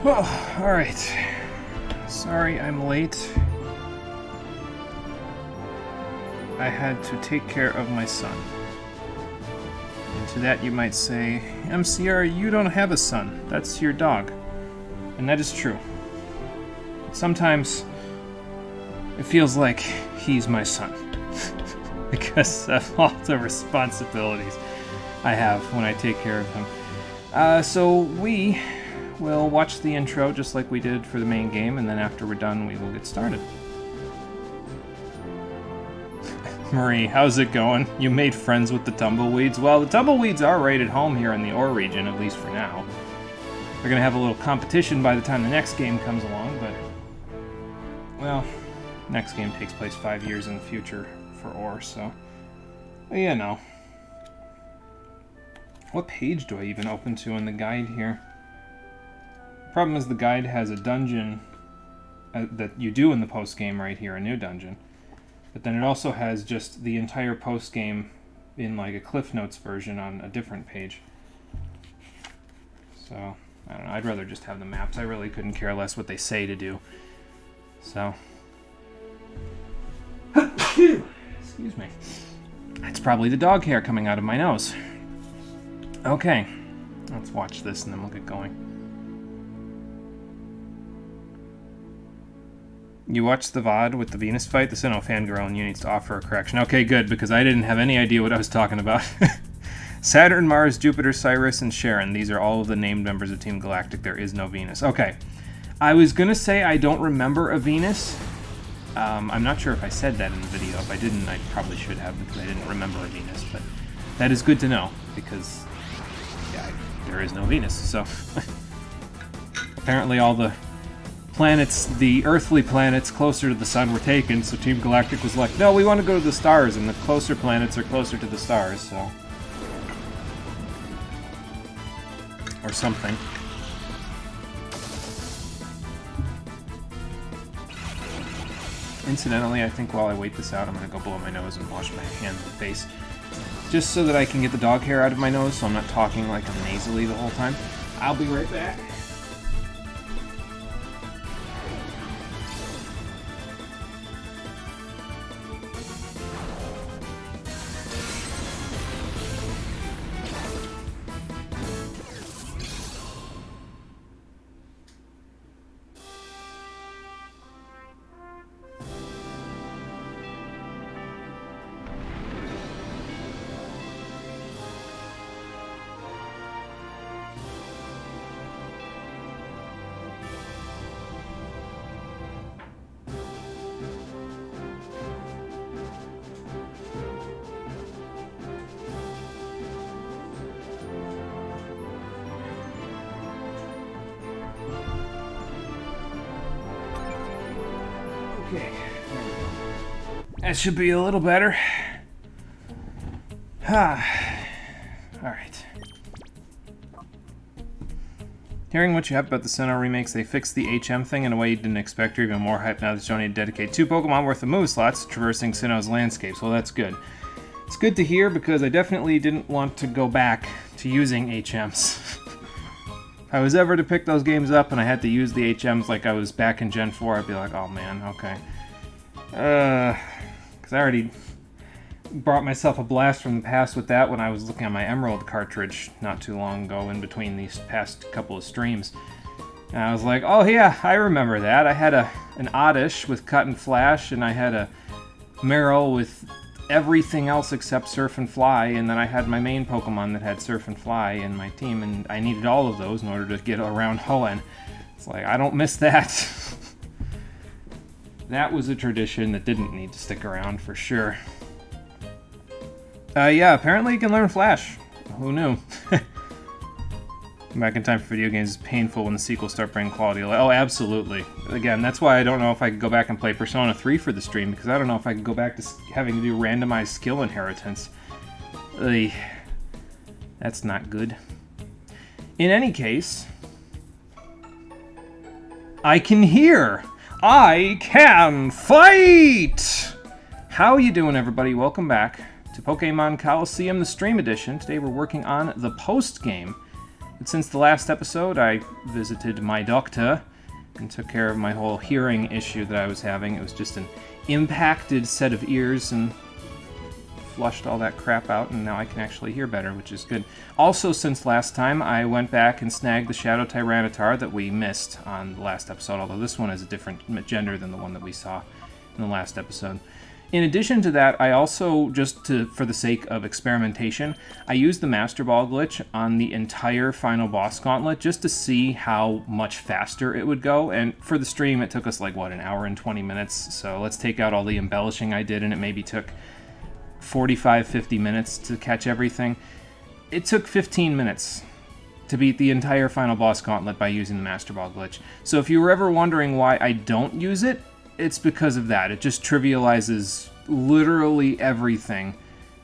Oh, alright. Sorry I'm late. I had to take care of my son. And to that you might say, MCR, you don't have a son. That's your dog. And that is true. Sometimes it feels like he's my son. Because of all the responsibilities I have when I take care of him. So we will watch the intro just like we did for the main game, and then after we're done, we will get started. Marie, how's it going? You made friends with the tumbleweeds? Well, the tumbleweeds are right at home here in the ore region, at least for now. They're going to have a little competition by the time the next game comes along, but... well, next game takes place 5 years in the future for ore, so... you know. What page do I even open to in the guide here? The problem is the guide has a dungeon that you do in the post-game right here, a new dungeon. But then it also has just the entire post-game in like a Cliff Notes version on a different page. So, I don't know, I'd rather just have the maps. I really couldn't care less what they say to do. So... excuse me. That's probably the dog hair coming out of my nose. Okay, let's watch this and then we'll get going. You watched the VOD with the Venus fight? The Sinnoh fangirl and you needs to offer a correction. Okay, good, because I didn't have any idea what I was talking about. Saturn, Mars, Jupiter, Cyrus, and Charon. These are all of the named members of Team Galactic. There is no Venus. Okay. I was going to say I don't remember a Venus. I'm not sure if I said that in the video. If I didn't, I probably should have because I didn't remember a Venus. But that is good to know because, yeah, there is no Venus. So apparently all the planets, the earthly planets closer to the sun were taken. So Team Galactic was like, no, we want to go to the stars. And the closer planets are closer to the stars. So, or something. Incidentally, I think while I wait this out, I'm going to go blow my nose and wash my hands and face. Just so that I can get the dog hair out of my nose, so I'm not talking like I'm nasally the whole time. I'll be right back. Okay, that should be a little better. Alright. Hearing what you have about the Sinnoh remakes, they fixed the HM thing in a way you didn't expect, or even more hype now that you only need to dedicate 2 Pokemon worth of move slots traversing Sinnoh's landscapes. Well, that's good. It's good to hear because I definitely didn't want to go back to using HMs. If I was ever to pick those games up and I had to use the HMs like I was back in Gen 4, I'd be like, oh man, okay. Because I already brought myself a blast from the past with that when I was looking at my Emerald cartridge not too long ago in between these past couple of streams. And I was like, oh yeah, I remember that. I had an Oddish with Cut and Flash, and I had a Marill with everything else except Surf and Fly, and then I had my main Pokemon that had Surf and Fly in my team, and I needed all of those in order to get around Hoenn. It's like, I don't miss that. That was a tradition that didn't need to stick around for sure. Yeah, apparently you can learn Flash. Who knew? Back in time for video games is painful when the sequels start bringing quality. Oh, absolutely. Again, that's why I don't know if I could go back and play Persona 3 for the stream, because I don't know if I could go back to having to do randomized skill inheritance. Ugh. That's not good. In any case, I can hear! I can fight! How you doing, everybody? Welcome back to Pokémon Colosseum, the Stream Edition. Today we're working on the post-game. since the last episode, I visited my doctor and took care of my whole hearing issue that I was having. It was just an impacted set of ears, and flushed all that crap out, and now I can actually hear better, which is good. Also, since last time, I went back and snagged the Shadow Tyranitar that we missed on the last episode, although this one is a different gender than the one that we saw in the last episode. In addition to that, I also, for the sake of experimentation, I used the Master Ball glitch on the entire final boss gauntlet just to see how much faster it would go, and for the stream it took us like, what, an hour and 20 minutes, so let's take out all the embellishing I did, and it maybe took 45-50 minutes to catch everything. It took 15 minutes to beat the entire final boss gauntlet by using the Master Ball glitch. So if you were ever wondering why I don't use it, it's because of that. It just trivializes literally everything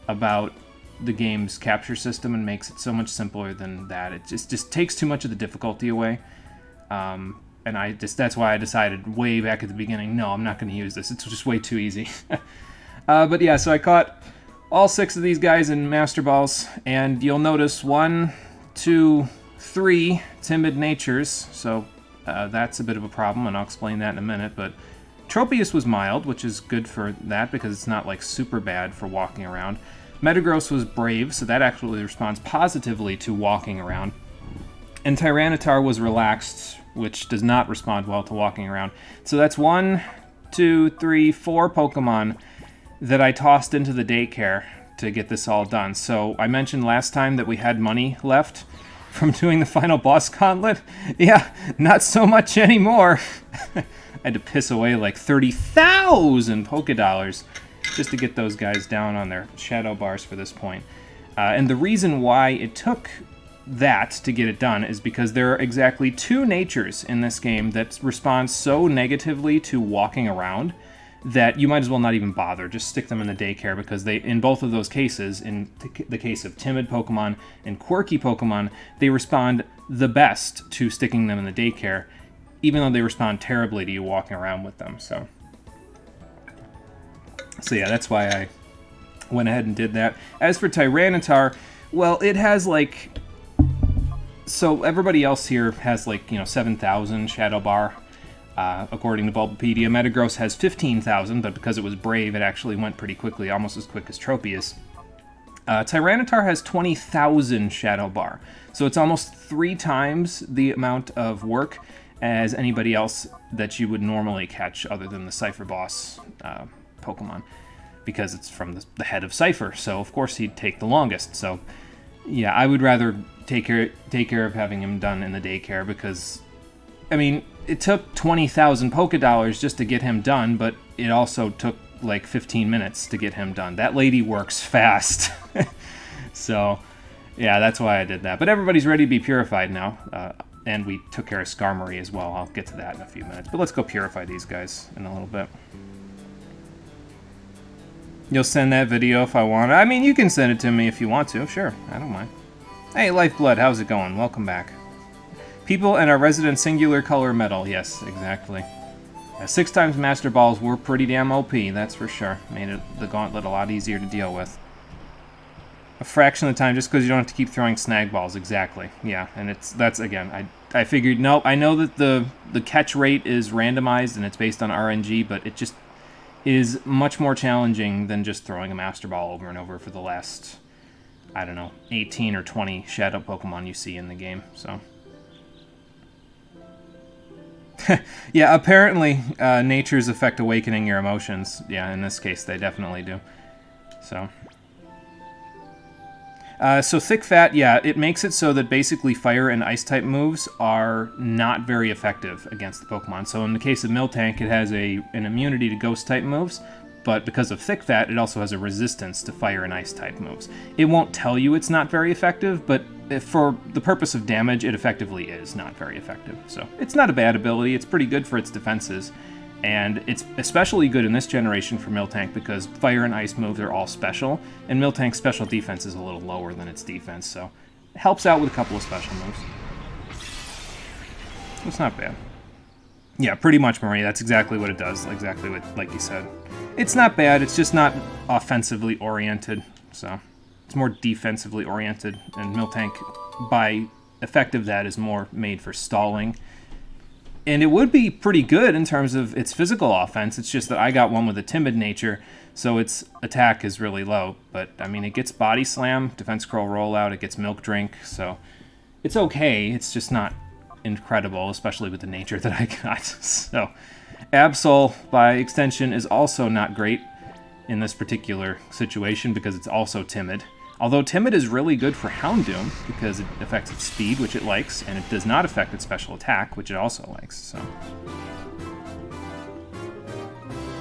about the game's capture system and makes it so much simpler than that. It just takes too much of the difficulty away. And that's why I decided way back at the beginning, no, I'm not going to use this. It's just way too easy. But yeah, so I caught all 6 of these guys in Master Balls, and you'll notice 1, 2, 3 timid natures, so that's a bit of a problem, and I'll explain that in a minute, but Tropius was mild, which is good for that, because it's not, like, super bad for walking around. Metagross was brave, so that actually responds positively to walking around. And Tyranitar was relaxed, which does not respond well to walking around. So that's 1, 2, 3, 4 Pokemon that I tossed into the daycare to get this all done. So I mentioned last time that we had money left from doing the final boss gauntlet. Yeah, not so much anymore. I had to piss away like 30,000 Pokédollars just to get those guys down on their shadow bars for this point. And the reason why it took that to get it done is because there are exactly 2 natures in this game that respond so negatively to walking around that you might as well not even bother. Just stick them in the daycare, because they, in both of those cases, in the case of timid Pokemon and quirky Pokemon, they respond the best to sticking them in the daycare, even though they respond terribly to you walking around with them. So yeah, that's why I went ahead and did that. As for Tyranitar, well, it has like... So everybody else here has like, 7,000 Shadow Bar. According to Bulbapedia, Metagross has 15,000, but because it was brave, it actually went pretty quickly, almost as quick as Tropius. Tyranitar has 20,000 Shadow Bar, so it's almost 3 times the amount of work as anybody else that you would normally catch other than the Cypher boss Pokemon, because it's from the head of Cypher, so of course he'd take the longest. So yeah, I would rather take care of having him done in the daycare, because, I mean, it took 20,000 Pokédollars just to get him done, but it also took like 15 minutes to get him done. That lady works fast. So, yeah, that's why I did that. But everybody's ready to be purified now, and we took care of Skarmory as well. I'll get to that in a few minutes. But let's go purify these guys in a little bit. You'll send that video if I want. I mean, you can send it to me if you want to. Sure, I don't mind. Hey, Lifeblood, how's it going? Welcome back. People and our resident singular color medal. Yes, exactly. 6 times Master Balls were pretty damn OP, that's for sure. Made the gauntlet a lot easier to deal with. A fraction of the time, just because you don't have to keep throwing snag balls. Exactly. Yeah, and that's again, I figured, nope, I know that the catch rate is randomized and it's based on RNG, but it just is much more challenging than just throwing a Master Ball over and over for the last, I don't know, 18 or 20 Shadow Pokemon you see in the game, so... Yeah, apparently natures affect awakening your emotions. Yeah, in this case, they definitely do. So Thick Fat, yeah, it makes it so that basically fire and ice type moves are not very effective against the Pokemon. So in the case of Miltank, it has an immunity to ghost type moves, but because of Thick Fat, it also has a resistance to fire and ice type moves. It won't tell you it's not very effective, but for the purpose of damage, it effectively is not very effective. So it's not a bad ability, it's pretty good for its defenses, and it's especially good in this generation for Miltank because fire and ice moves are all special, and Miltank's special defense is a little lower than its defense, so it helps out with a couple of special moves. It's not bad. Yeah, pretty much, Marie, that's exactly what it does, exactly what, like you said. It's not bad, it's just not offensively oriented, so... It's more defensively oriented, and Miltank, by effective that is more made for stalling. And it would be pretty good in terms of its physical offense. It's just that I got one with a timid nature, so its attack is really low. But, I mean, it gets Body Slam, Defense Curl Rollout, it gets Milk Drink, so it's okay. It's just not incredible, especially with the nature that I got. So, Absol, by extension, is also not great in this particular situation because it's also timid. Although Timid is really good for Houndoom because it affects its speed, which it likes, and it does not affect its special attack, which it also likes. So,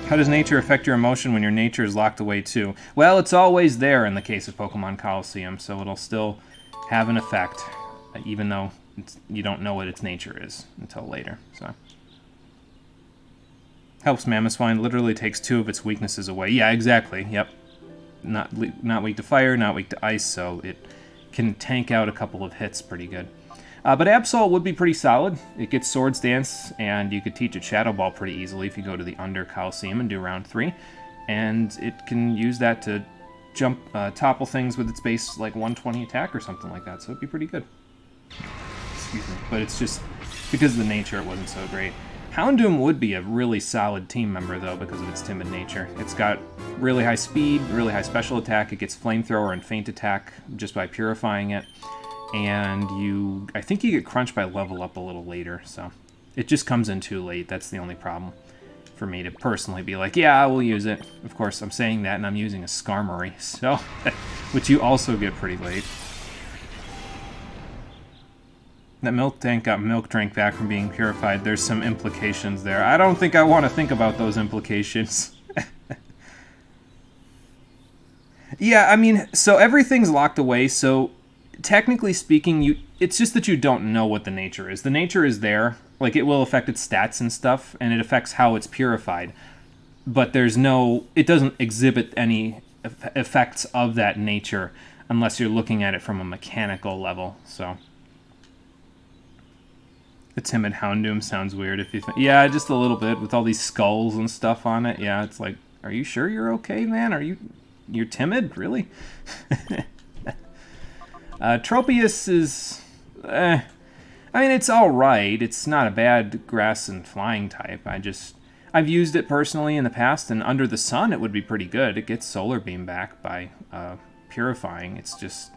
how does nature affect your emotion when your nature is locked away too? Well, it's always there in the case of Pokemon Colosseum, so it'll still have an effect, even though you don't know what its nature is until later. So, helps Mamoswine, literally takes 2 of its weaknesses away. Yeah, exactly. Yep. Not weak to fire, not weak to ice, so it can tank out a couple of hits pretty good. But Absol would be pretty solid. It gets Swords Dance, and you could teach it Shadow Ball pretty easily if you go to the Under Colosseum and do round 3. And it can use that to jump, topple things with its base, like 120 attack or something like that, so it'd be pretty good. Excuse me. But it's just, because of the nature, it wasn't so great. Houndoom would be a really solid team member, though, because of its timid nature. It's got really high speed, really high special attack. It gets Flamethrower and Feint Attack just by purifying it. And I think you get Crunch by level up a little later, so it just comes in too late. That's the only problem for me to personally be like, yeah, I will use it. Of course, I'm saying that, and I'm using a Skarmory, so which you also get pretty late. That milk tank got Milk Drink back from being purified. There's some implications there. I don't think I want to think about those implications. Yeah, I mean, so everything's locked away, so technically speaking, it's just that you don't know what the nature is. The nature is there. Like, it will affect its stats and stuff, and it affects how it's purified. But it doesn't exhibit any effects of that nature unless you're looking at it from a mechanical level, so... The timid Houndoom sounds weird if you think... Yeah, just a little bit, with all these skulls and stuff on it. Yeah, it's like, are you sure you're okay, man? You're timid? Really? Tropius is... I mean, it's alright. It's not a bad grass and flying type. I've used it personally in the past, and Under the Sun it would be pretty good. It gets Solar Beam back by purifying. It's just...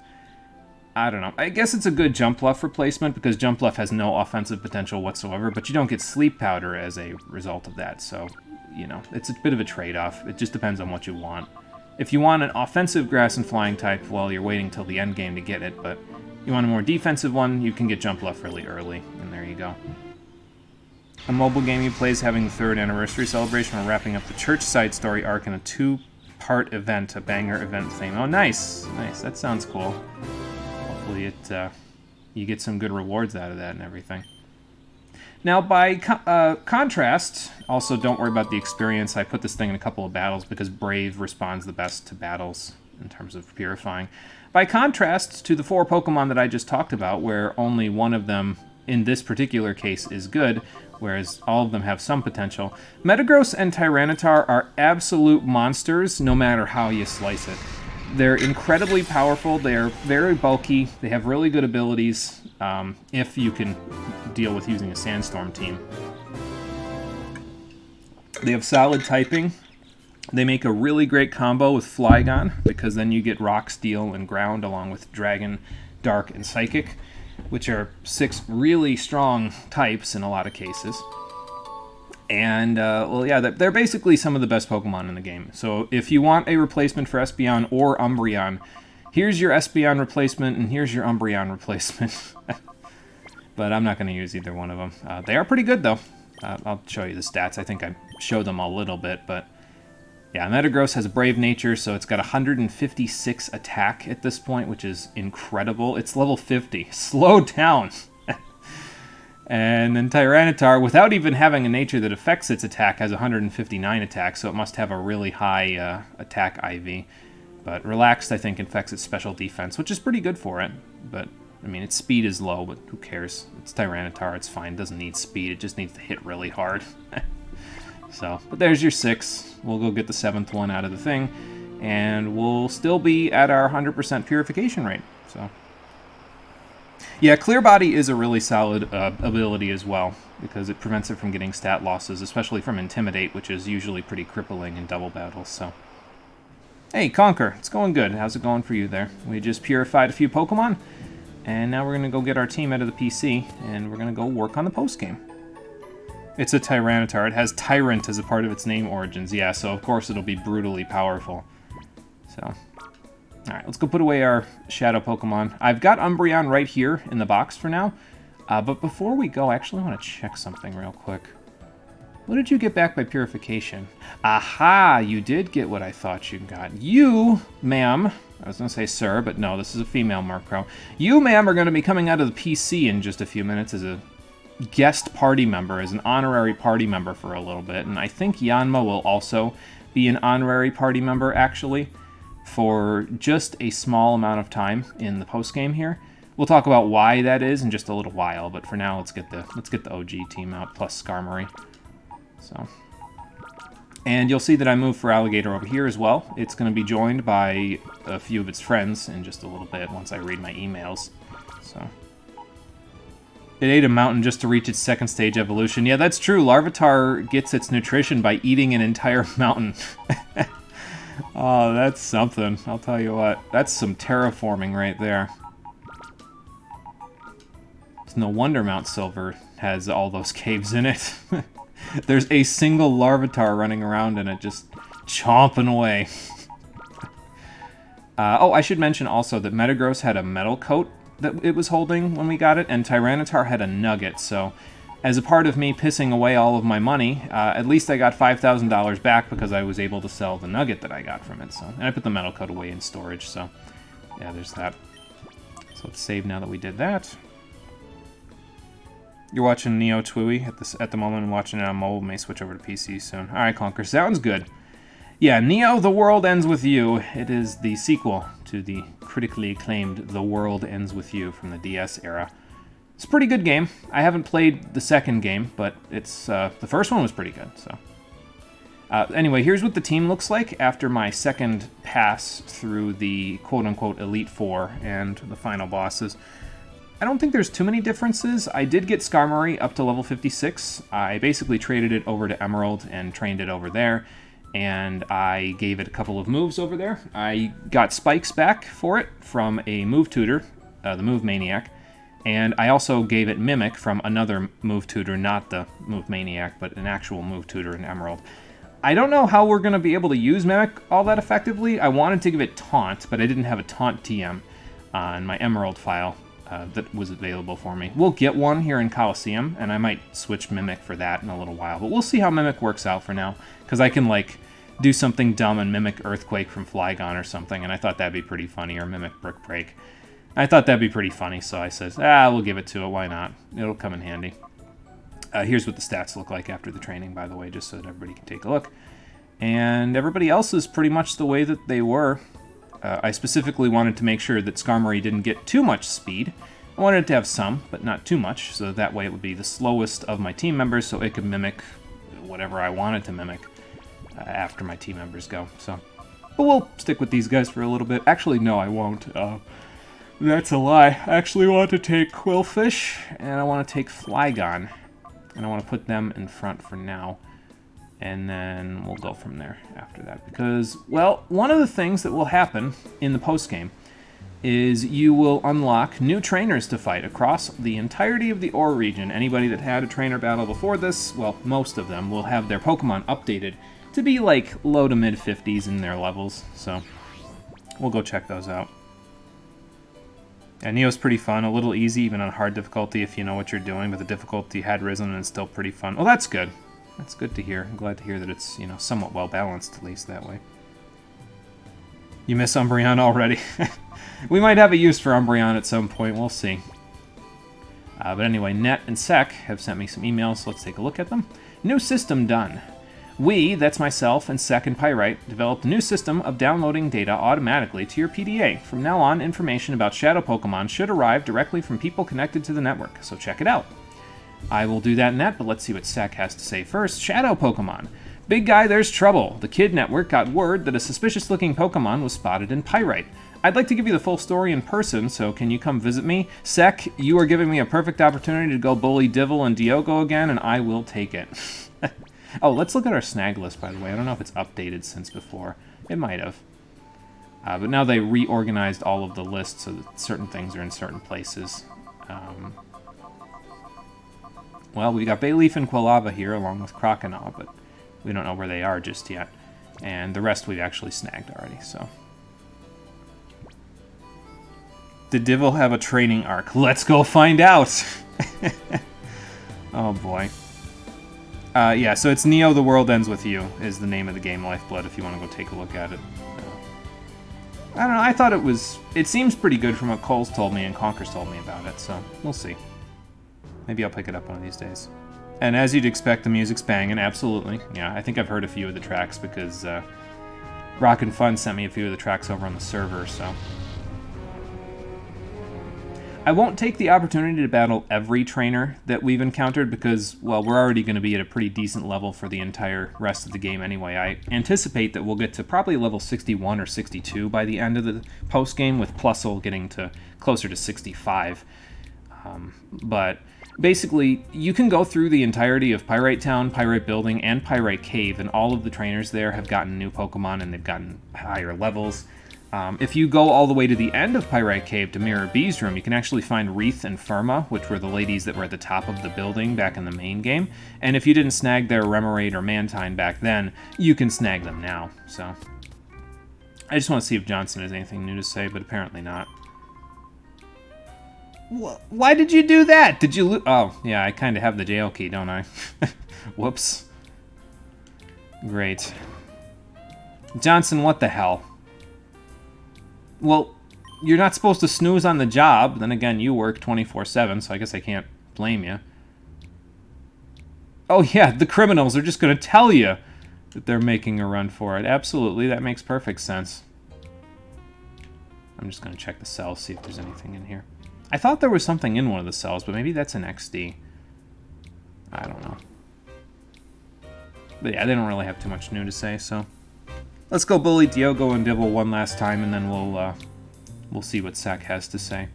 I don't know. I guess it's a good Jumpluff replacement because Jumpluff has no offensive potential whatsoever, but you don't get Sleep Powder as a result of that, so, you know, it's a bit of a trade-off. It just depends on what you want. If you want an offensive grass and flying type, well, you're waiting till the end game to get it, but you want a more defensive one, you can get Jumpluff really early, and there you go. A mobile game you play is having the 3rd anniversary celebration. We're wrapping up the church side story arc in a 2-part event, a banger event thing. Oh, nice. Nice. That sounds cool. Hopefully you get some good rewards out of that and everything. Now, by contrast, also don't worry about the experience. I put this thing in a couple of battles because Brave responds the best to battles in terms of purifying. By contrast to the 4 Pokemon that I just talked about, where only one of them, in this particular case, is good, whereas all of them have some potential, Metagross and Tyranitar are absolute monsters no matter how you slice it. They're incredibly powerful, they are very bulky, they have really good abilities, if you can deal with using a Sandstorm team. They have solid typing. They make a really great combo with Flygon, because then you get Rock, Steel, and Ground, along with Dragon, Dark, and Psychic, which are 6 really strong types in a lot of cases. And, well, yeah, they're basically some of the best Pokemon in the game. So if you want a replacement for Espeon or Umbreon, here's your Espeon replacement and here's your Umbreon replacement. But I'm not going to use either one of them. They are pretty good, though. I'll show you the stats. I think I showed them a little bit, but... Yeah, Metagross has a Brave nature, so it's got 156 attack at this point, which is incredible. It's level 50. Slow down! And then Tyranitar, without even having a nature that affects its attack, has 159 attack, so it must have a really high attack IV. But Relaxed, I think, affects its special defense, which is pretty good for it. But, I mean, its speed is low, but who cares? It's Tyranitar, it's fine. It doesn't need speed, it just needs to hit really hard. So, but there's your 6. We'll go get the 7th one out of the thing, and we'll still be at our 100% purification rate, so... Yeah, Clear Body is a really solid ability as well, because it prevents it from getting stat losses, especially from Intimidate, which is usually pretty crippling in double battles, so... Hey, Conquer, it's going good. How's it going for you there? We just purified a few Pokemon, and now we're going to go get our team out of the PC, and we're going to go work on the postgame. It's a Tyranitar. It has Tyrant as a part of its name origins, yeah, so of course it'll be brutally powerful. So, alright, let's go put away our Shadow Pokemon. I've got Umbreon right here in the box for now, but before we go, I actually want to check something real quick. What did you get back by purification? Aha! You did get what I thought you got. You, ma'am, I was going to say sir, but no, this is a female Murkrow. You, ma'am, are going to be coming out of the PC in just a few minutes as a guest party member, as an honorary party member for a little bit. And I think Yanma will also be an honorary party member, actually, for just a small amount of time in the postgame here. We'll talk about why that is in just a little while, but for now, let's get the OG team out, plus Skarmory. So, and you'll see that I moved for Alligator over here as well. It's going to be joined by a few of its friends in just a little bit once I read my emails. So, it ate a mountain just to reach its second stage evolution. Yeah, that's true. Larvitar gets its nutrition by eating an entire mountain. Oh, that's something. I'll tell you what. That's some terraforming right there. It's no wonder Mount Silver has all those caves in it. There's a single Larvitar running around in it, just chomping away. Oh, I should mention also that Metagross had a metal coat that it was holding when we got it, and Tyranitar had a nugget, so as a part of me pissing away all of my money, at least I got $5,000 back because I was able to sell the nugget that I got from it, so, and I put the metal coat away in storage, so yeah, there's that. So let's save now that we did that. You're watching Neo Twiwi at the moment and watching it on mobile. May switch over to PC soon. Alright, Conquer. Sounds good. Yeah, Neo, The World Ends With You. It is the sequel to the critically acclaimed The World Ends With You from the DS era. It's a pretty good game. I haven't played the second game, but it's the first one was pretty good. So, anyway, here's what the team looks like after my second pass through the quote-unquote Elite Four and the final bosses. I don't think there's too many differences. I did get Skarmory up to level 56. I basically traded it over to Emerald and trained it over there, and I gave it a couple of moves over there. I got Spikes back for it from a move tutor, the Move Maniac, and I also gave it Mimic from another move tutor, not the Move Maniac, but an actual move tutor in Emerald. I don't know how we're going to be able to use Mimic all that effectively. I wanted to give it Taunt, but I didn't have a Taunt TM on my Emerald file. That was available for me. We'll get one here in Colosseum, and I might switch Mimic for that in a little while, but we'll see how Mimic works out for now, because I can, like, do something dumb and mimic Earthquake from Flygon or something, and I thought that'd be pretty funny, or mimic Brick Break. I thought that'd be pretty funny, so I said, we'll give it to it, why not? It'll come in handy. Here's what the stats look like after the training, by the way, just so that everybody can take a look. And everybody else is pretty much the way that they were. I specifically wanted to make sure that Skarmory didn't get too much speed. I wanted it to have some, but not too much, so that way it would be the slowest of my team members, so it could mimic whatever I wanted to mimic after my team members go. So, but we'll stick with these guys for a little bit. Actually, no, I won't. That's a lie. I actually want to take Quillfish, and I want to take Flygon, and I want to put them in front for now. And then we'll go from there after that. Because, well, one of the things that will happen in the postgame is you will unlock new trainers to fight across the entirety of the Ore region. Anybody that had a trainer battle before this, well, most of them, will have their Pokemon updated to be like low to mid 50s in their levels. So we'll go check those out. And Neo's pretty fun, a little easy even on hard difficulty if you know what you're doing, but the difficulty had risen and it's still pretty fun. Well, that's good. That's good to hear. I'm glad to hear that it's, you know, somewhat well-balanced, at least that way. You miss Umbreon already? We might have a use for Umbreon at some point, we'll see. But anyway, Net and Sec have sent me some emails, so let's take a look at them. New system done. We, that's myself and Sec and Pyrite, developed a new system of downloading data automatically to your PDA. From now on, information about Shadow Pokemon should arrive directly from people connected to the network, so check it out. I will do that in that, but let's see what Sec has to say first. Shadow Pokemon. Big guy, there's trouble. The Kid Network got word that a suspicious-looking Pokemon was spotted in Pyrite. I'd like to give you the full story in person, so can you come visit me? Sec, you are giving me a perfect opportunity to go bully Divil and Diogo again, and I will take it. Oh, let's look at our snag list, by the way. I don't know if it's updated since before. It might have. But now they reorganized all of the lists so that certain things are in certain places. Well, we got Bayleaf and Quilava here, along with Croconaw, but we don't know where they are just yet. And the rest we've actually snagged already, so... Did Divil have a training arc? Let's go find out! Oh, boy. Yeah, so it's Neo The World Ends With You is the name of the game, Lifeblood, if you want to go take a look at it. I don't know, I thought it seems pretty good from what Cole's told me and Conker's told me about it, so we'll see. Maybe I'll pick it up one of these days. And as you'd expect, the music's banging, absolutely. Yeah, I think I've heard a few of the tracks because Rock and Fun sent me a few of the tracks over on the server, so... I won't take the opportunity to battle every trainer that we've encountered because, well, we're already going to be at a pretty decent level for the entire rest of the game anyway. I anticipate that we'll get to probably level 61 or 62 by the end of the post-game, with Plusle getting to closer to 65. But basically, you can go through the entirety of Pyrite Town, Pyrite Building, and Pyrite Cave, and all of the trainers there have gotten new Pokemon and they've gotten higher levels. If you go all the way to the end of Pyrite Cave to Mirror B's room, you can actually find Wreath and Firma, which were the ladies that were at the top of the building back in the main game. And if you didn't snag their Remoraid or Mantine back then, you can snag them now. So I just want to see if Johnson has anything new to say, but apparently not. Why did you do that? Did you oh, yeah, I kind of have the jail key, don't I? Whoops. Great. Johnson, what the hell? Well, you're not supposed to snooze on the job. Then again, you work 24/7, so I guess I can't blame you. Oh yeah, the criminals are just going to tell you that they're making a run for it. Absolutely, that makes perfect sense. I'm just going to check the cells, see if there's anything in here. I thought there was something in one of the cells, but maybe that's an XD. I don't know. But yeah, they don't really have too much new to say, so... Let's go bully Diogo and Dibble one last time, and then we'll see what Sack has to say.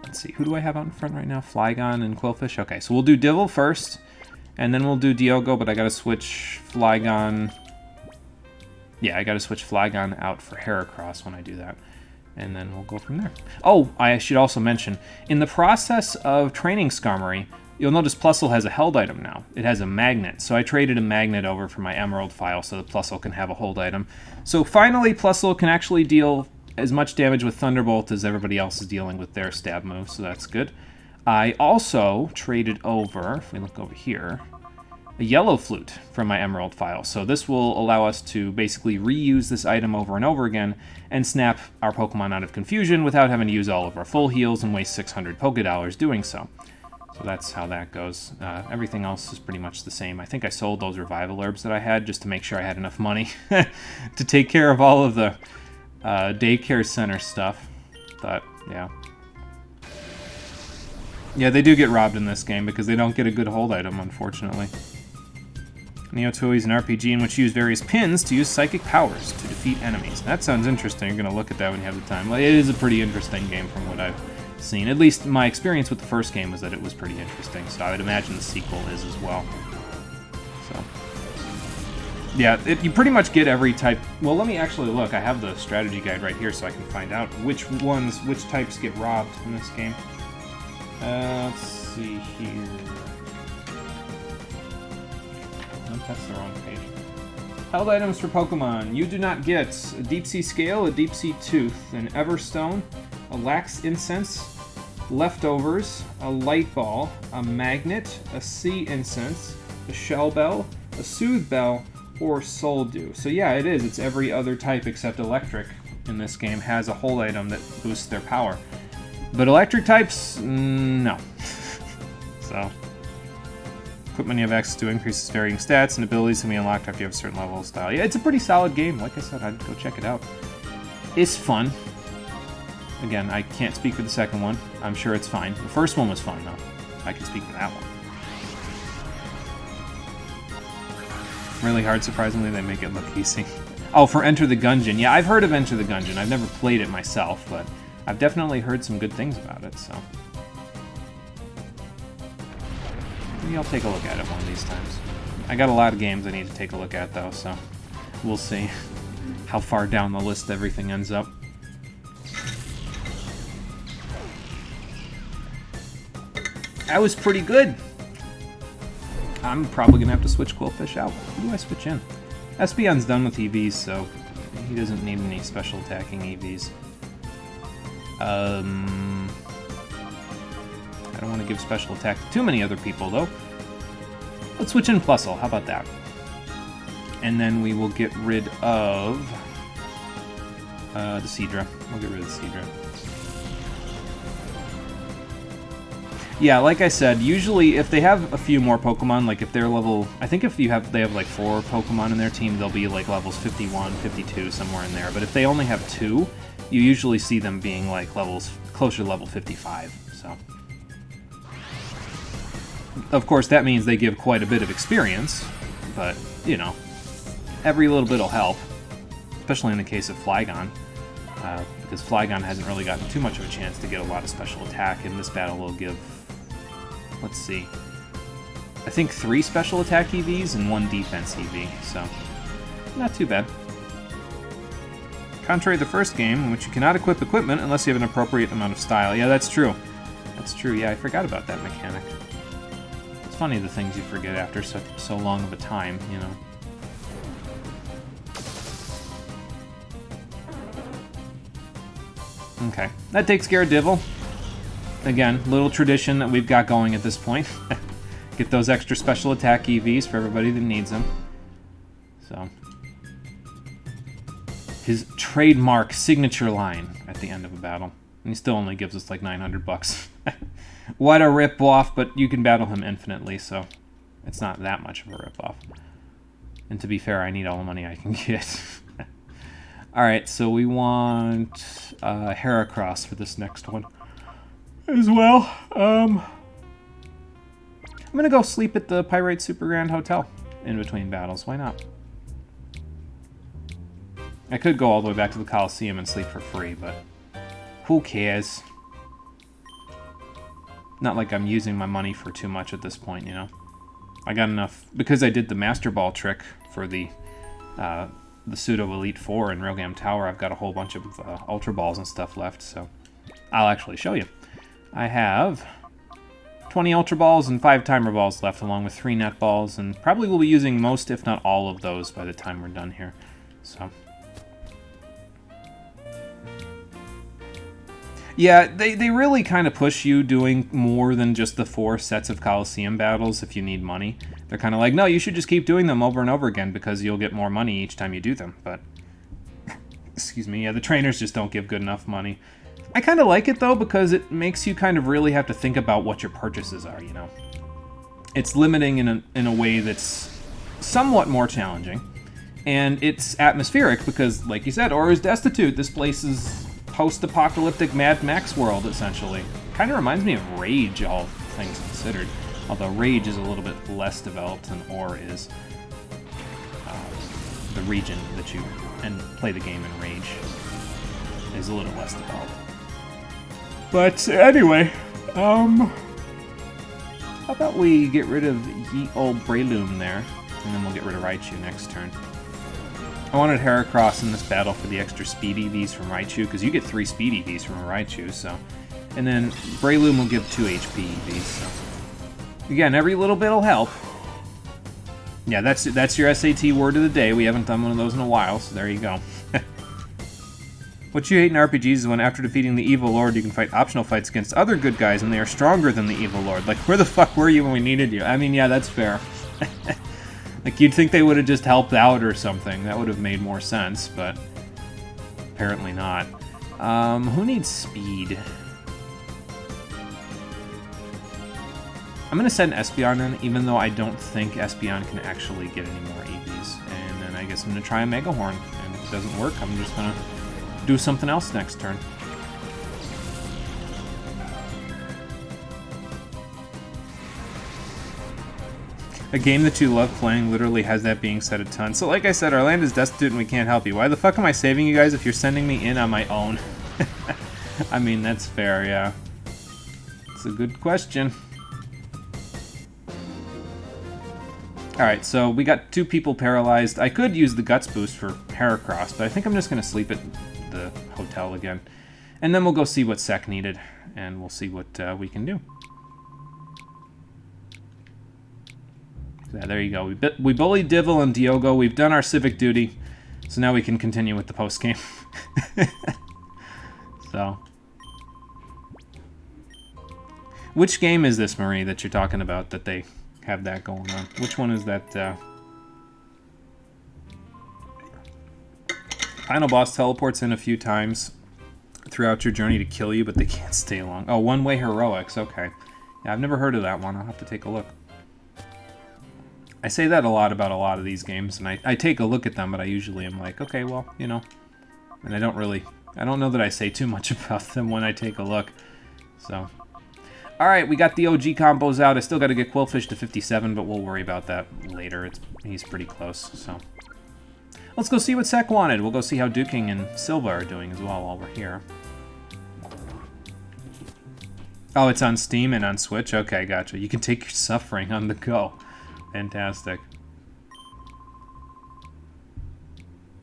Let's see, who do I have out in front right now? Flygon and Quillfish? Okay, so we'll do Dibble first, and then we'll do Diogo, but I gotta switch Flygon... Yeah, I gotta switch Flygon out for Heracross when I do that. And then we'll go from there. Oh, I should also mention, in the process of training Skarmory, you'll notice Plusle has a held item now. It has a magnet, so I traded a magnet over for my Emerald file so that Plusle can have a hold item. So finally, Plusle can actually deal as much damage with Thunderbolt as everybody else is dealing with their stab move, so that's good. I also traded over, if we look over here, a Yellow Flute from my Emerald file. So this will allow us to basically reuse this item over and over again and snap our Pokemon out of confusion without having to use all of our full heals and waste 600 Pokédollars doing so. So that's how that goes. Everything else is pretty much the same. I think I sold those revival herbs that I had just to make sure I had enough money to take care of all of the daycare center stuff. But, yeah. Yeah, they do get robbed in this game because they don't get a good hold item, unfortunately. Neo Tooie is an RPG in which you use various pins to use psychic powers to defeat enemies. That sounds interesting. You're going to look at that when you have the time. Well, it is a pretty interesting game from what I've seen. At least my experience with the first game was that it was pretty interesting, so I would imagine the sequel is as well. So, yeah, you pretty much get every type. Well, let me actually look. I have the strategy guide right here so I can find out which types get robbed in this game. Let's see here. Nope, that's the wrong page. Held items for Pokemon. You do not get a Deep Sea Scale, a Deep Sea Tooth, an Everstone, a Lax Incense, Leftovers, a Light Ball, a Magnet, a Sea Incense, a Shell Bell, a Soothe Bell, or Soul Dew. So yeah, it is. It's every other type except Electric in this game has a hold item that boosts their power. But Electric types, no. So, equipment you have access to increases varying stats and abilities can be unlocked after you have a certain level of style. Yeah, it's a pretty solid game. Like I said, I'd go check it out. It's fun. Again, I can't speak for the second one. I'm sure it's fine. The first one was fun, though. I can speak for that one. Really hard, surprisingly, they make it look easy. Oh, for Enter the Gungeon. Yeah, I've heard of Enter the Gungeon. I've never played it myself, but I've definitely heard some good things about it, so... maybe I'll take a look at it one of these times. I got a lot of games I need to take a look at, though, so we'll see how far down the list everything ends up. That was pretty good. I'm probably going to have to switch Quillfish out. Who do I switch in? Espeon's done with EVs, so he doesn't need any special attacking EVs. I don't want to give special attack to too many other people, though. Let's switch in Plusle. How about that? And then we will get rid of the Seadra. We'll get rid of the Seadra. Yeah, like I said, usually if they have a few more Pokemon, like if they're level... I think if they have like 4 Pokemon in their team, they'll be like levels 51, 52, somewhere in there. But if they only have 2, you usually see them being like levels closer to level 55, so... Of course, that means they give quite a bit of experience, but, you know, every little bit will help, especially in the case of Flygon, because Flygon hasn't really gotten too much of a chance to get a lot of special attack, and this battle will give, let's see, I think 3 special attack EVs and 1 defense EV, so not too bad. Contrary to the first game, in which you cannot equip equipment unless you have an appropriate amount of style. Yeah, that's true. That's true, yeah, I forgot about that mechanic. It's funny the things you forget after so long of a time, you know. Okay, that takes care of Divil. Again, little tradition that we've got going at this point. Get those extra special attack EVs for everybody that needs them. So, his trademark signature line at the end of a battle. And he still only gives us like 900 bucks. What a rip-off, but you can battle him infinitely, so it's not that much of a rip-off. And to be fair, I need all the money I can get. Alright, so we want Heracross for this next one as well. I'm gonna go sleep at the Pyrite Super Grand Hotel in between battles. Why not? I could go all the way back to the Colosseum and sleep for free, but who cares? Not like I'm using my money for too much at this point, you know. I got enough because I did the Master Ball trick for the Pseudo Elite Four in Rogam Tower. I've got a whole bunch of Ultra Balls and stuff left, so I'll actually show you. I have 20 Ultra Balls and 5 Timer Balls left, along with 3 Net Balls, and probably will be using most, if not all, of those by the time we're done here. So. Yeah, they really kind of push you doing more than just the 4 sets of Colosseum battles if you need money. They're kind of like, no, you should just keep doing them over and over again because you'll get more money each time you do them. But, excuse me, yeah, the trainers just don't give good enough money. I kind of like it, though, because it makes you kind of really have to think about what your purchases are, you know? It's limiting in a way that's somewhat more challenging. And it's atmospheric because, like you said, Aura's destitute. This place is post-apocalyptic Mad Max world, essentially. Kind of reminds me of Rage, all things considered. Although Rage is a little bit less developed than Aura is. The region that you play the game in Rage is a little less developed. But anyway, how about we get rid of ye old Breloom there, and then we'll get rid of Raichu next turn. I wanted Heracross in this battle for the extra speed EVs from Raichu, because you get 3 speed EVs from a Raichu, so... And then Breloom will give 2 HP EVs, so... Again, every little bit will help. Yeah, that's your SAT word of the day. We haven't done one of those in a while, so there you go. What you hate in RPGs is when after defeating the Evil Lord, you can fight optional fights against other good guys, and they are stronger than the Evil Lord. Like, where the fuck were you when we needed you? I mean, yeah, that's fair. Like, you'd think they would have just helped out or something. That would have made more sense, but apparently not. Who needs speed? I'm going to send Espeon in, even though I don't think Espeon can actually get any more EVs. And then I guess I'm going to try a Mega Horn. And if it doesn't work, I'm just going to do something else next turn. A game that you love playing literally has that being said a ton. So like I said, our land is destitute and we can't help you. Why the fuck am I saving you guys if you're sending me in on my own? I mean, that's fair, yeah. It's a good question. Alright, so we got 2 people paralyzed. I could use the Guts boost for Heracross, but I think I'm just going to sleep at the hotel again. And then we'll go see what Sec needed, and we'll see what we can do. Yeah, there you go. We bullied Divil and Diogo. We've done our civic duty, so now we can continue with the post-game. So. Which game is this, Marie, that you're talking about that they have that going on? Which one is that? Final boss teleports in a few times throughout your journey to kill you, but they can't stay long. Oh, one-way heroics. Okay. Yeah, I've never heard of that one. I'll have to take a look. I say that a lot about a lot of these games, and I take a look at them, but I usually am like, okay, well, you know. And I don't know that I say too much about them when I take a look. So. Alright, we got the OG combos out. I still got to get Quillfish to 57, but we'll worry about that later. He's pretty close, so. Let's go see what Sec wanted. We'll go see how Duking and Silva are doing as well while we're here. Oh, it's on Steam and on Switch? Okay, gotcha. You can take your suffering on the go. Fantastic.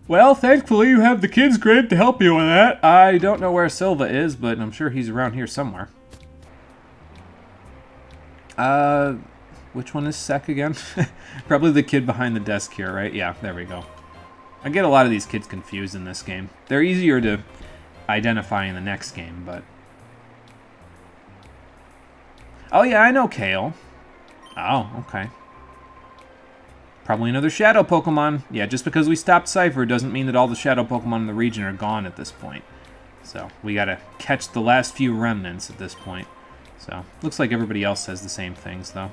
Well, thankfully you have the kids grade to help you with that. I don't know where Silva is, but I'm sure he's around here somewhere. Which one is Sec again? Probably the kid behind the desk here, right? Yeah, there we go. I get a lot of these kids confused in this game. They're easier to identify in the next game, but... Oh yeah, I know Kale. Oh, okay. Probably another Shadow Pokemon. Yeah, just because we stopped Cypher doesn't mean that all the Shadow Pokemon in the region are gone at this point. So, we gotta catch the last few remnants at this point. So, looks like everybody else says the same things, though.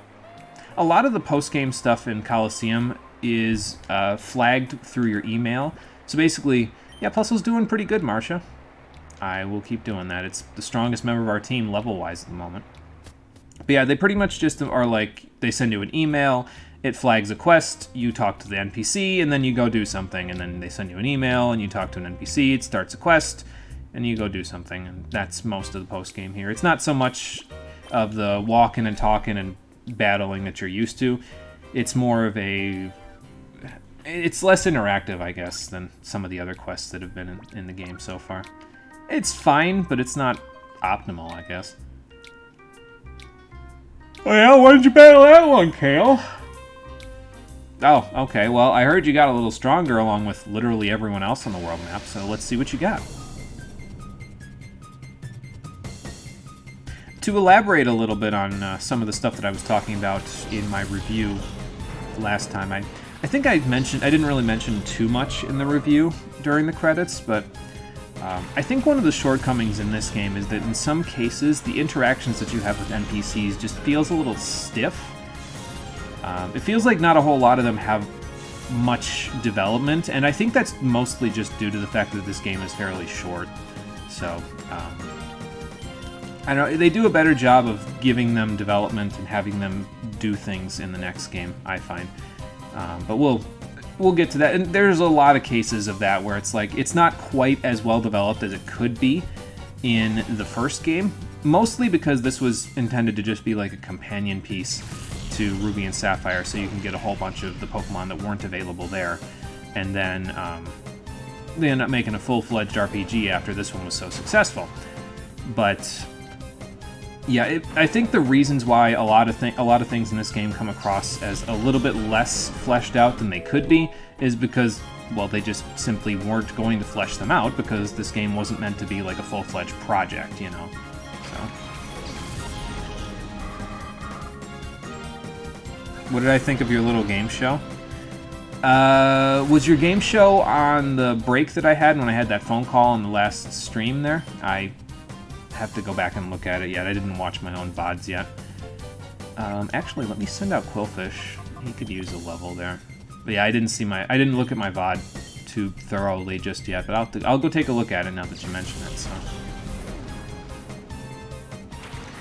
A lot of the post-game stuff in Colosseum is flagged through your email. So basically, yeah, Puzzle's doing pretty good, Marcia. I will keep doing that. It's the strongest member of our team level-wise at the moment. But yeah, they pretty much just are like, they send you an email, it flags a quest, you talk to the NPC, and then you go do something, and then they send you an email, and you talk to an NPC, it starts a quest, and you go do something, and that's most of the post-game here. It's not so much of the walking and talking and battling that you're used to. It's more of a... It's less interactive, I guess, than some of the other quests that have been in the game so far. It's fine, but it's not optimal, I guess. Oh yeah, why did you battle that one, Kale? Oh, okay, well, I heard you got a little stronger along with literally everyone else on the world map, so let's see what you got. To elaborate a little bit on some of the stuff that I was talking about in my review last time, I think I didn't really mention too much in the review during the credits, but I think one of the shortcomings in this game is that in some cases, the interactions that you have with NPCs just feels a little stiff. It feels like not a whole lot of them have much development, and I think that's mostly just due to the fact that this game is fairly short. So, I don't know, they do a better job of giving them development and having them do things in the next game, I find. But we'll get to that. And there's a lot of cases of that where it's like, it's not quite as well developed as it could be in the first game, mostly because this was intended to just be like a companion piece to Ruby and Sapphire, so you can get a whole bunch of the Pokemon that weren't available there. And then they end up making a full-fledged RPG after this one was so successful. But yeah, I think the reasons why a lot of things in this game come across as a little bit less fleshed out than they could be is because, well, they just simply weren't going to flesh them out because this game wasn't meant to be like a full-fledged project, you know. So, what did I think of your little game show? Was your game show on the break that I had when I had that phone call on the last stream there? I have to go back and look at it yet. I didn't watch my own VODs yet. Actually, let me send out Quillfish. He could use a level there. But yeah, I didn't look at my VOD too thoroughly just yet, but I'll go take a look at it now that you mention it, so.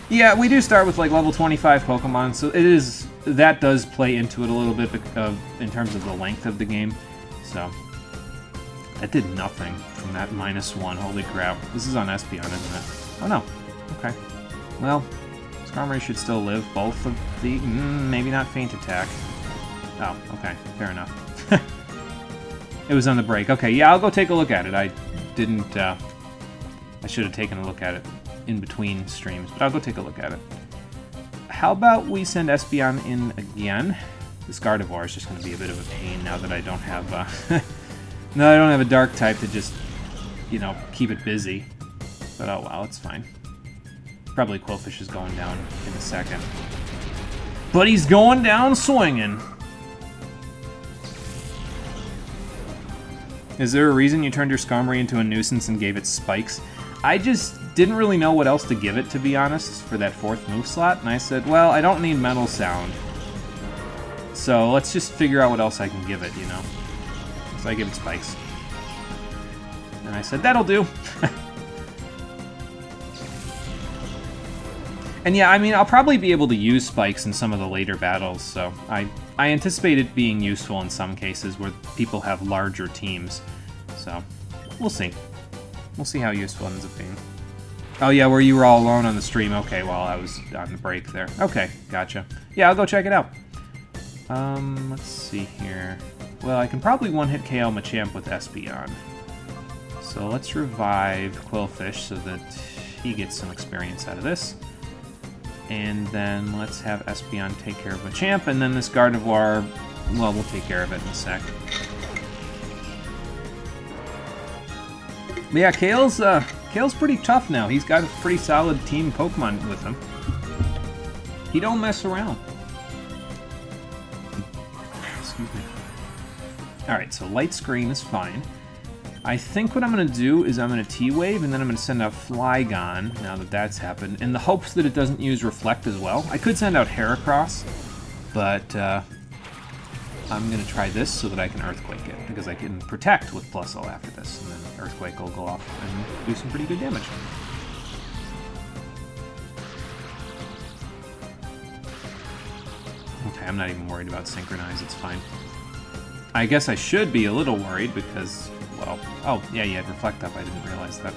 Yeah, we do start with like level 25 Pokemon, so it is that does play into it a little bit in terms of the length of the game. So that did nothing from that -1. Holy crap. This is on Espeon, isn't it? Oh, no. Okay. Well, Skarmory should still live. Both of the... maybe not Feint Attack. Oh, okay. Fair enough. It was on the break. Okay, yeah, I'll go take a look at it. I didn't... I should have taken a look at it in between streams, but I'll go take a look at it. How about we send Espeon in again? This Gardevoir is just going to be a bit of a pain now that I don't have... no, I don't have a Dark type to just, you know, keep it busy. But oh well, it's fine. Probably Quillfish is going down in a second. But he's going down swinging. Is there a reason you turned your Skarmory into a nuisance and gave it spikes? I just didn't really know what else to give it, to be honest, for that 4th move slot. And I said, well, I don't need Metal Sound. So let's just figure out what else I can give it, you know. So I give it spikes. And I said, that'll do. And yeah, I mean, I'll probably be able to use spikes in some of the later battles, so I anticipate it being useful in some cases where people have larger teams. So, we'll see. We'll see how useful it ends up being. Oh yeah, where you were all alone on the stream. Okay, while I was on the break there. Okay, gotcha. Yeah, I'll go check it out. Let's see here. Well, I can probably one-hit KO Machamp with Espeon. So let's revive Quillfish so that he gets some experience out of this. And then let's have Espeon take care of Machamp, and then this Gardevoir, well, we'll take care of it in a sec. But yeah, Kale's pretty tough now. He's got a pretty solid team Pokemon with him. He don't mess around. Excuse me. Alright, so Light Screen is fine. I think what I'm going to do is I'm going to T-Wave, and then I'm going to send out Flygon, now that that's happened, in the hopes that it doesn't use Reflect as well. I could send out Heracross, but I'm going to try this so that I can Earthquake it, because I can Protect with Plusle after this, and then Earthquake will go off and do some pretty good damage. Okay, I'm not even worried about Synchronize, it's fine. I guess I should be a little worried because... well, oh, yeah, you had Reflect up. I didn't realize that.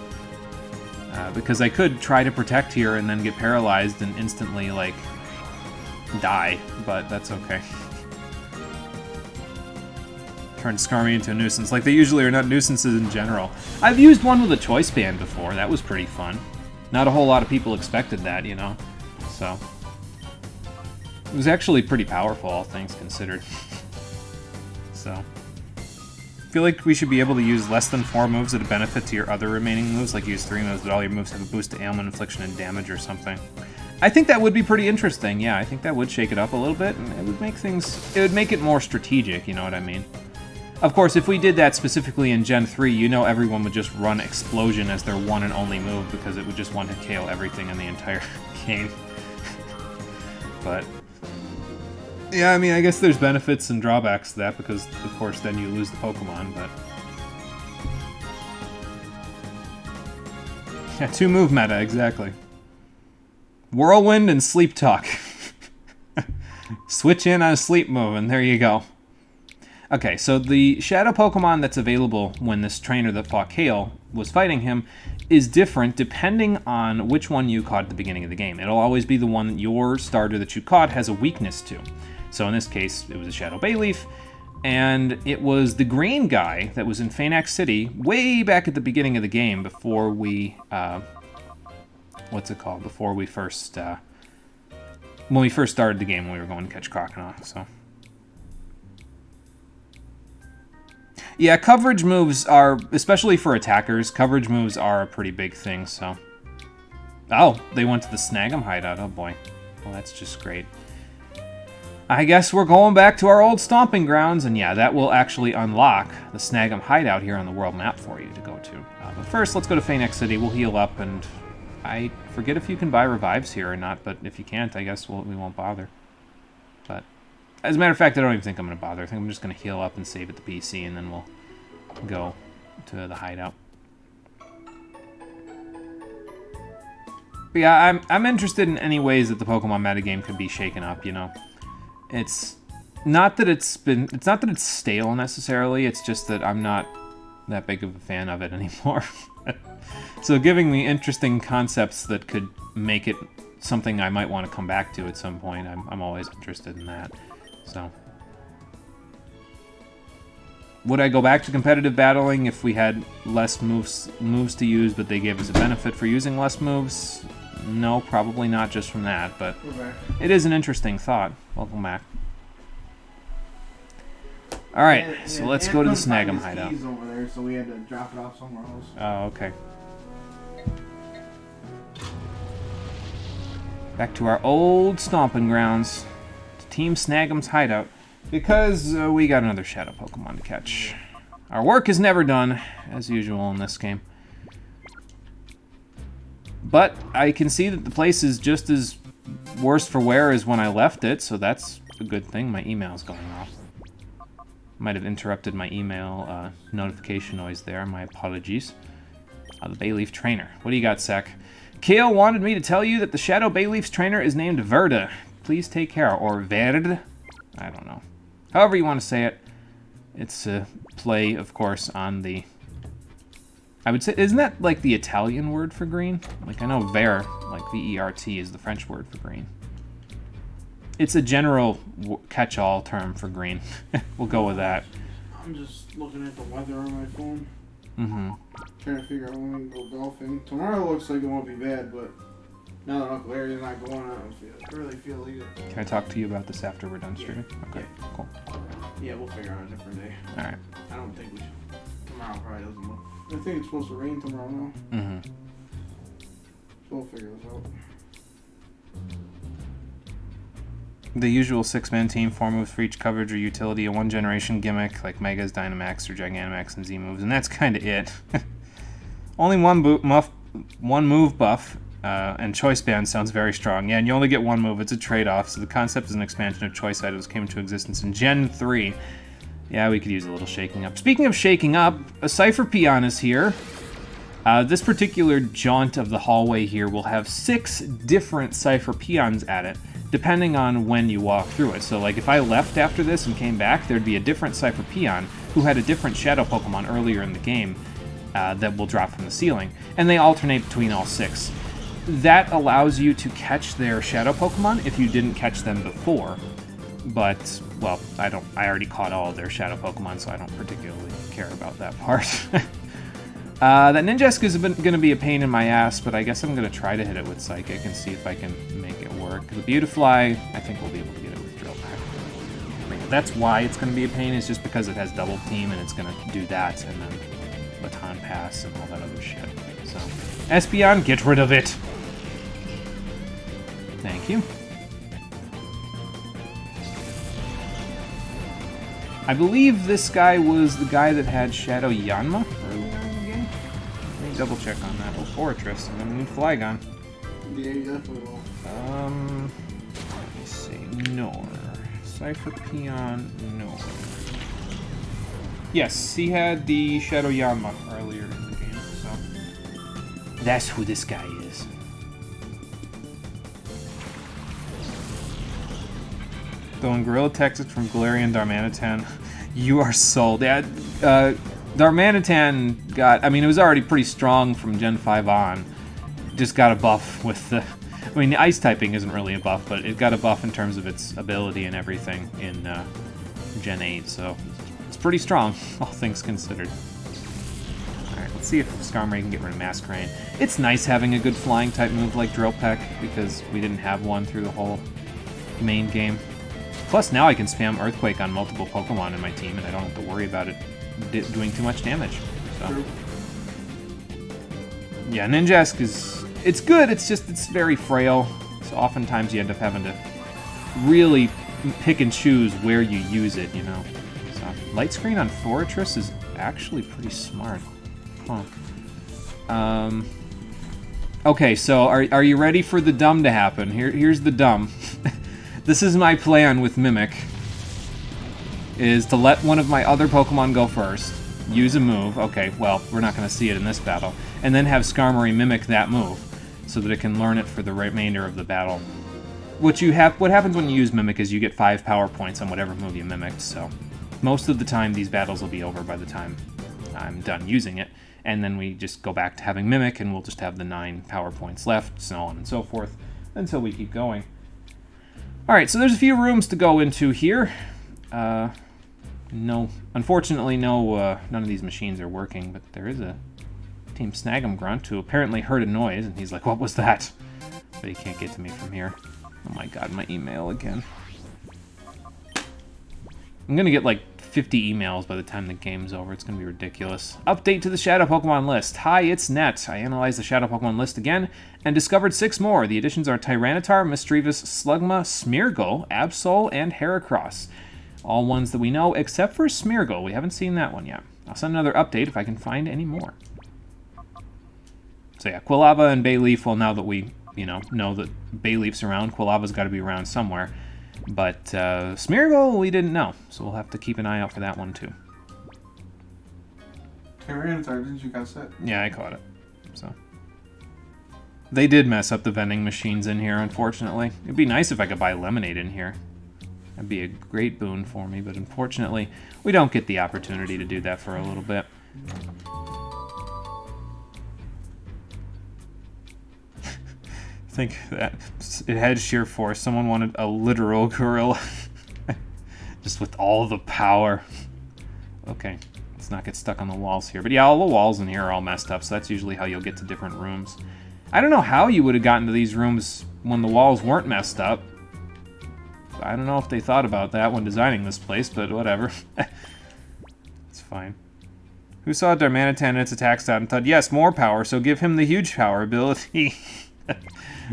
Because I could try to Protect here and then get paralyzed and instantly, like, die, but that's okay. Turn Skarmory into a nuisance. Like, they usually are not nuisances in general. I've used one with a Choice Band before. That was pretty fun. Not a whole lot of people expected that, you know? So... it was actually pretty powerful, all things considered. So... I feel like we should be able to use less than 4 moves at a benefit to your other remaining moves, like use 3 moves, but all your moves have a boost to ailment, infliction, and damage or something. I think that would be pretty interesting, yeah, I think that would shake it up a little bit, and it would make things... it would make it more strategic, you know what I mean? Of course, if we did that specifically in Gen 3, you know everyone would just run Explosion as their one and only move, because it would just one-hit KO everything in the entire game. But... yeah, I mean, I guess there's benefits and drawbacks to that, because, of course, then you lose the Pokemon, but... yeah, 2-move meta, exactly. Whirlwind and Sleep Talk. Switch in on a Sleep move, and there you go. Okay, so the Shadow Pokemon that's available when this trainer that fought Kale was fighting him is different depending on which one you caught at the beginning of the game. It'll always be the one that your starter that you caught has a weakness to. So in this case, it was a Shadow Bayleaf, and it was the green guy that was in Phainax City way back at the beginning of the game before we, what's it called? Before we first, when we first started the game when we were going to catch Croconaw, so. Yeah, coverage moves are, especially for attackers, coverage moves are a pretty big thing, so. Oh, they went to the Snag'em hideout, oh boy. Well, that's just great. I guess we're going back to our old stomping grounds, and yeah, that will actually unlock the Snag'em hideout here on the world map for you to go to. But first, let's go to Phainax City, we'll heal up, and I forget if you can buy revives here or not, but if you can't, I guess we won't bother. But, as a matter of fact, I don't even think I'm going to bother. I think I'm just going to heal up and save at the PC, and then we'll go to the hideout. But yeah, I'm interested in any ways that the Pokemon metagame could be shaken up, you know? It's not that it's not that it's stale necessarily, it's just that I'm not that big of a fan of it anymore. So giving me interesting concepts that could make it something I might want to come back to at some point, I'm always interested in that. So would I go back to competitive battling if we had less moves to use, but they gave us a benefit for using less moves? No, probably not just from that, but it is an interesting thought. Welcome back. All right, so let's go to the Snag'em hideout. Over there, so we had to drop it off somewhere else. Oh, okay. Back to our old stomping grounds, to Team Snag'em's hideout, because we got another Shadow Pokemon to catch. Our work is never done, as usual in this game. But I can see that the place is just as worse for wear as when I left it, so that's a good thing. My email's going off. Might have interrupted my email notification noise there. My apologies. The Bayleaf Trainer. What do you got, Sec? Kale wanted me to tell you that the Shadow Bayleaf's trainer is named Verda. Please take care. Or Verd. I don't know. However you want to say it. It's a play, of course, on the... I would say, isn't that like the Italian word for green? Like, I know ver, like V-E-R-T, is the French word for green. It's a general catch-all term for green. We'll go with that. I'm just looking at the weather on my phone. Mm-hmm. Trying to figure out when we can go golfing. Tomorrow looks like it won't be bad, but now that Uncle Larry's not going, I really feel like it. Can I talk to you about this after we're done streaming? Yeah. Okay, Yeah. Cool. Yeah, we'll figure out a different day. All right. I don't think we should. Tomorrow probably doesn't look. I think it's supposed to rain tomorrow now. Mm-hmm. So we'll figure this out. The usual 6-man team, 4 moves for each coverage or utility, a 1-generation gimmick like Megas, Dynamax, or Gigantamax and Z moves, and that's kind of it. Only one move buff, and Choice Band sounds very strong. Yeah, and you only get one move. It's a trade-off, so the concept is an expansion of Choice items came into existence in Gen 3. Yeah, we could use a little shaking up. Speaking of shaking up, a Cypher Peon is here. This particular jaunt of the hallway here will have 6 different Cypher Peons at it, depending on when you walk through it. So, like, if I left after this and came back, there'd be a different Cypher Peon who had a different Shadow Pokemon earlier in the game that will drop from the ceiling, and they alternate between all 6. That allows you to catch their Shadow Pokemon if you didn't catch them before. But, well, I already caught all of their Shadow Pokemon, so I don't particularly care about that part. That Ninjask is going to be a pain in my ass, but I guess I'm going to try to hit it with Psychic and see if I can make it work. The Beautifly, I think we'll be able to get it with Drill Peck. That's why it's going to be a pain, is just because it has Double Team, and it's going to do that, and then Baton Pass and all that other shit. So, Espeon, get rid of it! Thank you. I believe this guy was the guy that had Shadow Yanma earlier in the game. Let me double check on that. Oh, Fortress, and then we need Flygon. Yeah, you definitely will. Let me see. Nor. Cypher Peon, Nor. Yes, he had the Shadow Yanma earlier in the game, so that's who this guy is. Throwing Gorilla Tactics from Galarian Darmanitan. You are sold. Yeah, Darmanitan got... I mean, it was already pretty strong from Gen 5 on. Just got a buff with the... I mean, the Ice typing isn't really a buff, but it got a buff in terms of its ability and everything in Gen 8, so it's pretty strong, all things considered. Alright, let's see if Skarmory can get rid of Masquerain. It's nice having a good flying type move like Drill Peck, because we didn't have one through the whole main game. Plus, now I can spam Earthquake on multiple Pokemon in my team, and I don't have to worry about it doing too much damage. So, True. yeah, Ninjask is... It's good, it's just it's very frail, so oftentimes you end up having to really pick and choose where you use it, you know. So, Light Screen on Fortress is actually pretty smart. Huh. Okay, so are you ready for the dumb to happen? Here's the dumb. This is my plan with Mimic, is to let one of my other Pokemon go first, use a move, okay, well, we're not going to see it in this battle, and then have Skarmory mimic that move, so that it can learn it for the remainder of the battle. what happens when you use Mimic is you get 5 power points on whatever move you mimicked, so most of the time these battles will be over by the time I'm done using it, and then we just go back to having Mimic, and we'll just have the 9 power points left, so on and so forth, until we keep going. Alright, so there's a few rooms to go into here. No, unfortunately, none of these machines are working, but there is a Team Snag'em grunt who apparently heard a noise, and he's like, what was that? But he can't get to me from here. Oh my god, my email again. I'm gonna get like 50 emails by the time the game's over. It's gonna be ridiculous. Update to the Shadow Pokemon list. Hi, it's Net. I analyzed the Shadow Pokemon list again and discovered 6 more. The additions are Tyranitar, Misdreavus, Slugma, Smeargle, Absol, and Heracross. All ones that we know, except for Smeargle. We haven't seen that one yet. I'll send another update if I can find any more. So yeah, Quilava and Bayleaf, well, now that we, know that Bayleaf's around, Quilava's got to be around somewhere. But Smeargle, we didn't know, so we'll have to keep an eye out for that one too. Tyranitar, didn't you catch that? Yeah, I caught it. So they did mess up the vending machines in here, unfortunately. It'd be nice if I could buy lemonade in here. That'd be a great boon for me, but unfortunately, we don't get the opportunity to do that for a little bit. Think that it had sheer force. Someone wanted a literal gorilla. Just with all the power. Okay, let's not get stuck on the walls here. But yeah, all the walls in here are all messed up, so that's usually how you'll get to different rooms. I don't know how you would have gotten to these rooms when the walls weren't messed up. I don't know if they thought about that when designing this place, but whatever. It's fine. Who saw Darmanitan and its attack stat and thought, yes, more power, so give him the huge power ability.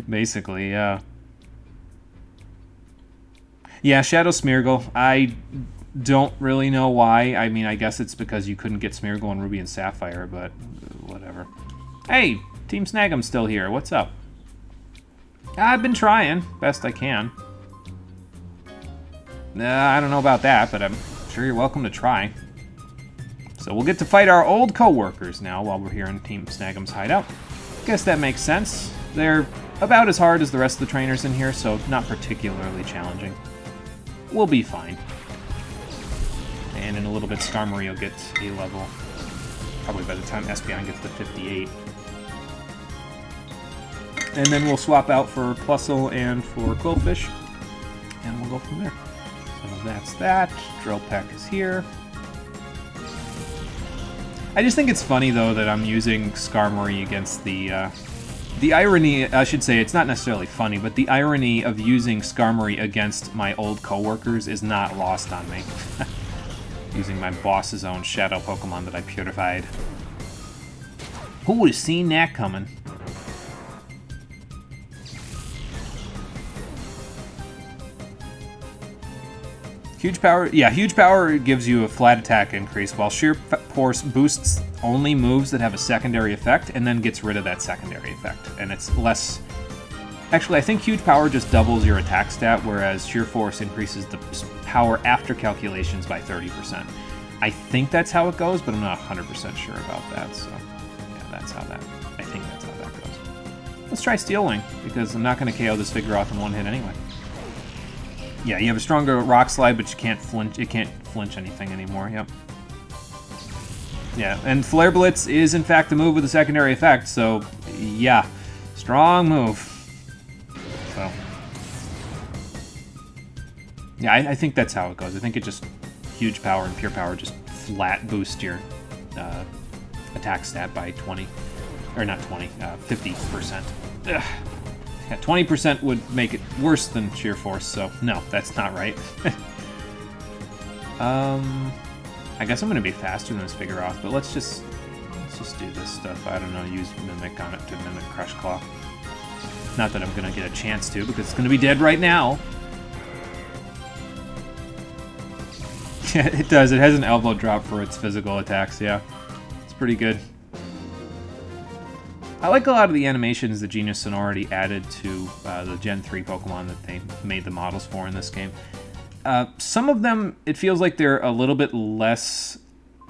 Basically, yeah. Yeah, Shadow Smeargle. I don't really know why. I mean, I guess it's because you couldn't get Smeargle on Ruby and Sapphire, but whatever. Hey, Team Snag'em's still here. What's up? I've been trying. Best I can. I don't know about that, but I'm sure you're welcome to try. So we'll get to fight our old co-workers now while we're here in Team Snag'em's hideout. Guess that makes sense. They're about as hard as the rest of the trainers in here, so not particularly challenging. We'll be fine. And in a little bit, Skarmory will get a level. Probably by the time Espeon gets to 58. And then we'll swap out for Plusle and for Quillfish. And we'll go from there. So that's that. Drill Peck is here. I just think it's funny, though, that I'm using Skarmory against the irony, I should say, it's not necessarily funny, but the irony of using Skarmory against my old coworkers is not lost on me. Using my boss's own shadow Pokemon that I purified. Who would have seen that coming? Huge power, yeah, huge power gives you a flat attack increase, while sheer force boosts only moves that have a secondary effect and then gets rid of that secondary effect. And it's less... Actually, I think huge power just doubles your attack stat, whereas sheer force increases the power after calculations by 30%. I think that's how it goes, but I'm not 100% sure about that, so yeah, that's how that... I think that's how that goes. Let's try Steel Wing, because I'm not going to KO this Vigoroth in one hit anyway. Yeah, you have a stronger Rock Slide, but you can't flinch. It can't flinch anything anymore. Yep. Yeah, and Flare Blitz is in fact a move with a secondary effect. So, yeah, strong move. So, yeah, I think that's how it goes. I think it just huge power and pure power just flat boost your attack stat by 20, or not 20, 50%. Ugh. Yeah, 20% would make it worse than sheer force, so no, that's not right. I guess I'm gonna be faster than this Vigoroth, but let's just do this stuff. I don't know, use Mimic on it to mimic Crush Claw. Not that I'm gonna get a chance to, because it's gonna be dead right now. Yeah, it does. It has an elbow drop for its physical attacks, yeah. It's pretty good. I like a lot of the animations that Genius Sonority added to the Gen 3 Pokemon that they made the models for in this game. Some of them, it feels like they're a little bit less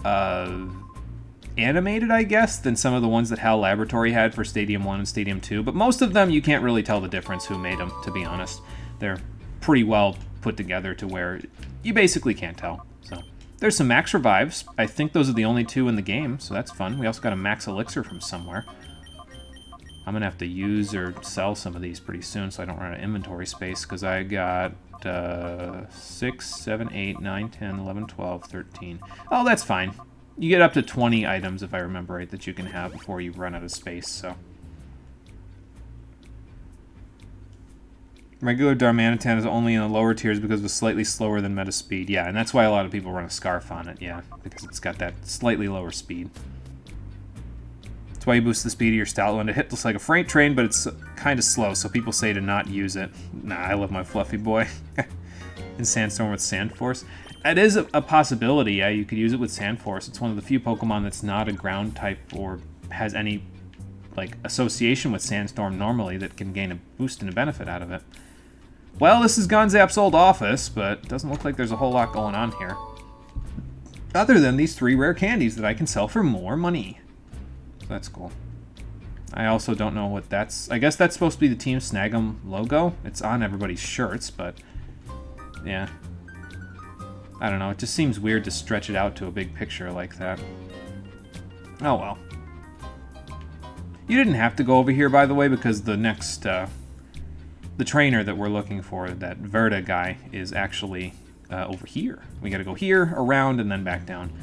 animated, I guess, than some of the ones that HAL Laboratory had for Stadium 1 and Stadium 2. But most of them, you can't really tell the difference who made them, to be honest. they're pretty well put together to where you basically can't tell. So there's some max revives. I think those are the only 2 in the game, so that's fun. We also got a max elixir from somewhere. I'm going to have to use or sell some of these pretty soon so I don't run out of inventory space, because I got 6, 7, 8, 9, 10, 11, 12, 13. Oh, that's fine. You get up to 20 items, if I remember right, that you can have before you run out of space, so. Regular Darmanitan is only in the lower tiers because it's slightly slower than meta speed. Yeah, and that's why a lot of people run a Scarf on it, yeah, because it's got that slightly lower speed. That's why you boost the speed of your Stoutland. It hits like a freight train, but it's kind of slow, so people say to not use it. Nah, I love my Fluffy Boy. In Sandstorm with Sand Force. That is a possibility, yeah, you could use it with Sand Force. It's one of the few Pokemon that's not a ground type or has any, like, association with Sandstorm normally that can gain a boost and a benefit out of it. Well, this is Gonzap's old office, but it doesn't look like there's a whole lot going on here. Other than these 3 rare candies that I can sell for more money. So that's cool. I also don't know what that's... I guess that's supposed to be the Team Snag'em logo. It's on everybody's shirts, but... yeah. I don't know, it just seems weird to stretch it out to a big picture like that. Oh well. You didn't have to go over here, by the way, because the next... the trainer that we're looking for, that Verda guy, is actually over here. We gotta go here, around, and then back down.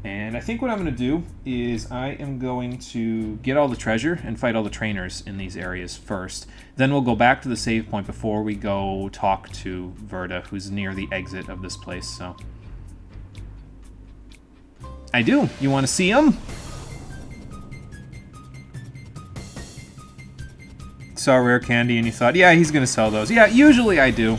And I think what I'm going to do is I am going to get all the treasure and fight all the trainers in these areas first. Then we'll go back to the save point before we go talk to Verda, who's near the exit of this place. So I do. You want to see him? Saw rare candy and you thought, yeah, he's going to sell those. Yeah, usually I do.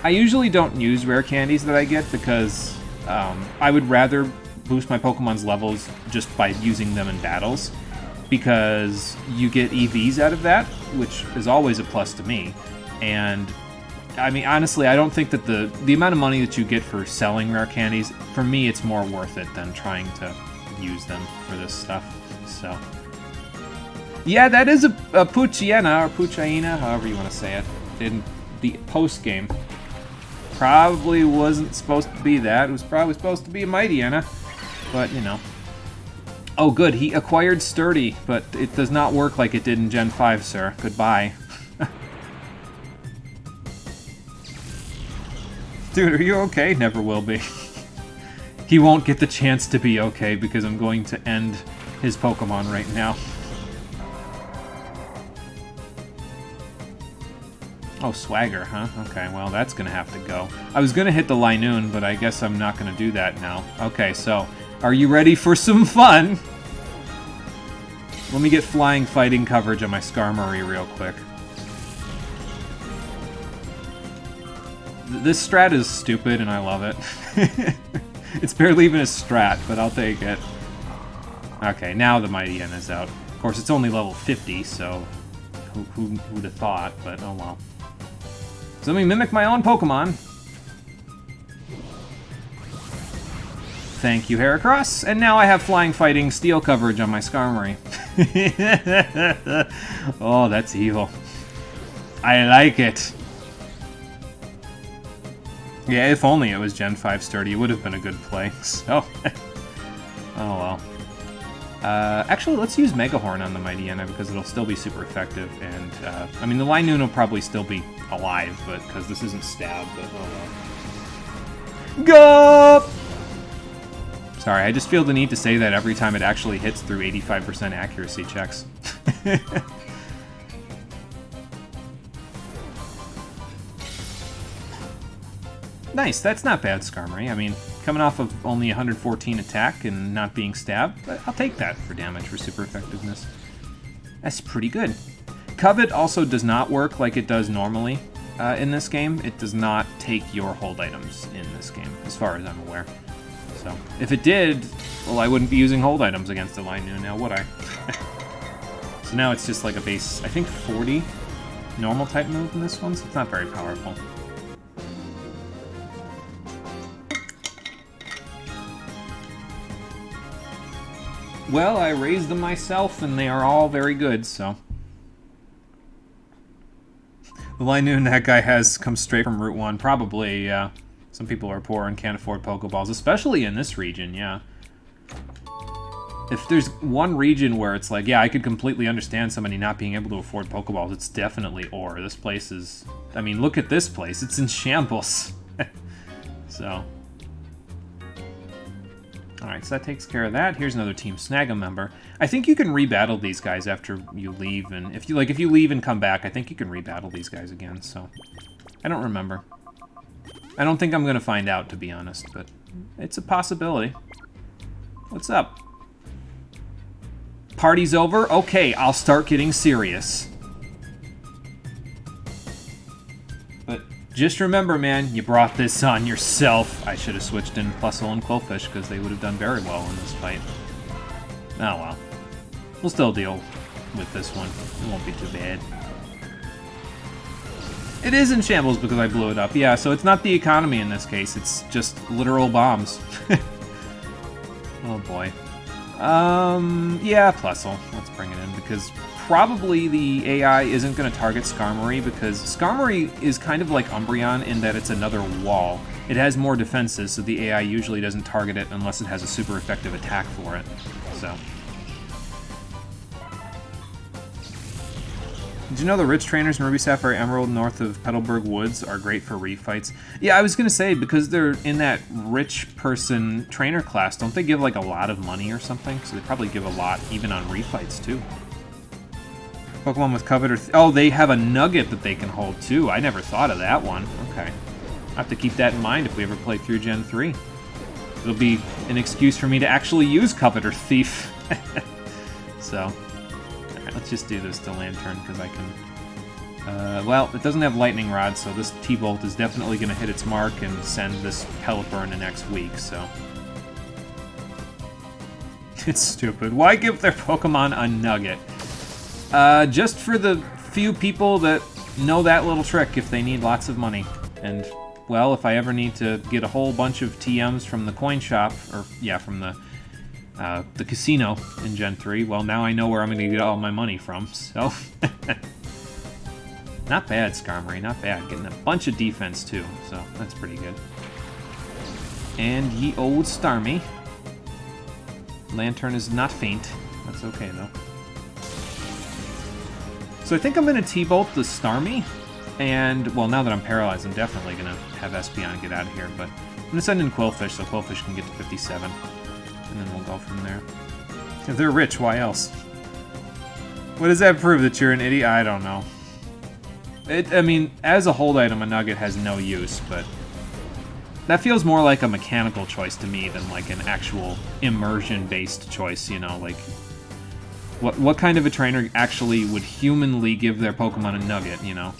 I usually don't use rare candies that I get because I would rather boost my Pokemon's levels just by using them in battles, because you get EVs out of that, which is always a plus to me. And I mean, honestly, I don't think that the amount of money that you get for selling rare candies, for me, it's more worth it than trying to use them for this stuff. So yeah, that is a Poochyena, or Poochyena, however you want to say it, in the post-game. Probably wasn't supposed to be that. It was probably supposed to be a Mightyena. But, you know. Oh, good. He acquired Sturdy, but it does not work like it did in Gen 5, sir. Goodbye. Dude, are you okay? Never will be. He won't get the chance to be okay because I'm going to end his Pokemon right now. Oh, Swagger, huh? Okay, well, that's going to have to go. I was going to hit the Linoon, but I guess I'm not going to do that now. Okay, so, are you ready for some fun? Let me get flying fighting coverage on my Skarmory real quick. This strat is stupid, and I love it. It's barely even a strat, but I'll take it. Okay, now the Mightyena is out. Of course, it's only level 50, so who would have thought, but oh well. So let me mimic my own Pokemon. Thank you, Heracross. And now I have Flying Fighting Steel coverage on my Skarmory. Oh, that's evil. I like it. Yeah, if only it was Gen 5 Sturdy, it would have been a good play. So, oh well. Actually, let's use Mega Horn on the Mightyena because it'll still be super effective. And, I mean, the Linoon will probably still be alive, but because this isn't Stab, but oh well. Go! Sorry, I just feel the need to say that every time it actually hits through 85% accuracy checks. Nice, that's not bad, Skarmory. I mean, coming off of only 114 attack and not being stabbed, but I'll take that for damage for super effectiveness. That's pretty good. Covet also does not work like it does normally in this game. It does not take your hold items in this game, as far as I'm aware. So, if it did, well, I wouldn't be using hold items against the Linoon now, would I? So now it's just like a base, I think 40 normal type move in this one, so it's not very powerful. Well, I raised them myself, and they are all very good, so... The Linoon that guy has comes straight from Route 1. Probably, yeah. Some people are poor and can't afford Pokeballs, especially in this region, yeah. If there's one region where it's like, yeah, I could completely understand somebody not being able to afford Pokeballs, it's definitely Ore. This place is... I mean, look at this place. It's in shambles. So... Alright, so that takes care of that. Here's another Team Snag'em member. I think you can rebattle these guys after you leave, and if you leave and come back, I think you can rebattle these guys again, so... I don't remember. I don't think I'm gonna find out, to be honest, but it's a possibility. What's up? Party's over? Okay, I'll start getting serious. But just remember, man, you brought this on yourself. I should have switched in Plusle and Quillfish, because they would have done very well in this fight. Oh well. We'll still deal with this one. It won't be too bad. It is in shambles because I blew it up. Yeah, so it's not the economy in this case. It's just literal bombs. Oh boy. Yeah, Plusle. Let's bring it in because probably the AI isn't going to target Skarmory because Skarmory is kind of like Umbreon in that it's another wall. It has more defenses, so the AI usually doesn't target it unless it has a super effective attack for it. So... Did you know the rich trainers in Ruby Sapphire Emerald north of Petalburg Woods are great for refights? Yeah, I was going to say, because they're in that rich person trainer class, don't they give like a lot of money or something? So they probably give a lot even on refights too. Pokemon with Covet oh, they have a Nugget that they can hold too. I never thought of that one. Okay. I'll have to keep that in mind if we ever play through Gen 3. It'll be an excuse for me to actually use Covet or Thief. So... Let's just do this to Lantern, because I can... well, it doesn't have Lightning Rod, so this T-Bolt is definitely going to hit its mark and send this Pelipper in the next week, so... It's stupid. Why give their Pokemon a Nugget? Just for the few people that know that little trick if they need lots of money. And, well, if I ever need to get a whole bunch of TMs from the coin shop, or, yeah, from the casino in Gen 3, well, now I know where I'm going to get all my money from, so... Not bad, Skarmory, not bad. Getting a bunch of defense, too, so that's pretty good. And ye old Starmie. Lantern is not faint. That's okay, though. So I think I'm going to T-Bolt the Starmie, and, well, now that I'm paralyzed, I'm definitely going to have Espeon get out of here, but I'm going to send in Quillfish so Quillfish can get to 57. And then we'll go from there. If they're rich, why else? What does that prove? That you're an idiot? I don't know. I mean, as a hold item, a Nugget has no use, but... That feels more like a mechanical choice to me than like an actual immersion-based choice, you know? Like, what kind of a trainer actually would humanly give their Pokemon a Nugget, you know?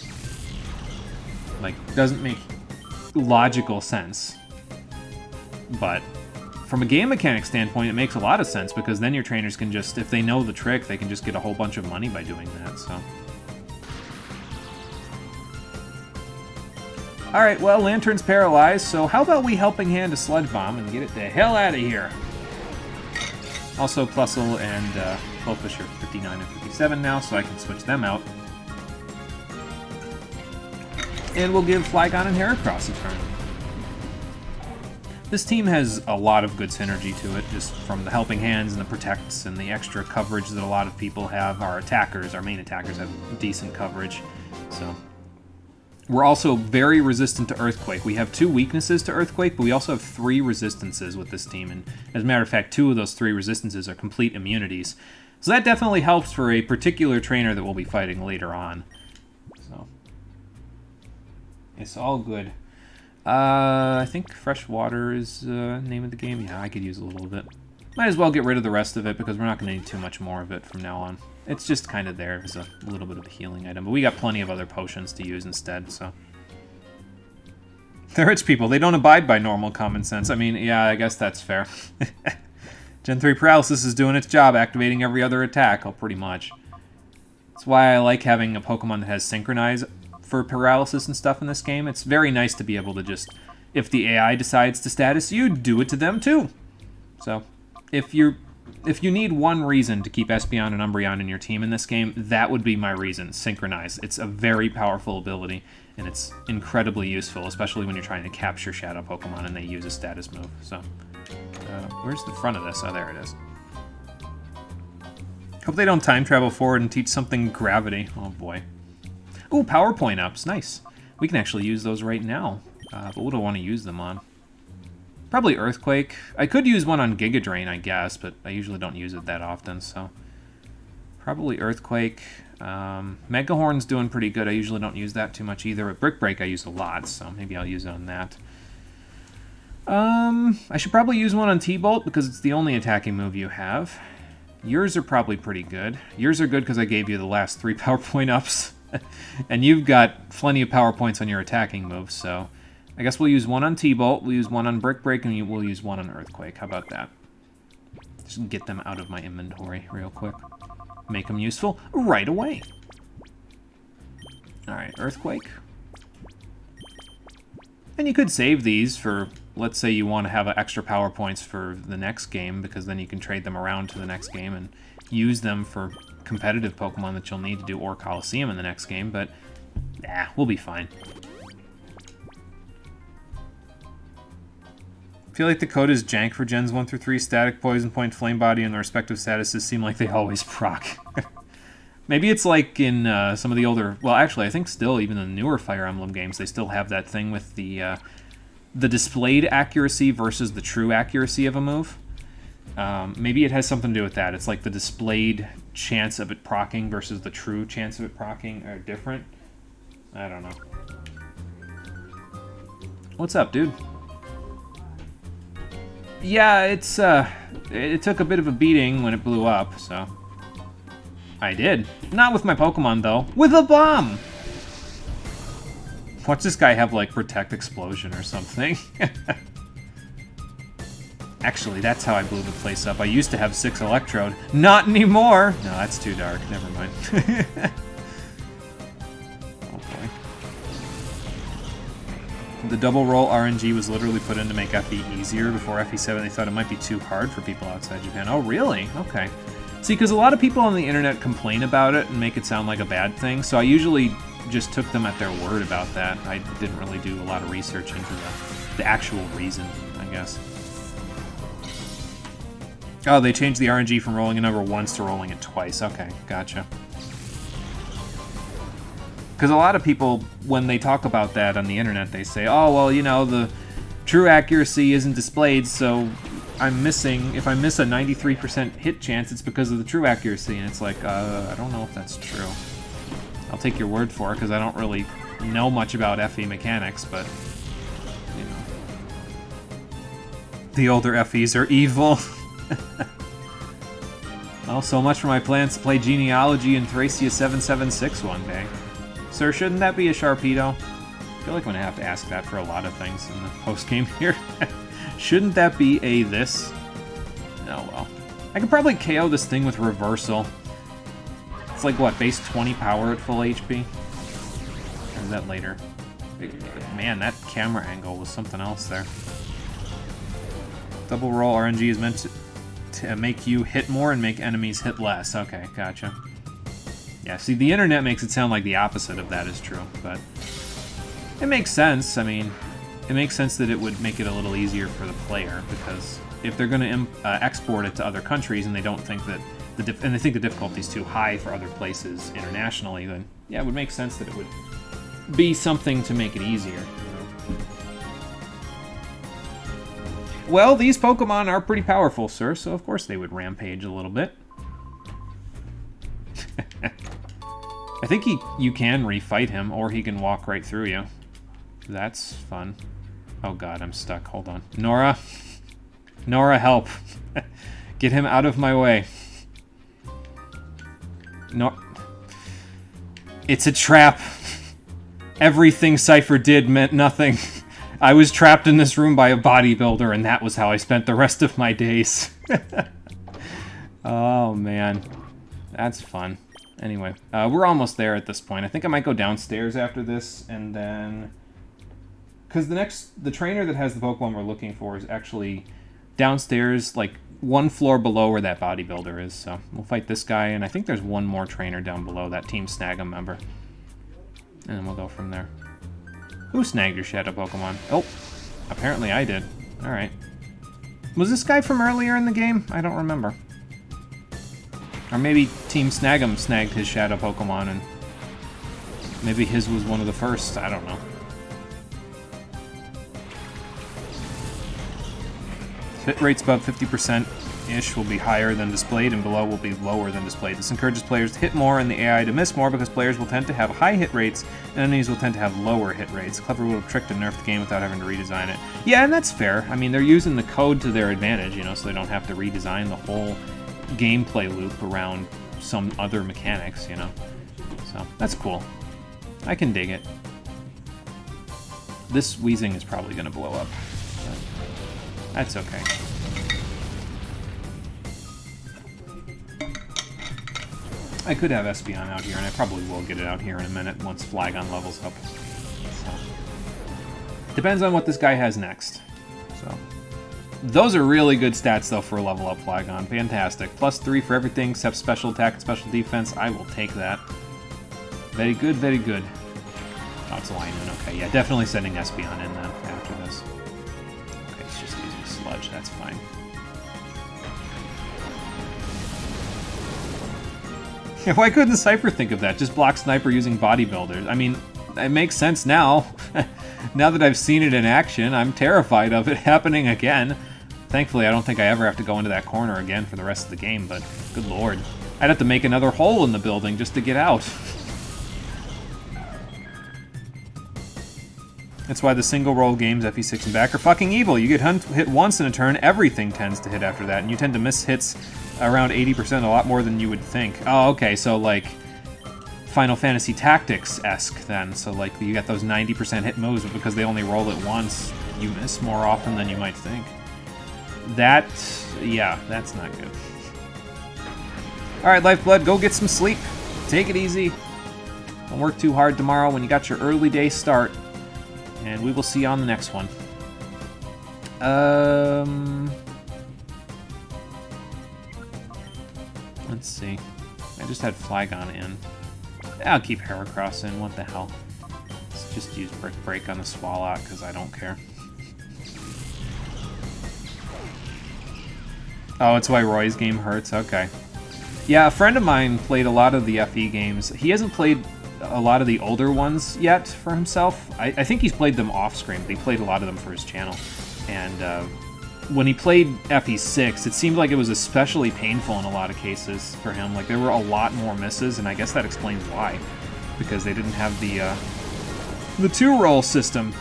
Like, doesn't make logical sense. But... From a game mechanic standpoint, it makes a lot of sense, because then your trainers can just, if they know the trick, they can just get a whole bunch of money by doing that, so... Alright, well, Lantern's paralyzed, so how about we Helping Hand a Sludge Bomb and get it the hell out of here? Also, Plusle and Quillfish are 59 and 57 now, so I can switch them out. And we'll give Flygon and Heracross a turn. This team has a lot of good synergy to it, just from the Helping Hands and the Protects and the extra coverage that a lot of people have. Our attackers, our main attackers, have decent coverage, so... We're also very resistant to Earthquake. We have 2 weaknesses to Earthquake, but we also have 3 resistances with this team, and as a matter of fact, 2 of those 3 resistances are complete immunities. So that definitely helps for a particular trainer that we'll be fighting later on. So... It's all good. I think fresh water is name of the game. Yeah, I could use a little bit. Might as well get rid of the rest of it because we're not going to need too much more of it from now on. It's just kind of there as a little bit of a healing item, but we got plenty of other potions to use instead, so... The rich people, they don't abide by normal common sense. I mean, yeah, I guess that's fair. Gen 3 Paralysis is doing its job, activating every other attack, oh, pretty much. That's why I like having a Pokemon that has Synchronize for paralysis and stuff in this game. It's very nice to be able to just, if the AI decides to status you, do it to them too. So, if you're If you need one reason to keep Espeon and Umbreon in your team in this game, that would be my reason, Synchronize. It's a very powerful ability, and it's incredibly useful, especially when you're trying to capture Shadow Pokemon and they use a status move. So, where's the front of this? Oh, there it is. Hope they don't time travel forward and teach something gravity. Oh, boy. Ooh, PowerPoint ups. Nice. We can actually use those right now. But what do I want to use them on? Probably Earthquake. I could use one on Giga Drain, I guess, but I usually don't use it that often, so... Probably Earthquake. Mega Horn's doing pretty good. I usually don't use that too much either, but Brick Break I use a lot, so maybe I'll use it on that. I should probably use one on T-Bolt, because it's the only attacking move you have. Yours are probably pretty good. Yours are good because I gave you the last 3 PowerPoint ups. And you've got plenty of PowerPoints on your attacking moves, so... I guess we'll use one on T-Bolt, we'll use one on Brick Break, and we'll use one on Earthquake. How about that? Just get them out of my inventory real quick. Make them useful right away. Alright, Earthquake. And you could save these for, let's say you want to have extra power points for the next game, because then you can trade them around to the next game and use them for competitive Pokemon that you'll need to do or Colosseum in the next game, but nah, we'll be fine. I feel like the code is jank for Gens 1 through 3. Static, Poison Point, Flame Body, and the respective statuses seem like they always proc. Maybe it's like in some of the older... Well, actually, I think still, even the newer Fire Emblem games, they still have that thing with the displayed accuracy versus the true accuracy of a move. Maybe it has something to do with that. It's like the displayed chance of it proccing versus the true chance of it proccing are different. I don't know. What's up, dude? Yeah, it took a bit of a beating when it blew up, so... I did. Not with my Pokemon, though. With a bomb! Watch this guy have, like, Protect Explosion or something. Actually, that's how I blew the place up. I used to have 6 Electrode. Not anymore! No, that's too dark. Never mind. Oh, boy. The double roll RNG was literally put in to make FE easier. Before FE7, they thought it might be too hard for people outside Japan. Oh, really? Okay. See, because a lot of people on the internet complain about it and make it sound like a bad thing, so I usually just took them at their word about that. I didn't really do a lot of research into the actual reason, I guess. Oh, they changed the RNG from rolling a number once to rolling it twice. Okay, gotcha. Because a lot of people, when they talk about that on the internet, they say, oh, well, you know, the true accuracy isn't displayed, so I'm missing, if I miss a 93% hit chance, it's because of the true accuracy. And it's like, I don't know if that's true. I'll take your word for it, because I don't really know much about FE mechanics, but, you know. The older FEs are evil. Well, so much for my plans to play Genealogy in Thracia 776 one day. Sir, shouldn't that be a Sharpedo? I feel like I'm going to have to ask that for a lot of things in the post-game here. Shouldn't that be a this? Oh, well. I could probably KO this thing with Reversal. It's like, what, base 20 power at full HP? Or is that later? Man, that camera angle was something else there. Double roll RNG is meant to make you hit more and make enemies hit less. Okay, gotcha. Yeah, see, the internet makes it sound like the opposite of that is true, but it makes sense. I mean, it makes sense that it would make it a little easier for the player, because if they're going to export it to other countries and they don't think that and they think the difficulty is too high for other places internationally, then yeah, it would make sense that it would be something to make it easier. Well, these Pokemon are pretty powerful, sir, so of course they would rampage a little bit. I think you can refight him, or he can walk right through you. That's fun. Oh god, I'm stuck. Hold on. Nora! Nora, help! Get him out of my way. No. It's a trap. Everything Cypher did meant nothing. I was trapped in this room by a bodybuilder, and that was how I spent the rest of my days. Oh, man. That's fun. Anyway, we're almost there at this point. I think I might go downstairs after this, and then... Because the trainer that has the Pokemon we're looking for is actually downstairs, like, one floor below where that bodybuilder is. So we'll fight this guy, and I think there's one more trainer down below, that Team Snag'em member. And then we'll go from there. Who snagged your shadow Pokemon? Oh, apparently I did. Alright. Was this guy from earlier in the game? I don't remember. Or maybe Team Snag'em snagged his shadow Pokemon, and maybe his was one of the first. I don't know. Hit rates above 50%-ish will be higher than displayed, and below will be lower than displayed. This encourages players to hit more and the AI to miss more, because players will tend to have high hit rates, and enemies will tend to have lower hit rates. Clever little trick to nerf the game without having to redesign it. Yeah, and that's fair. I mean, they're using the code to their advantage, you know, so they don't have to redesign the whole gameplay loop around some other mechanics, you know. So, that's cool. I can dig it. This Weezing is probably going to blow up. That's okay. I could have Espeon out here, and I probably will get it out here in a minute once Flygon levels up. So. Depends on what this guy has next. So. Those are really good stats, though, for a level up Flygon. Fantastic. +3 for everything except special attack and special defense. I will take that. Very good, very good. Oh, it's a Linoon. Okay, yeah, definitely sending Espeon in then after this. Sludge, that's fine. Yeah, why couldn't Cypher think of that? Just block Sniper using bodybuilders. I mean, it makes sense now. Now that I've seen it in action, I'm terrified of it happening again. Thankfully, I don't think I ever have to go into that corner again for the rest of the game, but good lord. I'd have to make another hole in the building just to get out. That's why the single roll games, FE6 and back, are fucking evil. You get hit once in a turn, everything tends to hit after that, and you tend to miss hits around 80%, a lot more than you would think. Oh, okay, so like Final Fantasy Tactics-esque then. So like you get those 90% hit moves, but because they only roll it once, you miss more often than you might think. That, yeah, that's not good. Alright, Lifeblood, go get some sleep. Take it easy. Don't work too hard tomorrow when you got your early day start. And we will see you on the next one. Let's see. I just had Flygon in. I'll keep Heracross in. What the hell? Let's just use Brick Break on the Swalot, because I don't care. Oh, it's why Roy's game hurts? Okay. Yeah, a friend of mine played a lot of the FE games. He hasn't played a lot of the older ones yet for himself. I think he's played them off-screen, but he played a lot of them for his channel. And when he played FE6, it seemed like it was especially painful in a lot of cases for him. Like, there were a lot more misses, and I guess that explains why. Because they didn't have the two-roll system,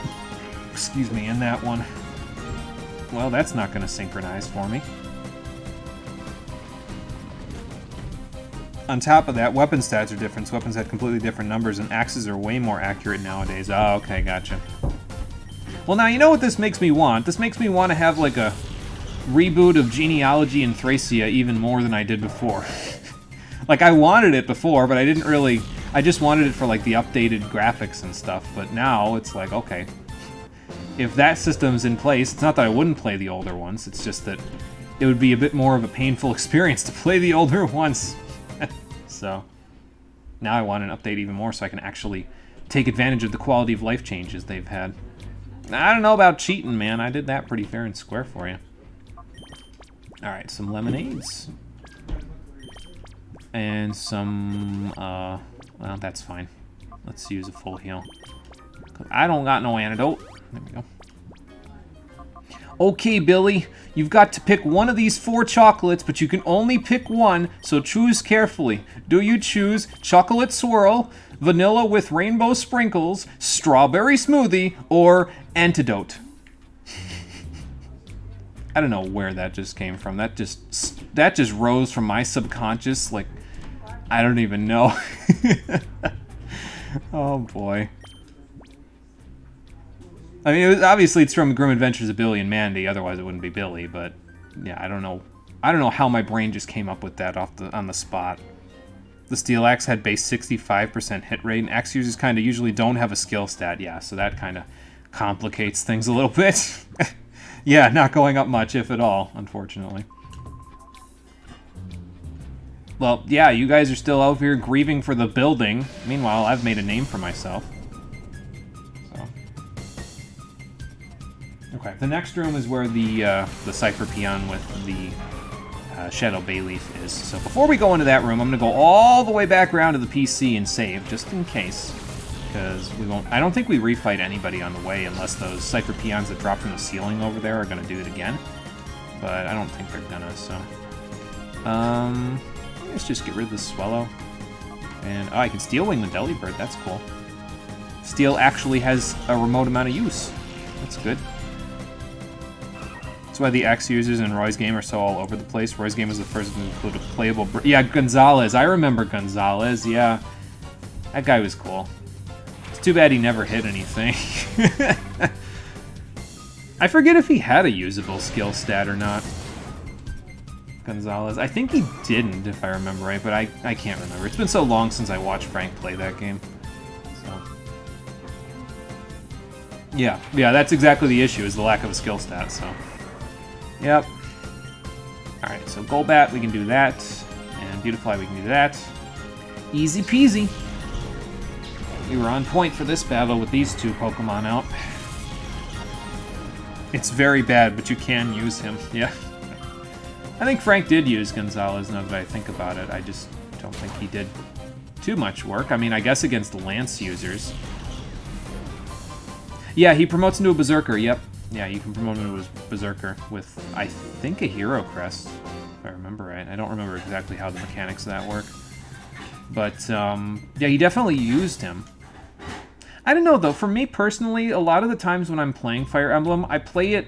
excuse me, in that one. Well, that's not going to synchronize for me. On top of that, weapon stats are different, so weapons have completely different numbers, and axes are way more accurate nowadays. Oh, okay, gotcha. Well, now, you know what this makes me want? This makes me want to have, like, a reboot of Genealogy and Thracia even more than I did before. Like, I wanted it before, but I didn't really... I just wanted it for, like, the updated graphics and stuff, but now it's like, okay. If that system's in place, it's not that I wouldn't play the older ones, it's just that it would be a bit more of a painful experience to play the older ones. So, now I want an update even more so I can actually take advantage of the quality of life changes they've had. I don't know about cheating, man. I did that pretty fair and square for you. Alright, some lemonades. And some, well, that's fine. Let's use a full heal. I don't got no antidote. There we go. Okay, Billy, you've got to pick one of these 4 chocolates, but you can only pick one, so choose carefully. Do you choose chocolate swirl, vanilla with rainbow sprinkles, strawberry smoothie, or antidote? I don't know where that just came from. That just rose from my subconscious, like, I don't even know. Oh, boy. I mean, obviously it's from Grim Adventures of Billy and Mandy, otherwise it wouldn't be Billy, but yeah, I don't know how my brain just came up with that on the spot. The Steel Axe had base 65% hit rate, and Axe users kind of usually don't have a skill stat, yeah, so that kind of complicates things a little bit. Yeah, not going up much, if at all, unfortunately. Well, yeah, you guys are still out here grieving for the building. Meanwhile, I've made a name for myself. So. Okay, the next room is where the Cypher Peon with the Shadow Bayleaf is. So before we go into that room, I'm going to go all the way back around to the PC and save, just in case. Because we won't... I don't think we refight anybody on the way unless those Cypher Peons that drop from the ceiling over there are going to do it again. But I don't think they're gonna, so... let's just get rid of the Swellow. And, oh, I can Steel Wing the Delibird, that's cool. Steel actually has a remote amount of use. That's good. That's why the X users in Roy's game are so all over the place. Roy's game was the first to include a playable... Yeah, Gonzalez. I remember Gonzalez, yeah. That guy was cool. It's too bad he never hit anything. I forget if he had a usable skill stat or not. Gonzalez. I think he didn't, if I remember right, but I can't remember. It's been so long since I watched Frank play that game. So. Yeah, that's exactly the issue, is the lack of a skill stat, so... Yep. Alright, so Golbat, we can do that. And Beautifly, we can do that. Easy peasy. We were on point for this battle with these two Pokemon out. It's very bad, but you can use him, yeah. I think Frank did use Gonzalez, now that I think about it. I just don't think he did too much work. I mean, I guess against the Lance users. Yeah, he promotes into a Berserker, yep. Yeah, you can promote him into a Berserker with, I think, a Hero Crest, if I remember right. I don't remember exactly how the mechanics of that work. But, yeah, he definitely used him. I don't know, though. For me, personally, a lot of the times when I'm playing Fire Emblem, I play it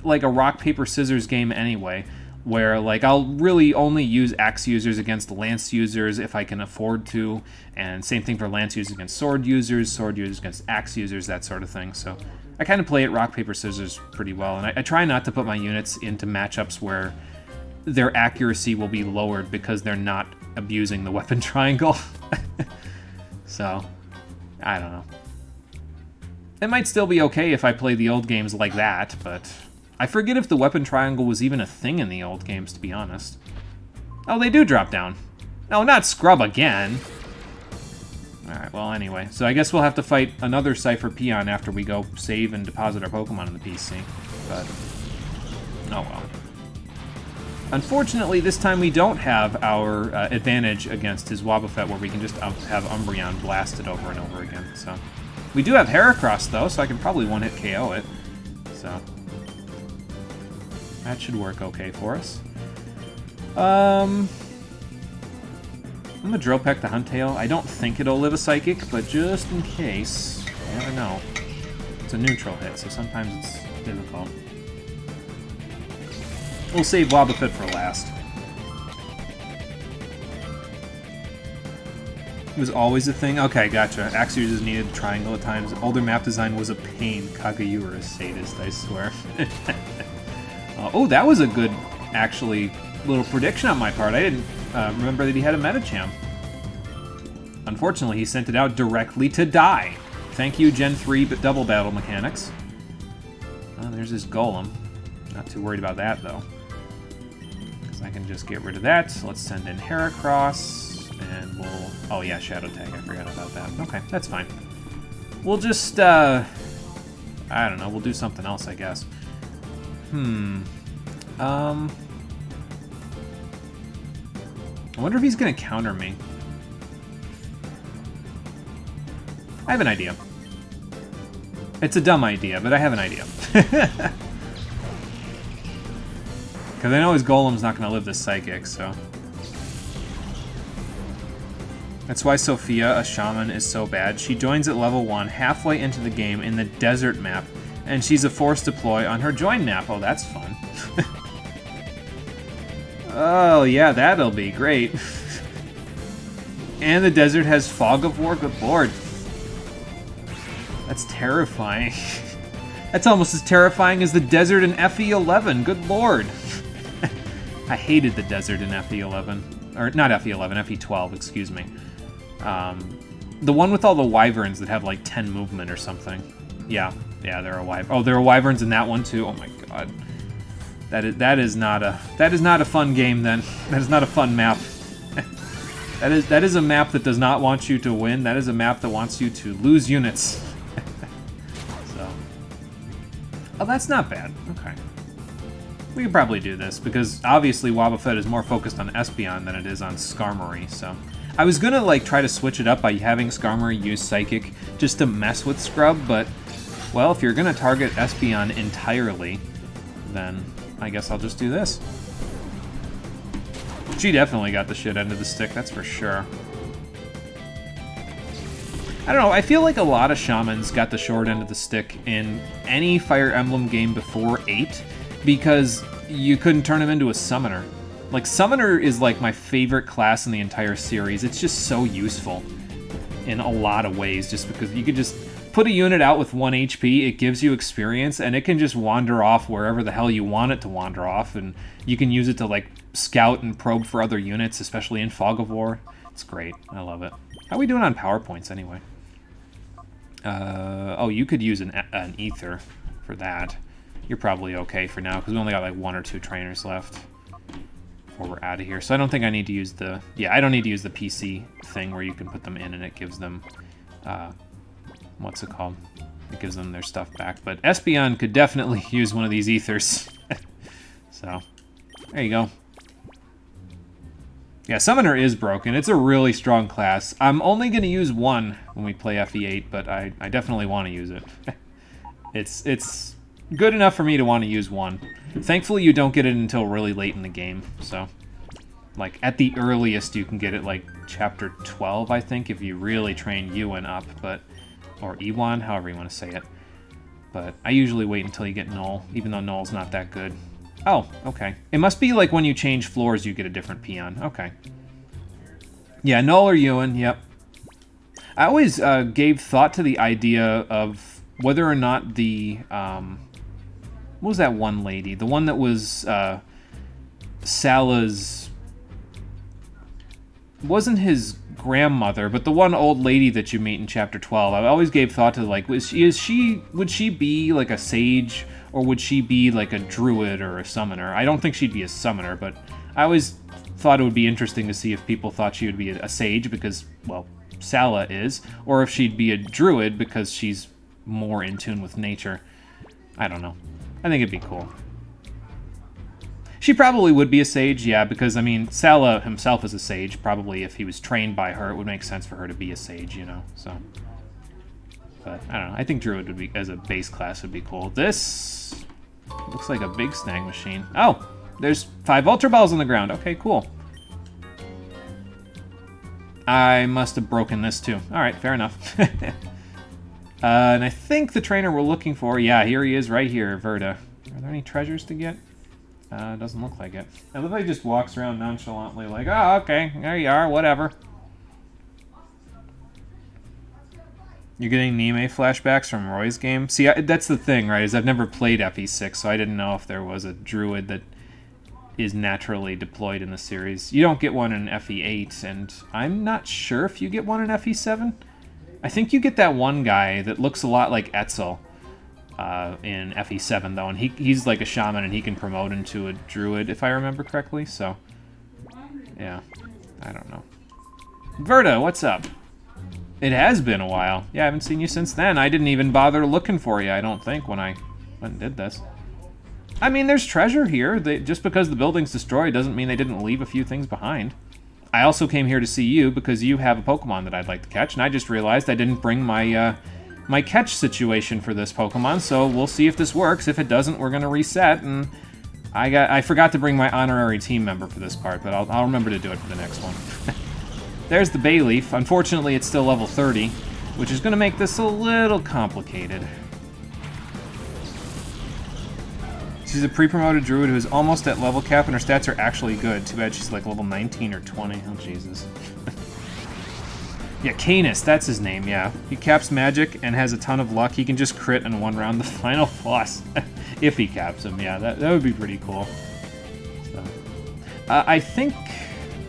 like a rock, paper, scissors game anyway, where, like, I'll really only use Axe users against Lance users if I can afford to, and same thing for Lance users against Sword users against Axe users, that sort of thing. So I kind of play it rock, paper, scissors pretty well, and I try not to put my units into matchups where their accuracy will be lowered because they're not abusing the weapon triangle. So, I don't know. It might still be okay if I play the old games like that, but I forget if the weapon triangle was even a thing in the old games, to be honest. Oh, they do drop down. No, not Scrub again. Alright, well, anyway. So I guess we'll have to fight another Cypher Peon after we go save and deposit our Pokemon in the PC. But, oh well. Unfortunately, this time we don't have our advantage against his Wobbuffet, where we can just have Umbreon blasted over and over again, so... We do have Heracross, though, so I can probably one-hit KO it. So... that should work okay for us. I'm gonna Drill Peck the Huntail. I don't think it'll live a Psychic, but just in case, you never know. It's a neutral hit, so sometimes it's difficult. We'll save Wobbuffet for last. It was always a thing? Okay, gotcha. Axe users needed triangle at times. Older map design was a pain. Kagayura is sadist, I swear. Oh, that was a good, actually, little prediction on my part. I didn't remember that he had a Medicham. Unfortunately, he sent it out directly to die. Thank you, Gen 3 double battle mechanics. Oh, there's this Golem. Not too worried about that, though. Because I can just get rid of that. So let's send in Heracross, and we'll... Oh, yeah, Shadow Tag. I forgot about that. Okay, that's fine. We'll just, I don't know. We'll do something else, I guess. I wonder if he's going to counter me. I have an idea. It's a dumb idea, but I have an idea. Because I know his Golem's not going to live this Psychic, so... That's why Sophia, a shaman, is so bad. She joins at level 1, halfway into the game, in the desert map, and she's a force deploy on her join map. Oh, that's fun. Oh, yeah, that'll be great. And the desert has Fog of War? Good lord. That's terrifying. That's almost as terrifying as the desert in FE11. Good lord. I hated the desert in FE11. Or, not FE11, FE12, excuse me. The one with all the wyverns that have like 10 movement or something. Yeah, there are wyverns. Oh, there are wyverns in that one too. Oh my god. That is not a fun game then. That is not a fun map. That is a map that does not want you to win. That is a map that wants you to lose units. So. Oh, that's not bad. Okay. We could probably do this, because obviously Wobbuffet is more focused on Espeon than it is on Skarmory, so... I was gonna, like, try to switch it up by having Skarmory use Psychic just to mess with Scrub, but... Well, if you're gonna target Espeon entirely, then I guess I'll just do this. She definitely got the shit end of the stick, that's for sure. I don't know, I feel like a lot of Shamans got the short end of the stick in any Fire Emblem game before 8, because you couldn't turn him into a Summoner. Like, Summoner is like my favorite class in the entire series. It's just so useful in a lot of ways, just because you can just put a unit out with 1 HP, it gives you experience, and it can just wander off wherever the hell you want it to wander off, and you can use it to, like, scout and probe for other units, especially in Fog of War. It's great. I love it. How are we doing on power points, anyway? Oh, you could use an Ether for that. You're probably okay for now, because we only got, like, 1 or 2 trainers left before we're out of here. So I don't think I need to use the... Yeah, I don't need to use the PC thing where you can put them in and it gives them... what's it called? It gives them their stuff back. But Espeon could definitely use one of these Ethers. So, there you go. Yeah, Summoner is broken. It's a really strong class. I'm only going to use one when we play FE8, but I definitely want to use it. It's good enough for me to want to use one. Thankfully, you don't get it until really late in the game, so... Like, at the earliest, you can get it, like, Chapter 12, I think, if you really train Ewan up, but... Or Ewan, however you want to say it. But I usually wait until you get Null, even though Null's not that good. Oh, okay. It must be like when you change floors, you get a different peon. Okay. Yeah, Null or Ewan, yep. I always gave thought to the idea of whether or not the... what was that one lady? The one that was Sala's... Wasn't his grandmother, but the one old lady that you meet in Chapter 12. I always gave thought to, like, would she be, like, a sage, or would she be, like, a druid or a summoner? I don't think she'd be a summoner, but I always thought it would be interesting to see if people thought she would be a sage, because, well, Sala is, or if she'd be a druid because she's more in tune with nature. I don't know. I think it'd be cool. She probably would be a sage, yeah, because, I mean, Sala himself is a sage. Probably if he was trained by her, it would make sense for her to be a sage, you know, so. But, I don't know, I think Druid would be, as a base class, would be cool. This looks like a big snag machine. Oh, there's 5 Ultra Balls on the ground. Okay, cool. I must have broken this, too. Alright, fair enough. And I think the trainer we're looking for, yeah, here he is right here, Verda. Are there any treasures to get? Doesn't look like it. I love how he just walks around nonchalantly like, oh, okay, there you are, whatever. You're getting Nime flashbacks from Roy's game? See, that's the thing, right, is I've never played FE6, so I didn't know if there was a druid that is naturally deployed in the series. You don't get one in FE8, and I'm not sure if you get one in FE7. I think you get that one guy that looks a lot like Etzel. In FE7, though, and he's like a shaman, and he can promote into a druid, if I remember correctly, so... Yeah, I don't know. Verda, what's up? It has been a while. Yeah, I haven't seen you since then. I didn't even bother looking for you, I don't think, when I went and did this. I mean, there's treasure here. Just because the building's destroyed doesn't mean they didn't leave a few things behind. I also came here to see you because you have a Pokemon that I'd like to catch, and I just realized I didn't bring my catch situation for this Pokemon, so we'll see if this works. If it doesn't, we're gonna reset, and I forgot to bring my honorary team member for this part, but I'll remember to do it for the next one. There's the Bayleaf. Unfortunately, it's still level 30, which is gonna make this a little complicated. She's a pre-promoted druid who is almost at level cap, and her stats are actually good. Too bad she's like level 19 or 20. Oh, Jesus. Yeah, Canis, that's his name, yeah. He caps magic and has a ton of luck. He can just crit in one round the final boss. If he caps him, yeah, that would be pretty cool. So, I think...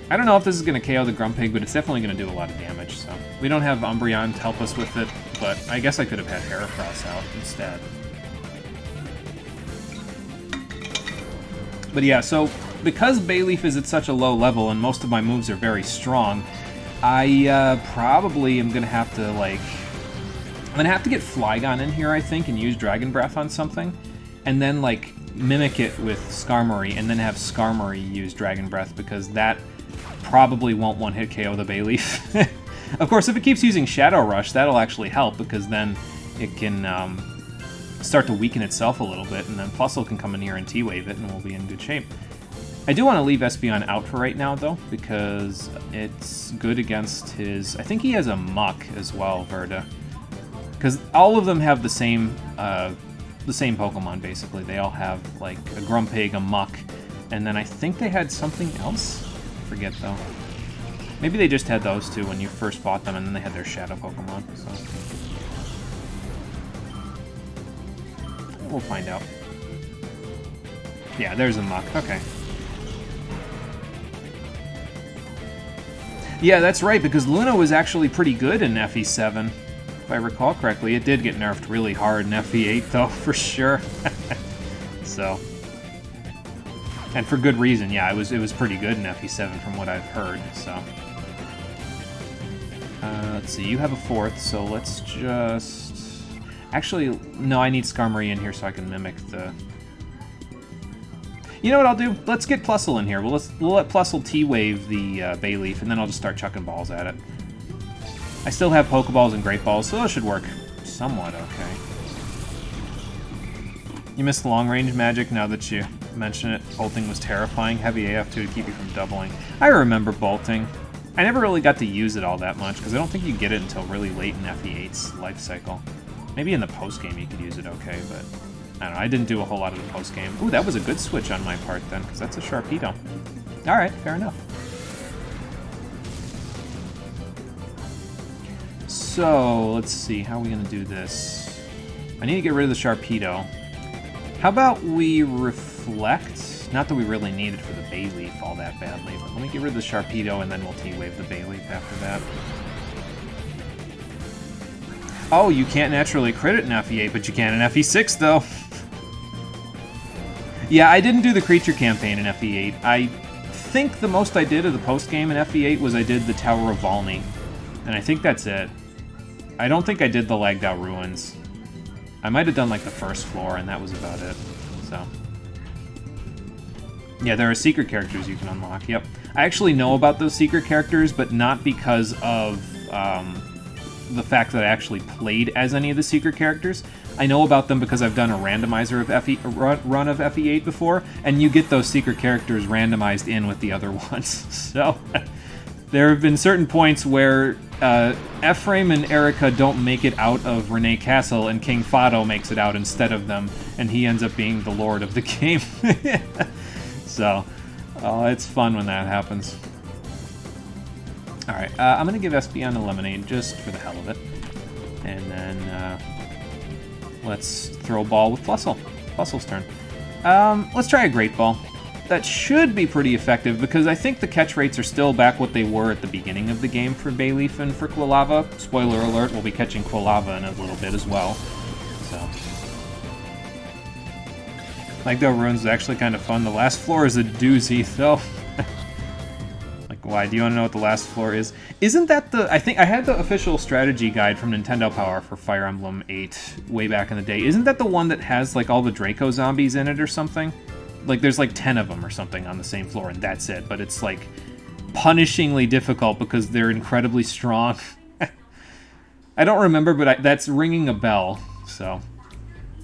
I don't know if this is going to KO the Grumpig, but it's definitely going to do a lot of damage, so... We don't have Umbreon to help us with it, but I guess I could have had Heracross out instead. But yeah, so because Bayleaf is at such a low level and most of my moves are very strong, I probably am going to have to, like... I'm going to have to get Flygon in here, I think, and use Dragon Breath on something. And then, like, mimic it with Skarmory, and then have Skarmory use Dragon Breath, because that probably won't one-hit KO the Bayleaf. Of course, if it keeps using Shadow Rush, that'll actually help, because then it can start to weaken itself a little bit, and then Plusle can come in here and T-Wave it, and we'll be in good shape. I do want to leave Espeon out for right now, though, because it's good against his... I think he has a Muck as well, Verda. Because all of them have the same Pokemon, basically. They all have, like, a Grumpig, a Muck, and then I think they had something else? I forget, though. Maybe they just had those two when you first fought them, and then they had their Shadow Pokemon, so... We'll find out. Yeah, there's a Muck. Okay. Yeah, that's right, because Luna was actually pretty good in FE7. If I recall correctly, it did get nerfed really hard in FE8, though, for sure. So... And for good reason, yeah, it was pretty good in FE7 from what I've heard, so... let's see, you have a 4th, so let's just... Actually, no, I need Skarmory in here so I can mimic the... You know what I'll do? Let's get Plusle in here. We'll let Plusle T-Wave the Bayleaf, and then I'll just start chucking balls at it. I still have Pokeballs and Great Balls, so that should work somewhat okay. You missed the long-range magic now that you mention it. Bolting was terrifying. Heavy AF2 to keep you from doubling. I remember Bolting. I never really got to use it all that much, because I don't think you get it until really late in FE8's life cycle. Maybe in the post-game you could use it okay, but... I don't know, I didn't do a whole lot of the post-game. Ooh, that was a good switch on my part then, because that's a Sharpedo. Alright, fair enough. So, let's see, how are we going to do this? I need to get rid of the Sharpedo. How about we reflect? Not that we really need it for the Bayleaf all that badly, but let me get rid of the Sharpedo and then we'll T-Wave the Bayleaf after that. Oh, you can't naturally crit it in FE8, but you can in FE6, though. Yeah, I didn't do the creature campaign in FE8. I think the most I did of the post-game in FE8 was I did the Tower of Volney. And I think that's it. I don't think I did the Lagdao Ruins. I might have done, like, the first floor, and that was about it. So... Yeah, there are secret characters you can unlock, yep. I actually know about those secret characters, but not because of the fact that I actually played as any of the secret characters. I know about them because I've done a randomizer of run of FE8 before, and you get those secret characters randomized in with the other ones. So, there have been certain points where Ephraim and Erica don't make it out of Renee Castle, and King Fado makes it out instead of them, and he ends up being the lord of the game. So, it's fun when that happens. Alright, I'm going to give Espeon a Lemonade just for the hell of it. And then, let's throw a ball with Plusle. Plusle's turn. Let's try a Great Ball. That should be pretty effective, because I think the catch rates are still back what they were at the beginning of the game for Bayleaf and for Quilava. Spoiler alert, we'll be catching Quilava in a little bit as well. So... Lagdao Ruins is actually kind of fun. The last floor is a doozy, though. Like, why? Do you want to know what the last floor is? Isn't that the... I think I had the official strategy guide from Nintendo Power for Fire Emblem 8 way back in the day. Isn't that the one that has, like, all the Draco zombies in it or something? Like, there's, like, 10 of them or something on the same floor, and that's it. But it's, like, punishingly difficult because they're incredibly strong. I don't remember, but that's ringing a bell, so...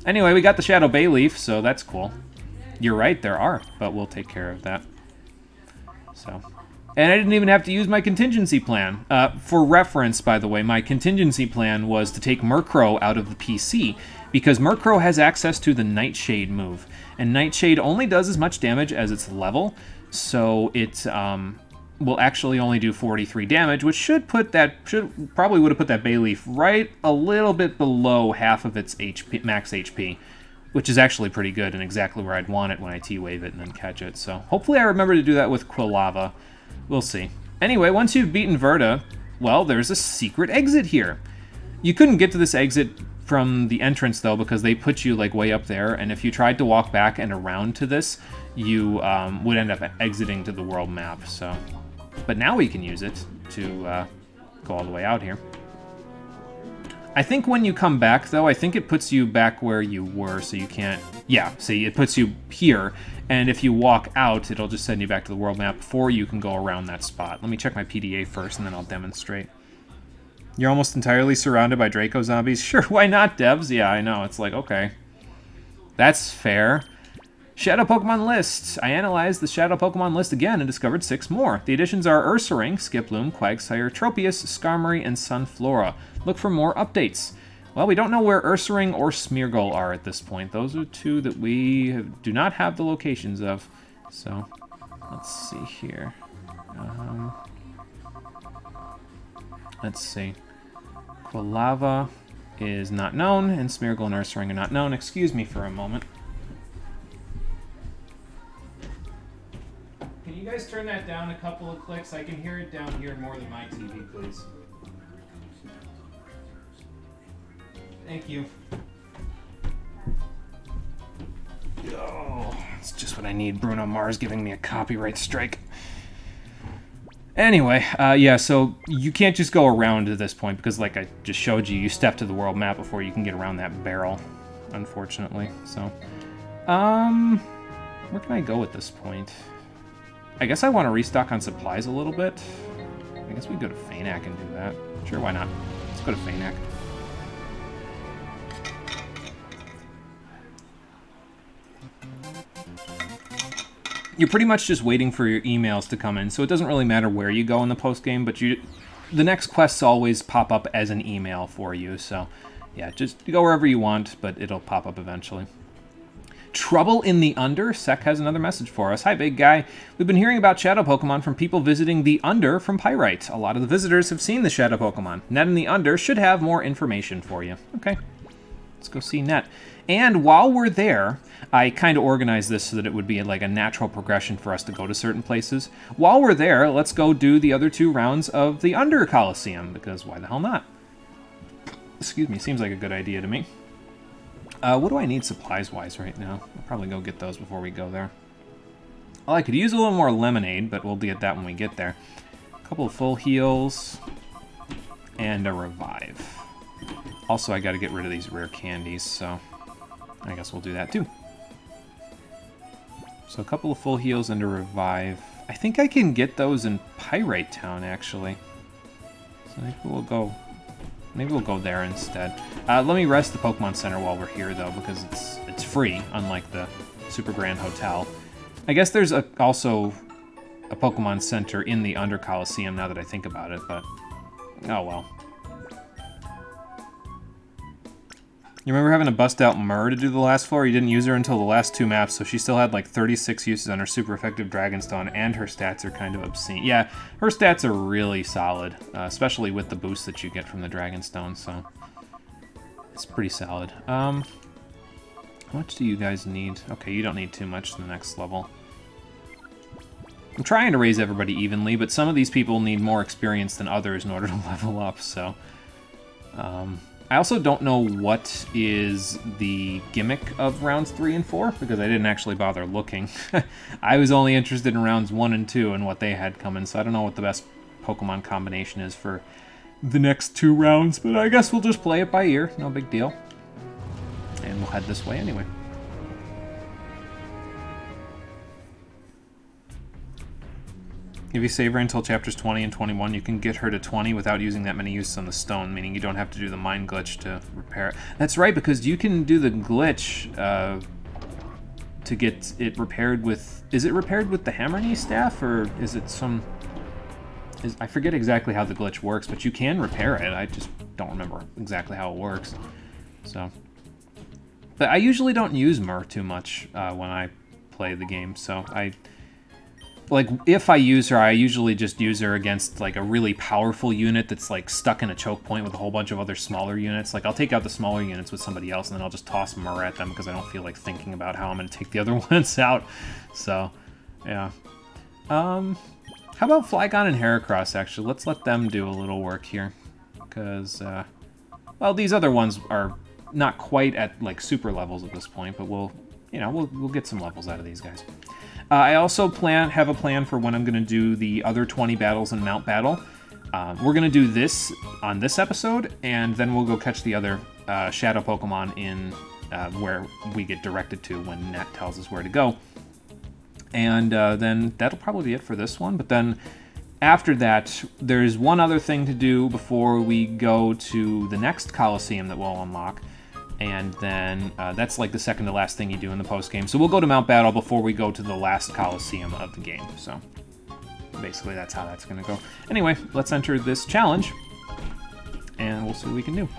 Anyway, we got the Shadow Bayleaf, so that's cool. You're right, there are, but we'll take care of that. So, and I didn't even have to use my contingency plan. For reference, by the way, my contingency plan was to take Murkrow out of the PC, because Murkrow has access to the Nightshade move, and Nightshade only does as much damage as its level, so it will actually only do 43 damage, which probably would have put that Bayleaf right a little bit below half of its max HP, which is actually pretty good and exactly where I'd want it when I T-Wave it and then catch it. So hopefully I remember to do that with Quilava. We'll see. Anyway, once you've beaten Verda, well, there's a secret exit here. You couldn't get to this exit from the entrance, though, because they put you, like, way up there, and if you tried to walk back and around to this, you would end up exiting to the world map, so... But now we can use it to go all the way out here. I think when you come back, though, I think it puts you back where you were, so you can't... Yeah, see, it puts you here, and if you walk out, it'll just send you back to the world map before you can go around that spot. Let me check my PDA first, and then I'll demonstrate. You're almost entirely surrounded by Draco zombies? Sure, why not, devs? Yeah, I know, it's like, okay. That's fair. Shadow Pokemon list. I analyzed the Shadow Pokemon list again and discovered 6 more. The additions are Ursaring, Skiploom, Quagsire, Tropius, Skarmory, and Sunflora. Look for more updates. Well, we don't know where Ursaring or Smeargle are at this point. Those are 2 that we do not have the locations of. So, let's see here. Let's see. Quilava is not known, and Smeargle and Ursaring are not known. Excuse me for a moment. Can you guys turn that down a couple of clicks? I can hear it down here more than my TV, please. Thank you. Oh, it's just what I need. Bruno Mars giving me a copyright strike. Anyway, yeah, so you can't just go around to this point because, like I just showed you, you step to the world map before you can get around that barrel, unfortunately. So, where can I go at this point? I guess I want to restock on supplies a little bit. I guess we go to Fanac and do that. Sure, why not? Let's go to Fanac. You're pretty much just waiting for your emails to come in, so it doesn't really matter where you go in the post-game, but the next quests always pop up as an email for you, so yeah, just go wherever you want, but it'll pop up eventually. Trouble in the Under? Sek has another message for us. Hi, big guy. We've been hearing about Shadow Pokemon from people visiting the Under from Pyrite. A lot of the visitors have seen the Shadow Pokemon. Net in the Under should have more information for you. Okay, let's go see Net. And while we're there, I kind of organized this so that it would be like a natural progression for us to go to certain places. While we're there, let's go do the other 2 rounds of the Under Colosseum, because why the hell not? Excuse me, seems like a good idea to me. What do I need supplies-wise right now? I'll probably go get those before we go there. Well, I could use a little more lemonade, but we'll get that when we get there. A couple of full heals, and a revive. Also, I gotta get rid of these rare candies, so I guess we'll do that too. So a couple of full heals and a revive. I think I can get those in Pyrite Town, actually. So maybe we'll go there instead. Let me rest the Pokemon Center while we're here, though, because it's free, unlike the Super Grand Hotel. I guess there's also a Pokemon Center in the Under Colosseum, now that I think about it, but oh well. You remember having to bust out Myrrh to do the last floor? You didn't use her until the last 2 maps, so she still had like 36 uses on her super effective Dragonstone, and her stats are kind of obscene. Yeah, her stats are really solid, especially with the boost that you get from the Dragonstone, so it's pretty solid. How much do you guys need? Okay, you don't need too much to the next level. I'm trying to raise everybody evenly, but some of these people need more experience than others in order to level up, so... I also don't know what is the gimmick of rounds 3 and 4, because I didn't actually bother looking. I was only interested in rounds 1 and 2 and what they had coming, so I don't know what the best Pokemon combination is for the next 2 rounds, but I guess we'll just play it by ear, no big deal. And we'll head this way anyway. If you save her until chapters 20 and 21, you can get her to 20 without using that many uses on the stone, meaning you don't have to do the mind glitch to repair it. That's right, because you can do the glitch to get it repaired with... Is it repaired with the Hammer Knee Staff, or is it some... I forget exactly how the glitch works, but you can repair it. I just don't remember exactly how it works. So, but I usually don't use Myrrh too much when I play the game, so like, if I use her, I usually just use her against, like, a really powerful unit that's, like, stuck in a choke point with a whole bunch of other smaller units. Like, I'll take out the smaller units with somebody else, and then I'll just toss Myrrh at them because I don't feel like thinking about how I'm going to take the other ones out. So, yeah. How about Flygon and Heracross, actually? Let's let them do a little work here. Because, well, these other ones are not quite at like super levels at this point, but we'll get some levels out of these guys. I also have a plan for when I'm going to do the other 20 battles in Mount Battle. We're going to do this on this episode, and then we'll go catch the other Shadow Pokemon in where we get directed to when Nat tells us where to go. And then that'll probably be it for this one. But then after that, there's one other thing to do before we go to the next Colosseum that we'll unlock. And then that's like the second to last thing you do in the post-game. So we'll go to Mount Battle before we go to the last Colosseum of the game. So basically that's how that's going to go. Anyway, let's enter this challenge, and we'll see what we can do.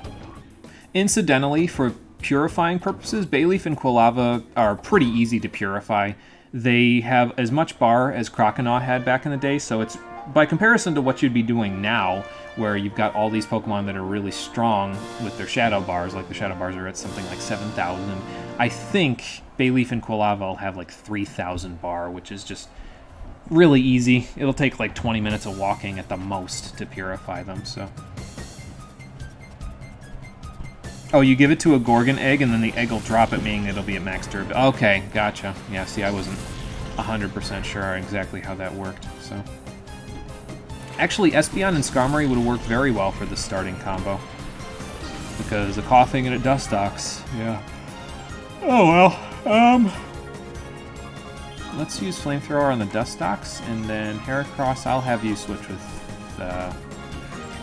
Incidentally, for purifying purposes, Bayleaf and Quilava are pretty easy to purify. They have as much bar as Croconaw had back in the day, so it's, by comparison to what you'd be doing now, where you've got all these Pokemon that are really strong with their Shadow Bars, like the Shadow Bars are at something like 7,000. I think Bayleaf and Quilava will have like 3,000 bar, which is just really easy. It'll take like 20 minutes of walking at the most to purify them, so. Oh, you give it to a Gorgon egg, and then the egg will drop it, meaning it'll be at max durability. Okay, gotcha. Yeah, see, I wasn't 100% sure exactly how that worked, so. Actually, Espeon and Skarmory would have worked very well for the starting combo. Because a Coughing and a Dustox, yeah. Oh well, let's use Flamethrower on the Dustox, and then Heracross, I'll have you switch with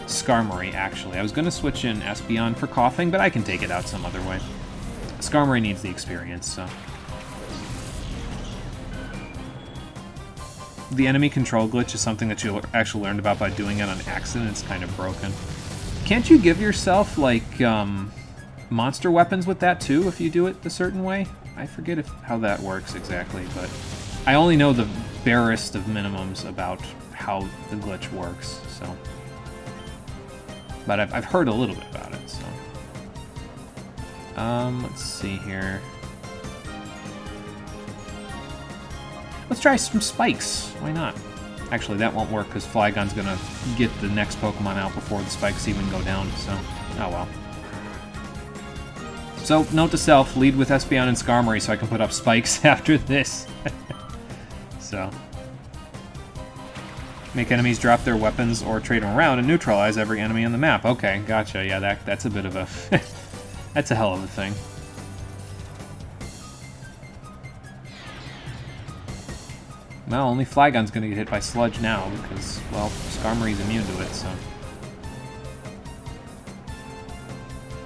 Skarmory, actually. I was going to switch in Espeon for Coughing, but I can take it out some other way. Skarmory needs the experience, so. The enemy control glitch is something that you actually learned about by doing it on accident. It's kind of broken. Can't you give yourself, like, monster weapons with that, too, if you do it a certain way? I forget how that works exactly, but I only know the barest of minimums about how the glitch works, so. But I've heard a little bit about it, so. Let's see here. Let's try some spikes. Why not? Actually, that won't work because Flygon's gonna get the next Pokemon out before the spikes even go down, so. Oh well. So, note to self, lead with Espeon and Skarmory so I can put up spikes after this. So. Make enemies drop their weapons or trade them around and neutralize every enemy on the map. Okay, gotcha. Yeah, that's a bit of a... that's a hell of a thing. Well, only Flygon's going to get hit by Sludge now because, well, Skarmory's immune to it, so...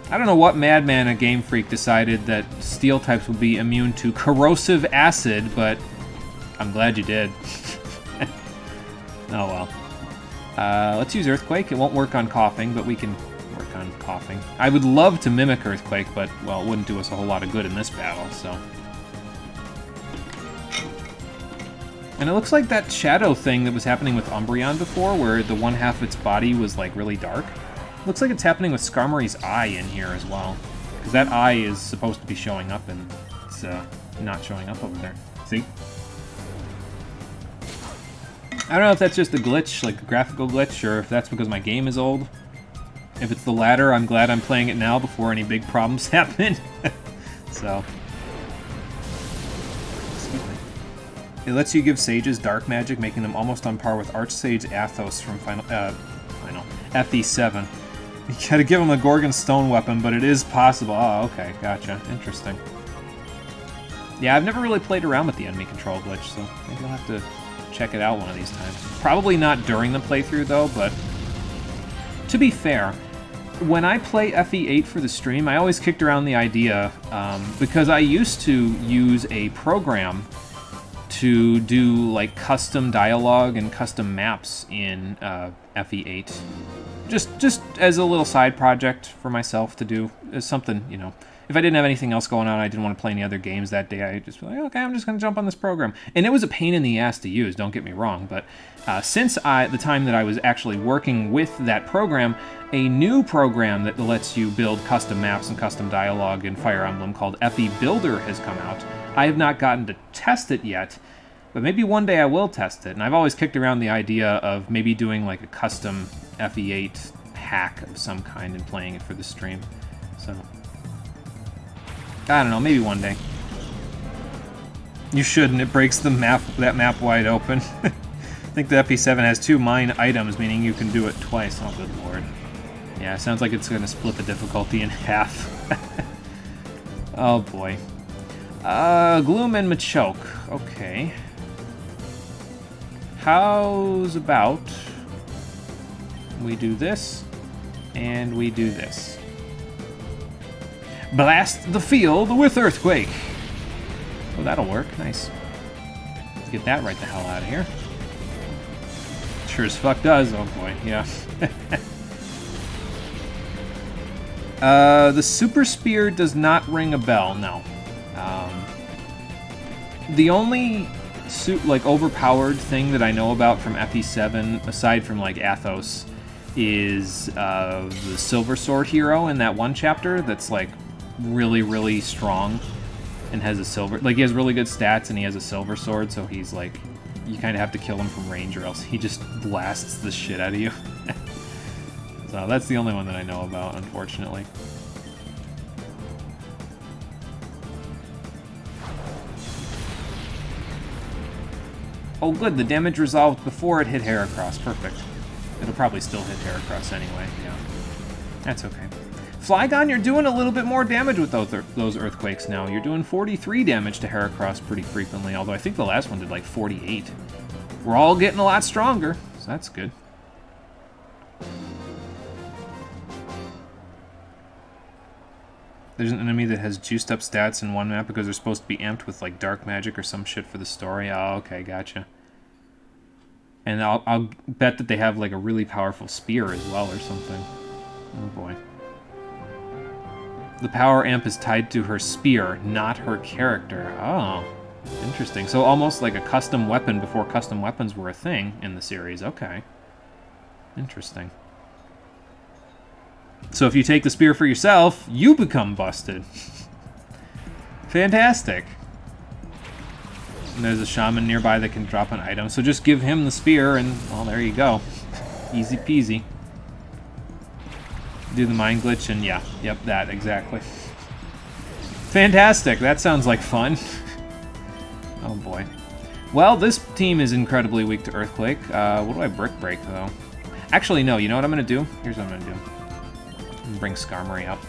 I don't know what madman at Game Freak decided that Steel types would be immune to corrosive acid, but I'm glad you did. Oh well. Let's use Earthquake. It won't work on Coughing, but we can work on Coughing. I would love to mimic Earthquake, but, well, it wouldn't do us a whole lot of good in this battle, so... And it looks like that shadow thing that was happening with Umbreon before, where the one half of its body was, like, really dark. Looks like it's happening with Skarmory's eye in here as well. Because that eye is supposed to be showing up, and it's not showing up over there. See? I don't know if that's just a glitch, like a graphical glitch, or if that's because my game is old. If it's the latter, I'm glad I'm playing it now before any big problems happen. So... It lets you give Sages Dark Magic, making them almost on par with Archsage Athos from FE7. You gotta give him a Gorgon Stone weapon, but it is possible. Oh, okay, gotcha. Interesting. Yeah, I've never really played around with the enemy control glitch, so maybe I'll have to check it out one of these times. Probably not during the playthrough, though, but to be fair, when I play FE8 for the stream, I always kicked around the idea, because I used to use a program to do like custom dialogue and custom maps in FE8. Just as a little side project for myself to do, as something, you know. If I didn't have anything else going on, I didn't want to play any other games that day, I'd just be like, okay, I'm just going to jump on this program. And it was a pain in the ass to use, don't get me wrong, but since the time that I was actually working with that program, a new program that lets you build custom maps and custom dialogue in Fire Emblem called FE Builder has come out. I have not gotten to test it yet, but maybe one day I will test it. And I've always kicked around the idea of maybe doing like a custom FE8 hack of some kind and playing it for the stream. So I don't know, maybe one day. You shouldn't, it breaks the map, that map wide open. I think the FP7 has 2 mine items, meaning you can do it twice. Oh, good lord. Yeah, sounds like it's gonna split the difficulty in half. Oh boy. Gloom and Machoke. Okay. How's about we do this, and we do this. Blast the field with Earthquake. Oh, that'll work. Nice. Let's get that right the hell out of here. Sure as fuck does. Oh boy, yeah. The Super Spear does not ring a bell, no. The only overpowered thing that I know about from FE7, aside from like Athos, is the Silver Sword hero in that one chapter that's like really, really strong and has a silver, like he has really good stats and he has a silver sword, so he's like, you kind of have to kill him from range or else he just blasts the shit out of you. So that's the only one that I know about, unfortunately. Oh good, the damage resolved before it hit Heracross. Perfect. It'll probably still hit Heracross anyway, yeah. That's okay. Flygon, you're doing a little bit more damage with those Earthquakes now. You're doing 43 damage to Heracross pretty frequently, although I think the last one did like 48. We're all getting a lot stronger, so that's good. There's an enemy that has juiced up stats in one map because they're supposed to be amped with like dark magic or some shit for the story. Oh, okay, gotcha. And I'll bet that they have like a really powerful spear as well or something. Oh boy. The power amp is tied to her spear, not her character. Oh, interesting. So almost like a custom weapon before custom weapons were a thing in the series. Okay. Interesting. So if you take the spear for yourself, you become busted. Fantastic. And there's a shaman nearby that can drop an item, so just give him the spear and, well, there you go. Easy peasy. Do the mind glitch and yeah, yep, that, exactly. Fantastic, that sounds like fun. Oh boy. Well, this team is incredibly weak to Earthquake. What do I brick break, though? Actually, no, you know what I'm going to do? Here's what I'm going to do. I'm going to bring Skarmory up.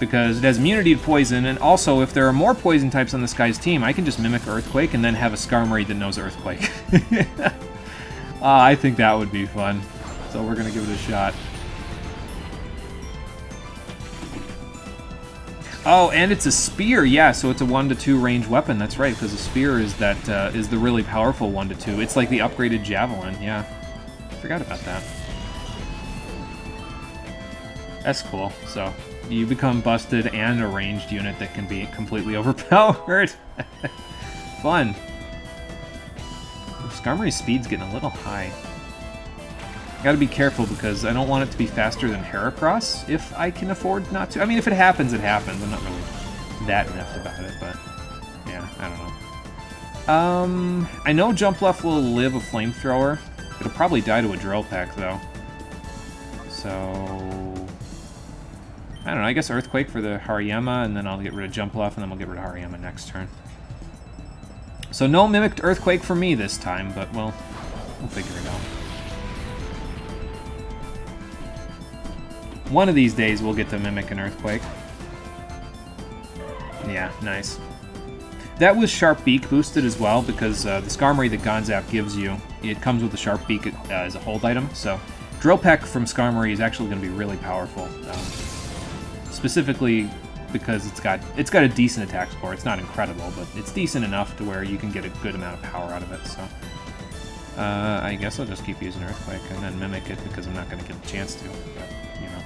Because it has immunity to poison, and also, if there are more poison types on this guy's team, I can just mimic Earthquake and then have a Skarmory that knows Earthquake. I think that would be fun. So we're going to give it a shot. Oh, and it's a spear, yeah, so it's a 1-2 range weapon, that's right, because the spear is that is the really powerful 1-2. It's like the upgraded Javelin, yeah. Forgot about that. That's cool, so you become busted and a ranged unit that can be completely overpowered. Fun. Skarmory's speed's getting a little high. Gotta be careful because I don't want it to be faster than Heracross if I can afford not to. I mean, if it happens, it happens. I'm not really that inept about it, but yeah, I don't know. I know Jumpluff will live a flamethrower. It'll probably die to a drill peck though. So I don't know, I guess Earthquake for the Hariyama, and then I'll get rid of Jumpluff, and then we'll get rid of Hariyama next turn. So no mimicked Earthquake for me this time, but we'll figure it out. One of these days we'll get to mimic an Earthquake. Yeah, nice. That was Sharp Beak boosted as well, because the Skarmory that Gonzap gives you, it comes with the Sharp Beak as a hold item, so Drill Peck from Skarmory is actually going to be really powerful. Specifically because it's got a decent attack score. It's not incredible, but it's decent enough to where you can get a good amount of power out of it, so I guess I'll just keep using Earthquake and then mimic it because I'm not going to get a chance to, but, you know.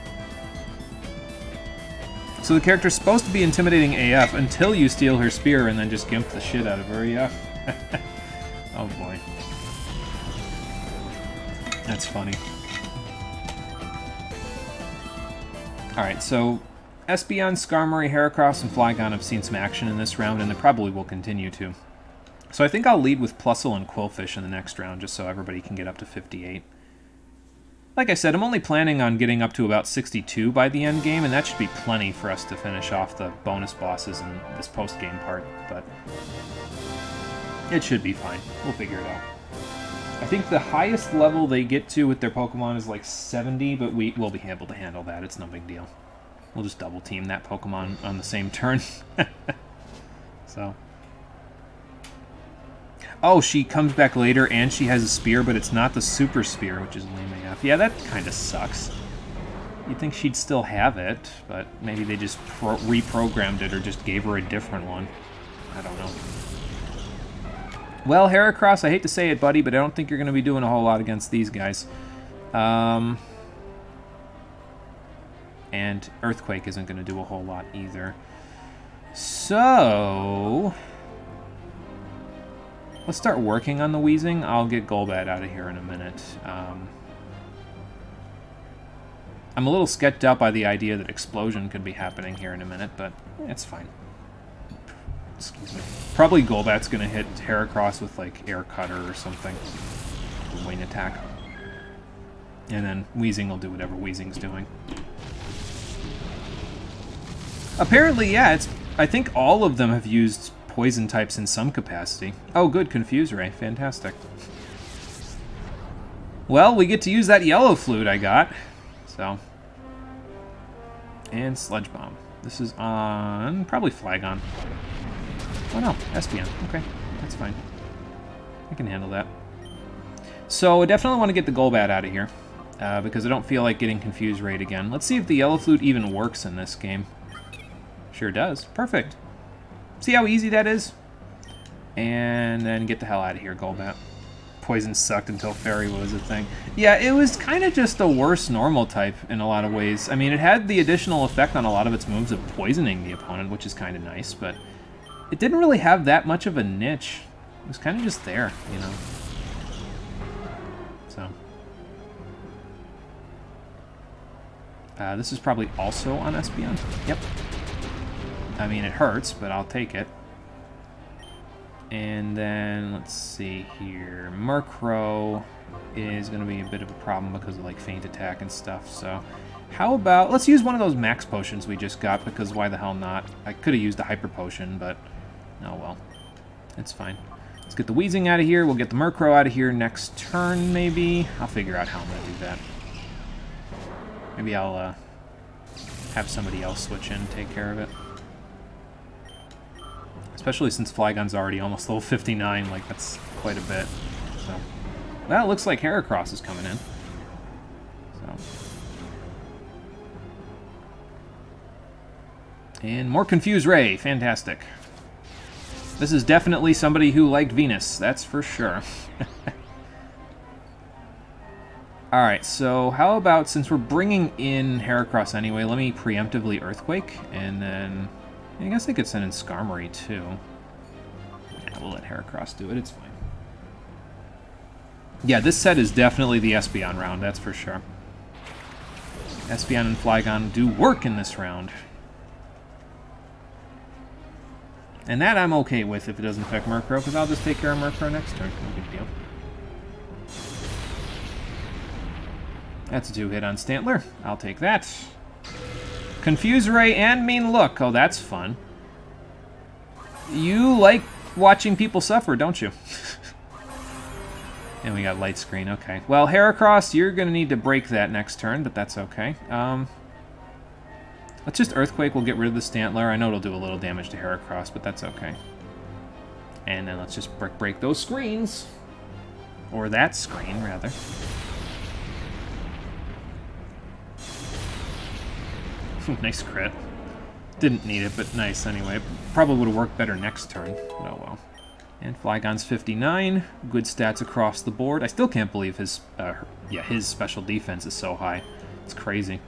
So the character's supposed to be intimidating AF until you steal her spear and then just gimp the shit out of her, yeah. Oh boy. That's funny. Alright, so Espeon, Skarmory, Heracross, and Flygon have seen some action in this round, and they probably will continue to. So I think I'll lead with Plusle and Quillfish in the next round, just so everybody can get up to 58. Like I said, I'm only planning on getting up to about 62 by the end game, and that should be plenty for us to finish off the bonus bosses in this post-game part, but it should be fine. We'll figure it out. I think the highest level they get to with their Pokemon is like 70, but we will be able to handle that. It's no big deal. We'll just double team that Pokemon on the same turn. So. Oh, she comes back later and she has a spear, but it's not the super spear, which is lame AF. Yeah, that kind of sucks. You'd think she'd still have it, but maybe they just reprogrammed it or just gave her a different one. I don't know. Well, Heracross, I hate to say it, buddy, but I don't think you're going to be doing a whole lot against these guys. And Earthquake isn't going to do a whole lot either. So let's start working on the Weezing. I'll get Golbat out of here in a minute. I'm a little sketched out by the idea that Explosion could be happening here in a minute, but it's fine. Excuse me. Probably Golbat's going to hit Heracross with, like, Air Cutter or something. Wing attack. And then Weezing will do whatever Weezing's doing. Apparently, yeah, I think all of them have used poison types in some capacity. Oh, good, Confuse Ray. Fantastic. Well, we get to use that yellow flute I got. So. And Sludge Bomb. This is on probably Flagon. Oh no, Espeon. Okay, that's fine. I can handle that. So I definitely want to get the Golbat out of here, because I don't feel like getting Confuse Raid again. Let's see if the Yellow Flute even works in this game. Sure does. Perfect. See how easy that is? And then get the hell out of here, Golbat. Poison sucked until Fairy was a thing. Yeah, it was kind of just a worse normal type in a lot of ways. I mean, it had the additional effect on a lot of its moves of poisoning the opponent, which is kind of nice, but it didn't really have that much of a niche. It was kind of just there, you know. So. This is probably also on Espeon. Yep. I mean, it hurts, but I'll take it. And then, let's see here. Murkrow is going to be a bit of a problem because of, like, Feint Attack and stuff, so how about, let's use one of those Max Potions we just got, because why the hell not? I could have used a Hyper Potion, but oh well. It's fine. Let's get the Weezing out of here. We'll get the Murkrow out of here next turn, maybe. I'll figure out how I'm going to do that. Maybe I'll have somebody else switch in and take care of it. Especially since Flygon's already almost level 59, like, that's quite a bit. So, well, it looks like Heracross is coming in. So. And more Confuse Ray. Fantastic. This is definitely somebody who liked Venus, that's for sure. Alright, so how about, since we're bringing in Heracross anyway, let me preemptively Earthquake, and then I guess I could send in Skarmory too. Yeah, we'll let Heracross do it, it's fine. Yeah, this set is definitely the Espeon round, that's for sure. Espeon and Flygon do work in this round. And that I'm okay with if it doesn't affect Murkrow, because I'll just take care of Murkrow next turn. No big deal. That's a 2-hit on Stantler. I'll take that. Confuse Ray and Mean Look. Oh, that's fun. You like watching people suffer, don't you? And we got Light Screen. Okay. Well, Heracross, you're going to need to break that next turn, but that's okay. Let's just Earthquake. We'll get rid of the Stantler. I know it'll do a little damage to Heracross, but that's okay. And then let's just break those screens. Or that screen, rather. Nice crit. Didn't need it, but nice anyway. Probably would have worked better next turn. Oh well. And Flygon's 59. Good stats across the board. I still can't believe his special defense is so high. It's crazy.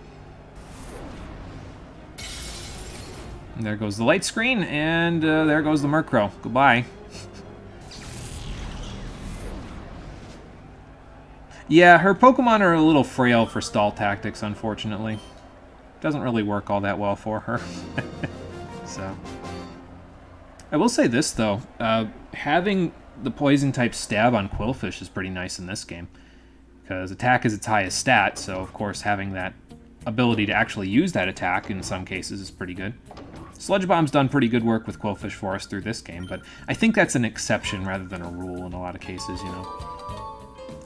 And there goes the light screen, and there goes the Murkrow. Goodbye. Yeah, her Pokemon are a little frail for stall tactics, unfortunately. Doesn't really work all that well for her. So, I will say this, though. Having the Poison-type stab on Quillfish is pretty nice in this game. because attack is its highest stat, so of course having that ability to actually use that attack in some cases is pretty good. Sludge Bomb's done pretty good work with Quillfish for us through this game, but I think that's an exception rather than a rule in a lot of cases, you know.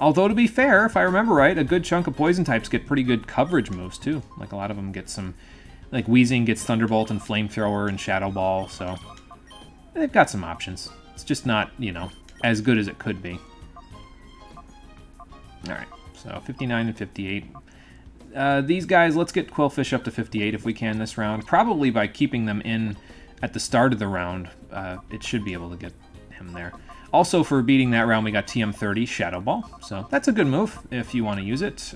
Although, to be fair, if I remember right, a good chunk of poison types get pretty good coverage moves, too. Like, a lot of them get some... Like, Weezing gets Thunderbolt and Flamethrower and Shadow Ball, so... They've got some options. It's just not, you know, as good as it could be. Alright, so 59 and 58. These guys, let's get Quillfish up to 58 if we can this round. Probably by keeping them in at the start of the round, it should be able to get him there. Also, for beating that round, we got TM30 Shadow Ball, so that's a good move if you want to use it.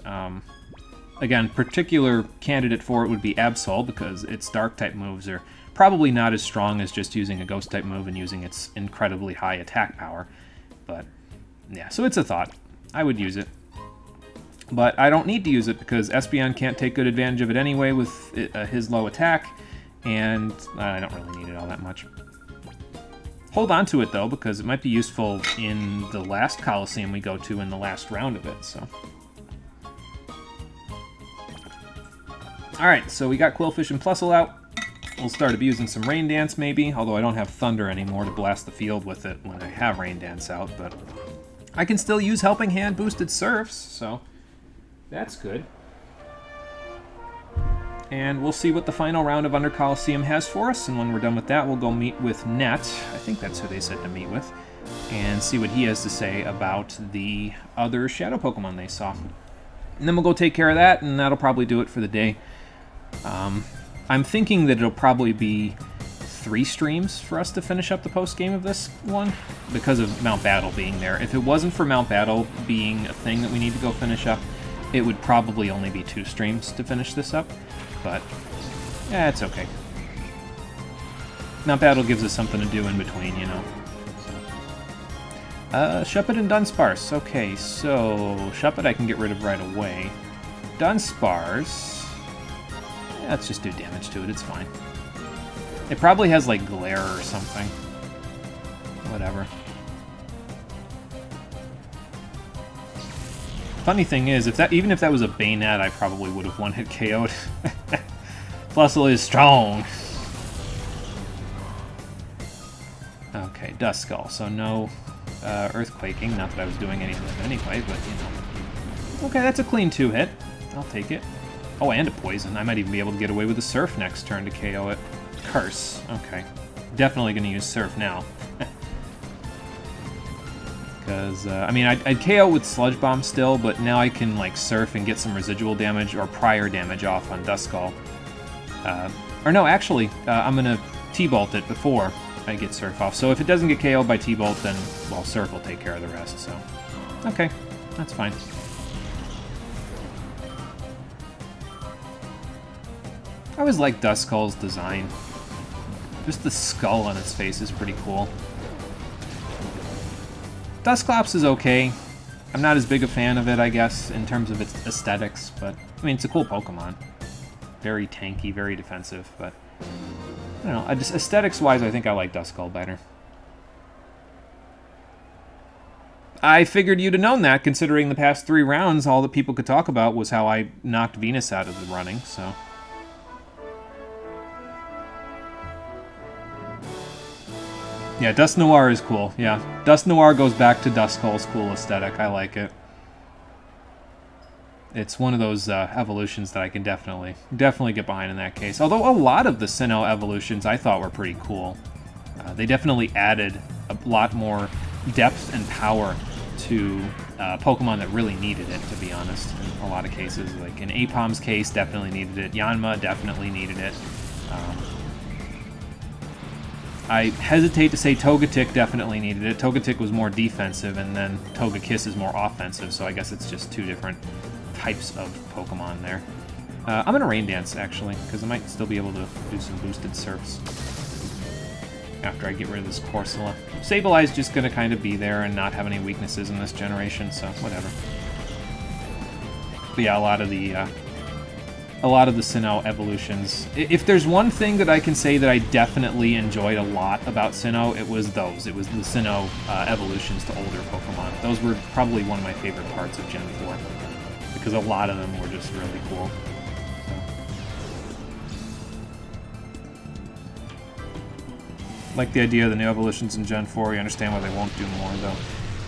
Again, particular candidate for it would be Absol, because its Dark-type moves are probably not as strong as just using a Ghost-type move and using its incredibly high attack power. But, yeah, so it's a thought. I would use it. But I don't need to use it because Espeon can't take good advantage of it anyway with his low attack, and I don't really need it all that much. Hold on to it, though, because it might be useful in the last Colosseum we go to in the last round of it, so... Alright, so we got Quillfish and Plusle out. We'll start abusing some Rain Dance, maybe, although I don't have Thunder anymore to blast the field with it when I have Rain Dance out, but... I can still use Helping Hand boosted Surfs, so... That's good. And we'll see what the final round of Under Colosseum has for us, and when we're done with that, we'll go meet with Net, I think that's who they said to meet with, and see what he has to say about the other Shadow Pokemon they saw. And then we'll go take care of that, and that'll probably do it for the day. I'm thinking that it'll probably be 3 streams for us to finish up the post-game of this one, because of Mount Battle being there. If it wasn't for Mount Battle being a thing that we need to go finish up, it would probably only be 2 streams to finish this up, but yeah, it's okay. Mount Battle gives us something to do in between, you know. Shuppet and Dunsparce. Okay, so Shuppet I can get rid of right away. Dunsparce, yeah, let's just do damage to it, it's fine. It probably has, like, Glare or something. Whatever. Funny thing is, even if that was a Bayonet, I probably would have one-hit KO'd. Plusle is strong. Okay, Duskull, so no Earthquaking. Not that I was doing any of them anyway, but, you know. Okay, that's a clean 2-hit. I'll take it. Oh, and a Poison. I might even be able to get away with a Surf next turn to KO it. Curse. Okay. Definitely going to use Surf now. Because, I mean, I'd KO with Sludge Bomb still, but now I can, like, Surf and get some residual damage or prior damage off on Duskull. Or no, actually, I'm going to T-Bolt it before I get Surf off. So if it doesn't get KO'd by T-Bolt, then, well, Surf will take care of the rest, so... Okay, that's fine. I always like Duskull's design. Just the skull on its face is pretty cool. Dusclops is okay. I'm not as big a fan of it, I guess, in terms of its aesthetics, but, I mean, it's a cool Pokemon. Very tanky, very defensive, but, I don't know, just aesthetics-wise, I think I like Duskull better. I figured you'd have known that, considering the past 3 rounds, all that people could talk about was how I knocked Venus out of the running, so... Yeah, Dust Noir is cool, yeah. Dust Noir goes back to Duskull's cool aesthetic. I like it. It's one of those evolutions that I can definitely get behind in that case. Although a lot of the Sinnoh evolutions I thought were pretty cool. They definitely added a lot more depth and power to Pokemon that really needed it, to be honest, in a lot of cases. Like in Apom's case, definitely needed it. Yanma definitely needed it. I hesitate to say Togetic definitely needed it. Togetic was more defensive, and then Togekiss is more offensive, so I guess it's just 2 different types of Pokemon there. I'm going to Rain Dance, actually, because I might still be able to do some boosted Surfs after I get rid of this Corsola. Sableye's just going to kind of be there and not have any weaknesses in this generation, so whatever. But yeah, a lot of the a lot of the Sinnoh evolutions. If there's one thing that I can say that I definitely enjoyed a lot about Sinnoh, it was those. It was the Sinnoh evolutions to older Pokemon. Those were probably one of my favorite parts of Gen 4, because a lot of them were just really cool. Like the idea of the new evolutions in Gen 4, you understand why they won't do more, though.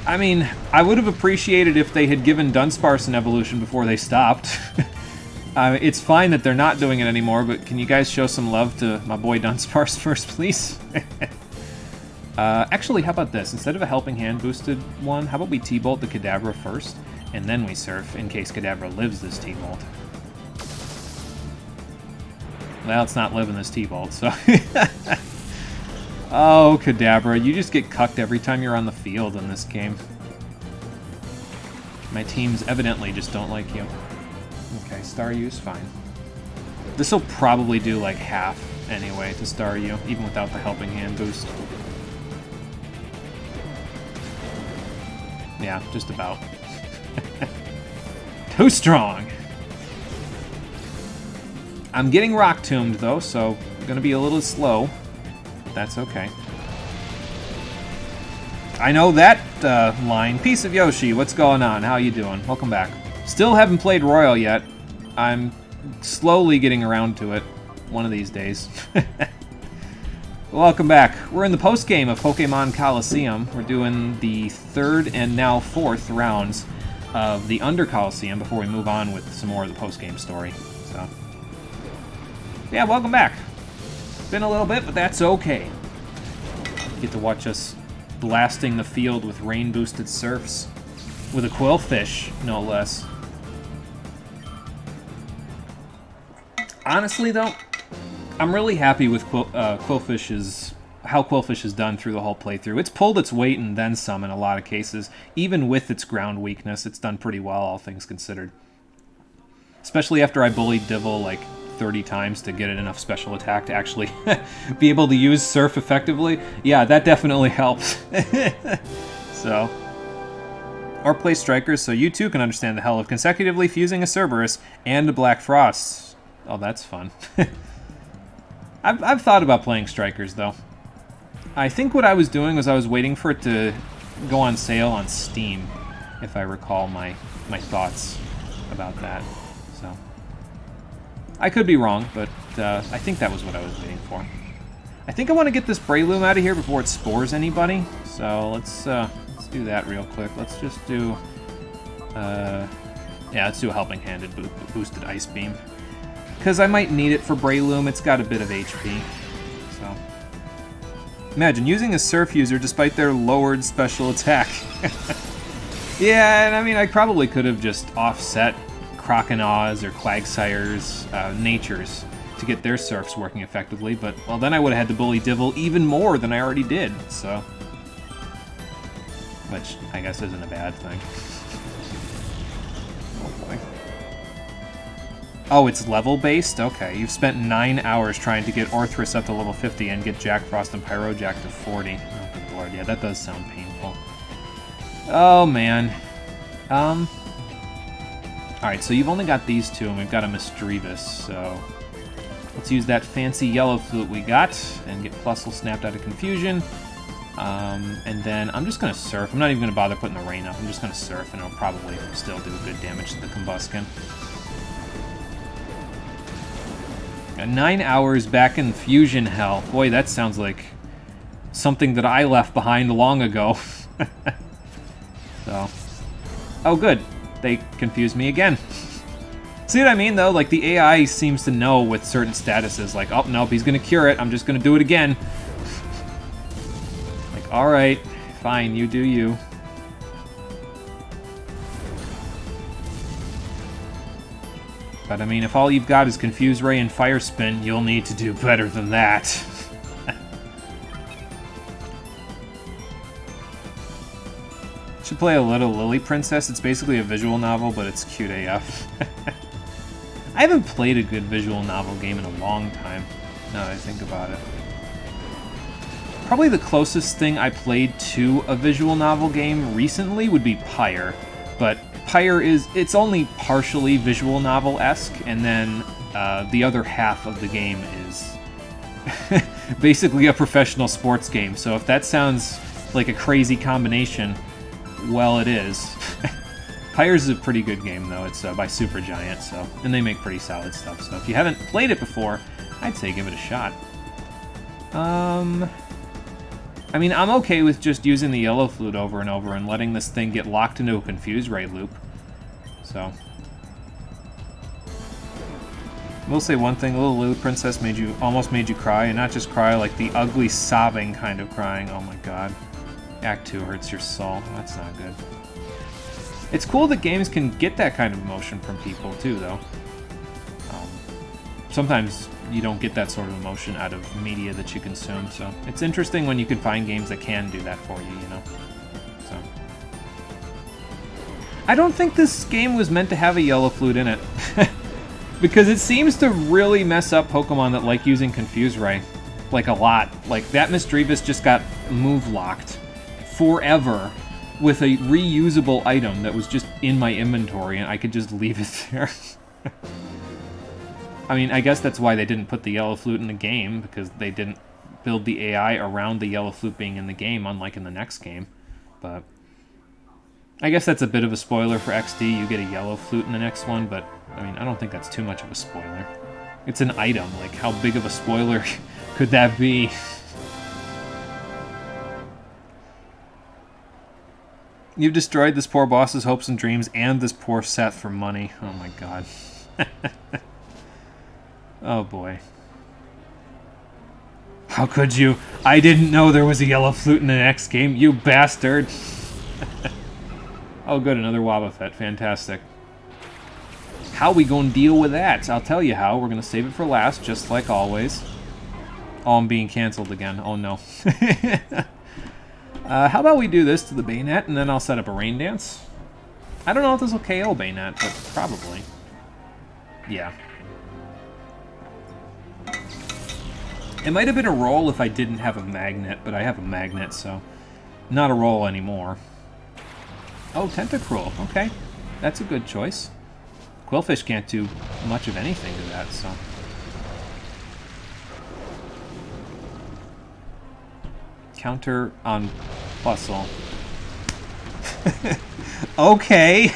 I mean, I would have appreciated if they had given Dunsparce an evolution before they stopped. It's fine that they're not doing it anymore, but can you guys show some love to my boy Dunsparce first, please? Actually, how about this? Instead of a Helping Hand boosted one, how about we T-Bolt the Kadabra first, and then we Surf, in case Kadabra lives this T-Bolt. Well, it's not living this T-Bolt, so... Oh, Kadabra, you just get cucked every time you're on the field in this game. My teams evidently just don't like you. Okay, Staryu's fine. This'll probably do like half anyway to Staryu, even without the Helping Hand boost. Yeah, just about. Too strong! I'm getting Rock Tombed though, so I'm gonna be a little slow. That's okay. I know that line. Piece of Yoshi, what's going on? How you doing? Welcome back. Still haven't played Royal yet. I'm slowly getting around to it one of these days. Welcome back. We're in the post-game of Pokémon Colosseum. We're doing the 3rd and now 4th rounds of the Under Colosseum before we move on with some more of the post-game story. So, yeah, welcome back. Been a little bit, but that's okay. Get to watch us blasting the field with rain-boosted surfs. With a Quillfish, no less. Honestly, though, I'm really happy with Quillfish's... how Quillfish has done through the whole playthrough. It's pulled its weight and then some in a lot of cases. Even with its ground weakness, it's done pretty well, all things considered. Especially after I bullied Divil, like, 30 times to get it enough special attack to actually be able to use Surf effectively. Yeah, that definitely helps. So, or play Strikers so you too can understand the hell of consecutively fusing a Cerberus and a Black Frost. Oh, that's fun. I've thought about playing Strikers though. I think what I was doing was I was waiting for it to go on sale on Steam, if I recall my thoughts about that. So. I could be wrong, but I think that was what I was waiting for. I think I want to get this Breloom out of here before it spores anybody. So let's do that real quick. Let's just do... yeah, let's do a Helping Handed boosted Ice Beam. Because I might need it for Breloom. It's got a bit of HP. So imagine using a Surf user despite their lowered special attack. Yeah, and I mean, I probably could have just offset Croconaws or Quagsire's natures to get their Surfs working effectively, but, well, then I would have had to bully Divil even more than I already did, so... Which, I guess, isn't a bad thing. Oh, boy. Oh, it's level-based? Okay, you've spent 9 hours trying to get Orthrus up to level 50 and get Jack Frost and Pyrojack to 40. Oh, good lord, yeah, that does sound painful. Oh, man. Alright, so you've only got these two, and we've got a Misdreavus, so... Let's use that fancy yellow flute we got, and get Plusle snapped out of confusion. And then I'm just going to Surf. I'm not even going to bother putting the rain up. I'm just going to Surf, and it'll probably still do good damage to the Combusken. Got 9 hours back in Fusion Hell. Boy, that sounds like something that I left behind long ago. So... Oh, good. They confused me again. See what I mean, though? Like, the AI seems to know with certain statuses, like, oh, nope, he's gonna cure it, I'm just gonna do it again. Like, alright, fine, you do you. But, I mean, if all you've got is Confuse Ray and Fire Spin, you'll need to do better than that. Should play a little Lily Princess. It's basically a visual novel, but it's cute AF. I haven't played a good visual novel game in a long time, now that I think about it. Probably the closest thing I played to a visual novel game recently would be Pyre, but Pyre it's only partially visual novel-esque, and then the other half of the game is basically a professional sports game. So if that sounds like a crazy combination, well, it is. Pyre's is a pretty good game, though. It's by Supergiant, so, and they make pretty solid stuff. So if you haven't played it before, I'd say give it a shot. I mean, I'm okay with just using the yellow flute over and over and letting this thing get locked into a Confuse Ray loop. So, we'll say one thing: Little Lily Princess almost made you cry, and not just cry, like the ugly sobbing kind of crying. Oh my god. Act 2 hurts your soul. That's not good. It's cool that games can get that kind of emotion from people too, though. Sometimes you don't get that sort of emotion out of media that you consume, so it's interesting when you can find games that can do that for you, you know? So, I don't think this game was meant to have a yellow flute in it, because it seems to really mess up Pokemon that like using Confuse Ray, like a lot. Like, that Misdreavus just got move locked forever with a reusable item that was just in my inventory, and I could just leave it there. I mean, I guess that's why they didn't put the yellow flute in the game, because they didn't build the AI around the yellow flute being in the game, unlike in the next game. But I guess that's a bit of a spoiler for XD. You get a yellow flute in the next one, but I mean, I don't think that's too much of a spoiler. It's an item. Like, how big of a spoiler could that be? You've destroyed this poor boss's hopes and dreams and this poor Seth for money. Oh my god. Oh boy. How could you? I didn't know there was a yellow flute in the next game, you bastard! Oh good, another Wobbuffet. Fantastic. How we gonna deal with that? I'll tell you how. We're gonna save it for last, just like always. Oh, I'm being cancelled again. Oh no. How about we do this to the Bayonet, and then I'll set up a Rain Dance? I don't know if this will KO Bayonet, but probably. Yeah. It might have been a roll if I didn't have a magnet, but I have a magnet, so not a roll anymore. Oh, Tentacruel. Okay. That's a good choice. Quillfish can't do much of anything to that, so... Counter on Bustle. Okay.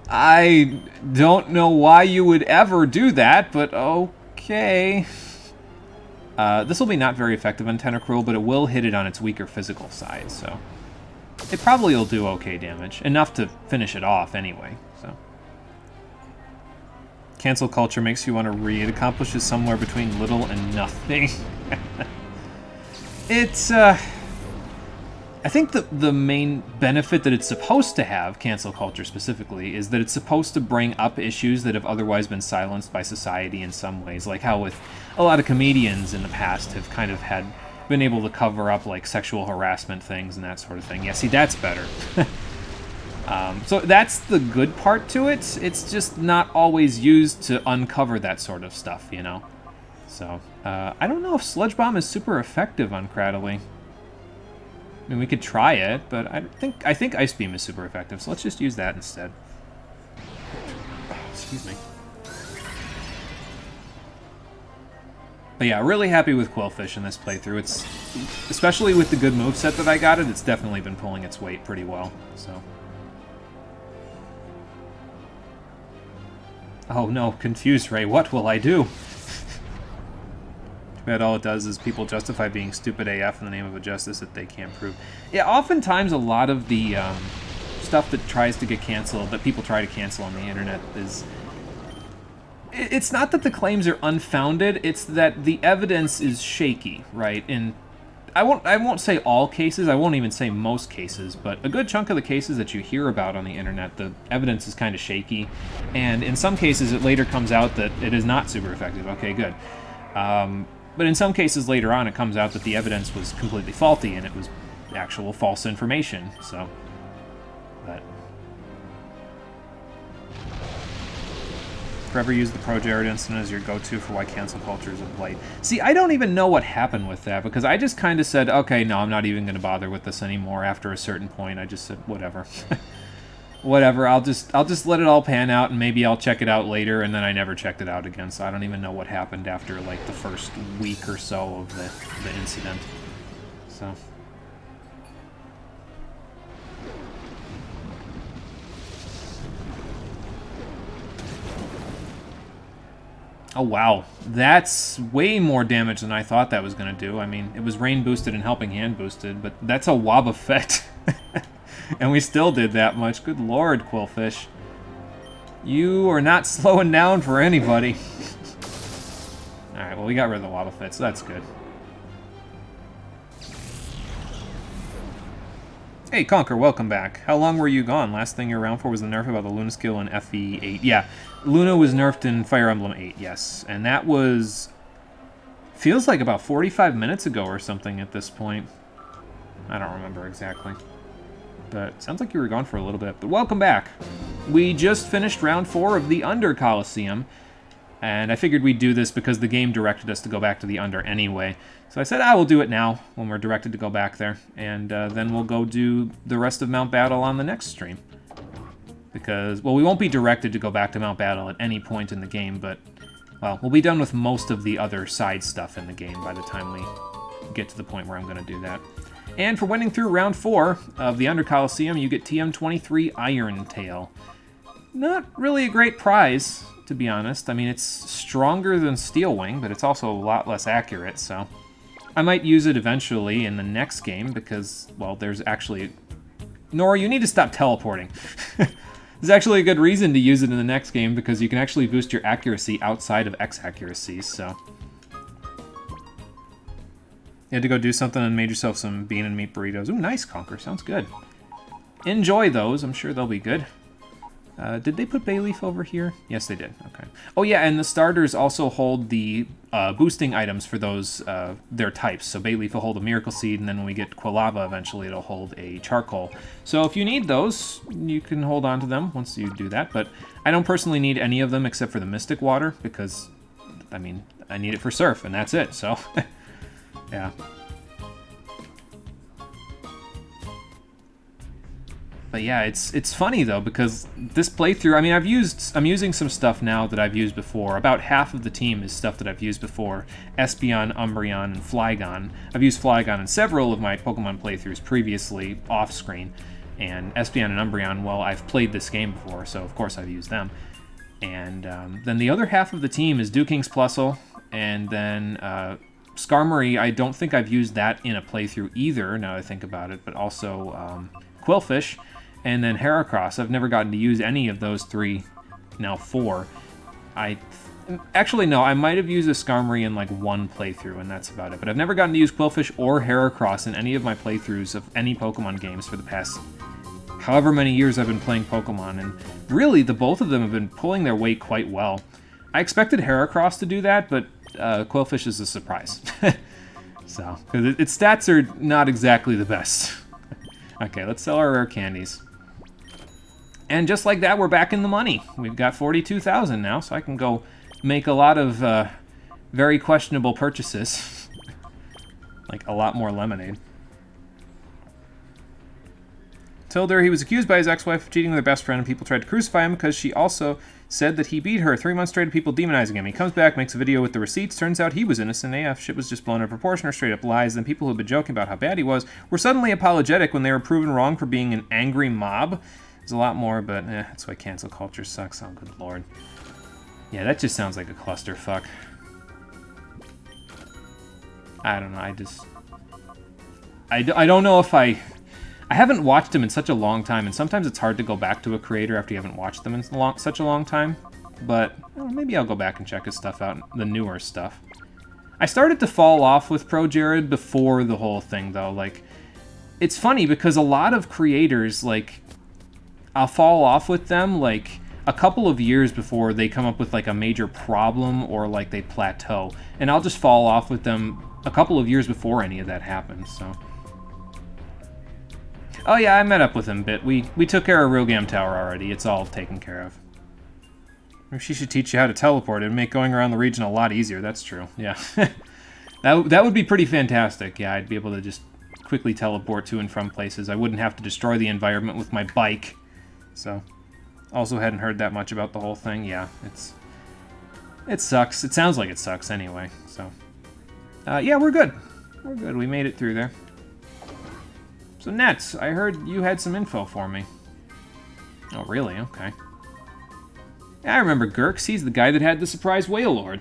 I don't know why you would ever do that, but okay. This will be not very effective on Tentacruel, but it will hit it on its weaker physical side, so... It probably will do okay damage. Enough to finish it off, anyway, so... Cancel Culture makes you want to read. It accomplishes somewhere between little and nothing. It's, I think the main benefit that it's supposed to have, Cancel Culture specifically, is that it's supposed to bring up issues that have otherwise been silenced by society in some ways, like how with a lot of comedians in the past have kind of been able to cover up like sexual harassment things and that sort of thing. Yeah, see, that's better. So that's the good part to it. It's just not always used to uncover that sort of stuff, you know? So, I don't know if Sludge Bomb is super effective on Cradily. I mean, we could try it, but I think Ice Beam is super effective, so let's just use that instead. Excuse me. But yeah, really happy with Quillfish in this playthrough. It's, especially with the good moveset that I got it's definitely been pulling its weight pretty well, so... Oh no, Confuse Ray, what will I do? But all it does is people justify being stupid AF in the name of a justice that they can't prove. Yeah, oftentimes a lot of the stuff that tries to get canceled, that people try to cancel on the internet, is... It's not that the claims are unfounded, it's that the evidence is shaky, right? And I won't say all cases, I won't even say most cases, but a good chunk of the cases that you hear about on the internet, the evidence is kind of shaky. And in some cases, it later comes out that it is not super effective. Okay, good. But in some cases later on, it comes out that the evidence was completely faulty and it was actual false information, so... But... Forever use the Pro Jared incident as your go-to for why cancel culture is a blight. See, I don't even know what happened with that, because I just kind of said, okay, no, I'm not even going to bother with this anymore after a certain point. I just said, whatever. whatever. I'll just let it all pan out, and maybe I'll check it out later. And then I never checked it out again, so I don't even know what happened after like the first week or so of the incident. So. Oh wow, that's way more damage than I thought that was going to do. I mean, it was rain boosted and helping hand boosted, but that's a wob effect. And we still did that much. Good lord, Quillfish. You are not slowing down for anybody. Alright, well we got rid of the wob effect, so that's good. Hey Conker, welcome back. How long were you gone? Last thing you're around for was the nerf about the Luna skill in FE8. Yeah, Luna was nerfed in Fire Emblem 8, yes. And that was... feels like about 45 minutes ago or something at this point. I don't remember exactly. But sounds like you were gone for a little bit. But welcome back. We just finished round 4 of the Under Colosseum. And I figured we'd do this because the game directed us to go back to the Under anyway. So I said, we'll do it now when we're directed to go back there. And then we'll go do the rest of Mount Battle on the next stream. Because, well, we won't be directed to go back to Mount Battle at any point in the game, but, well, we'll be done with most of the other side stuff in the game by the time we get to the point where I'm going to do that. And for winning through round 4 of the Under Colosseum, you get TM23 Iron Tail. Not really a great prize, to be honest. I mean, it's stronger than Steel Wing, but it's also a lot less accurate, so... I might use it eventually in the next game because, well, there's actually... Nora, you need to stop teleporting. There's actually a good reason to use it in the next game because you can actually boost your accuracy outside of X accuracies, so... You had to go do something and made yourself some bean and meat burritos. Ooh, nice, Conker. Sounds good. Enjoy those. I'm sure they'll be good. Did they put Bay Leaf over here? Yes, they did. Okay. Oh, yeah, and the starters also hold the boosting items for those, their types. So Bay Leaf will hold a Miracle Seed, and then when we get Quilava, eventually it'll hold a Charcoal. So if you need those, you can hold on to them once you do that. But I don't personally need any of them except for the Mystic Water, because, I mean, I need it for Surf, and that's it, so... Yeah. But yeah, it's funny though because this playthrough, I mean, I'm using some stuff now that I've used before. About half of the team is stuff that I've used before. Espeon, Umbreon, and Flygon. I've used Flygon in several of my Pokemon playthroughs previously off screen. And Espeon and Umbreon, well, I've played this game before, so of course I've used them. And then the other half of the team is Duking's Plusle, and then Skarmory, I don't think I've used that in a playthrough either, now that I think about it, but also Quillfish, and then Heracross. I've never gotten to use any of those 3, now 4. Actually, no, I might have used a Skarmory in like 1 playthrough, and that's about it. But I've never gotten to use Quillfish or Heracross in any of my playthroughs of any Pokemon games for the past however many years I've been playing Pokemon, and really, the both of them have been pulling their weight quite well. I expected Heracross to do that, but Quillfish is a surprise. So, because its stats are not exactly the best. Okay, let's sell our rare candies. And just like that, we're back in the money. We've got 42,000 now, so I can go make a lot of very questionable purchases. Like a lot more lemonade. Tilder, he was accused by his ex-wife of cheating with her best friend, and people tried to crucify him because she also said that he beat her. 3 months straight of people demonizing him. He comes back, makes a video with the receipts. Turns out he was innocent AF. Shit was just blown out of proportion or straight up lies. Then people who had been joking about how bad he was were suddenly apologetic when they were proven wrong for being an angry mob. There's a lot more, but that's why cancel culture sucks. Oh, good lord. Yeah, that just sounds like a clusterfuck. I don't know, I don't know if I haven't watched him in such a long time, and sometimes it's hard to go back to a creator after you haven't watched them in such a long time. But maybe I'll go back and check his stuff out, the newer stuff. I started to fall off with Pro Jared before the whole thing, though. Like, it's funny because a lot of creators, like, I'll fall off with them, like, a couple of years before they come up with, like, a major problem or, like, they plateau. And I'll just fall off with them a couple of years before any of that happens, so... Oh yeah, I met up with him a bit. We took care of Rilgam Tower already. It's all taken care of. Maybe she should teach you how to teleport. It'd make going around the region a lot easier. That's true. Yeah. that would be pretty fantastic. Yeah, I'd be able to just quickly teleport to and from places. I wouldn't have to destroy the environment with my bike. So, also hadn't heard that much about the whole thing. Yeah, it sucks. It sounds like it sucks anyway. So, yeah, we're good. We're good. We made it through there. So, Nets, I heard you had some info for me. Oh, really? Okay. Yeah, I remember Gurks. He's the guy that had the surprise Whale Lord.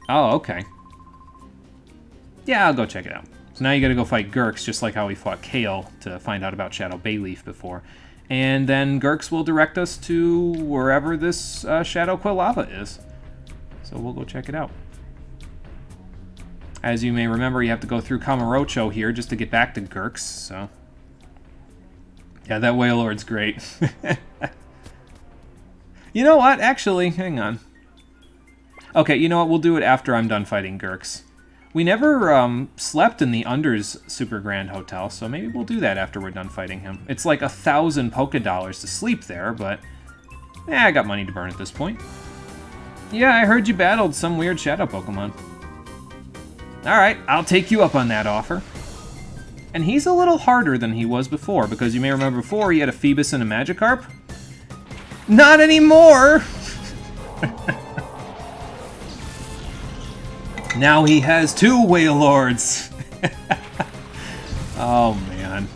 Oh, okay. Yeah, I'll go check it out. So now you gotta go fight Gurks, just like how we fought Kale to find out about Shadow Bayleaf before. And then Gurks will direct us to wherever this Shadow Quilava is. So we'll go check it out. As you may remember, you have to go through Kamurocho here just to get back to Gurks, so... Yeah, that Whale Lord's great. You know what? Actually, hang on. Okay, you know what? We'll do it after I'm done fighting Gurks. We never slept in the Unders Super Grand Hotel, so maybe we'll do that after we're done fighting him. It's like 1,000 Poké Dollars to sleep there, but... I got money to burn at this point. Yeah, I heard you battled some weird Shadow Pokemon. Alright, I'll take you up on that offer. And he's a little harder than he was before, because you may remember before he had a Phoebus and a Magikarp. Not anymore! Now he has 2 Wailords! Oh, man.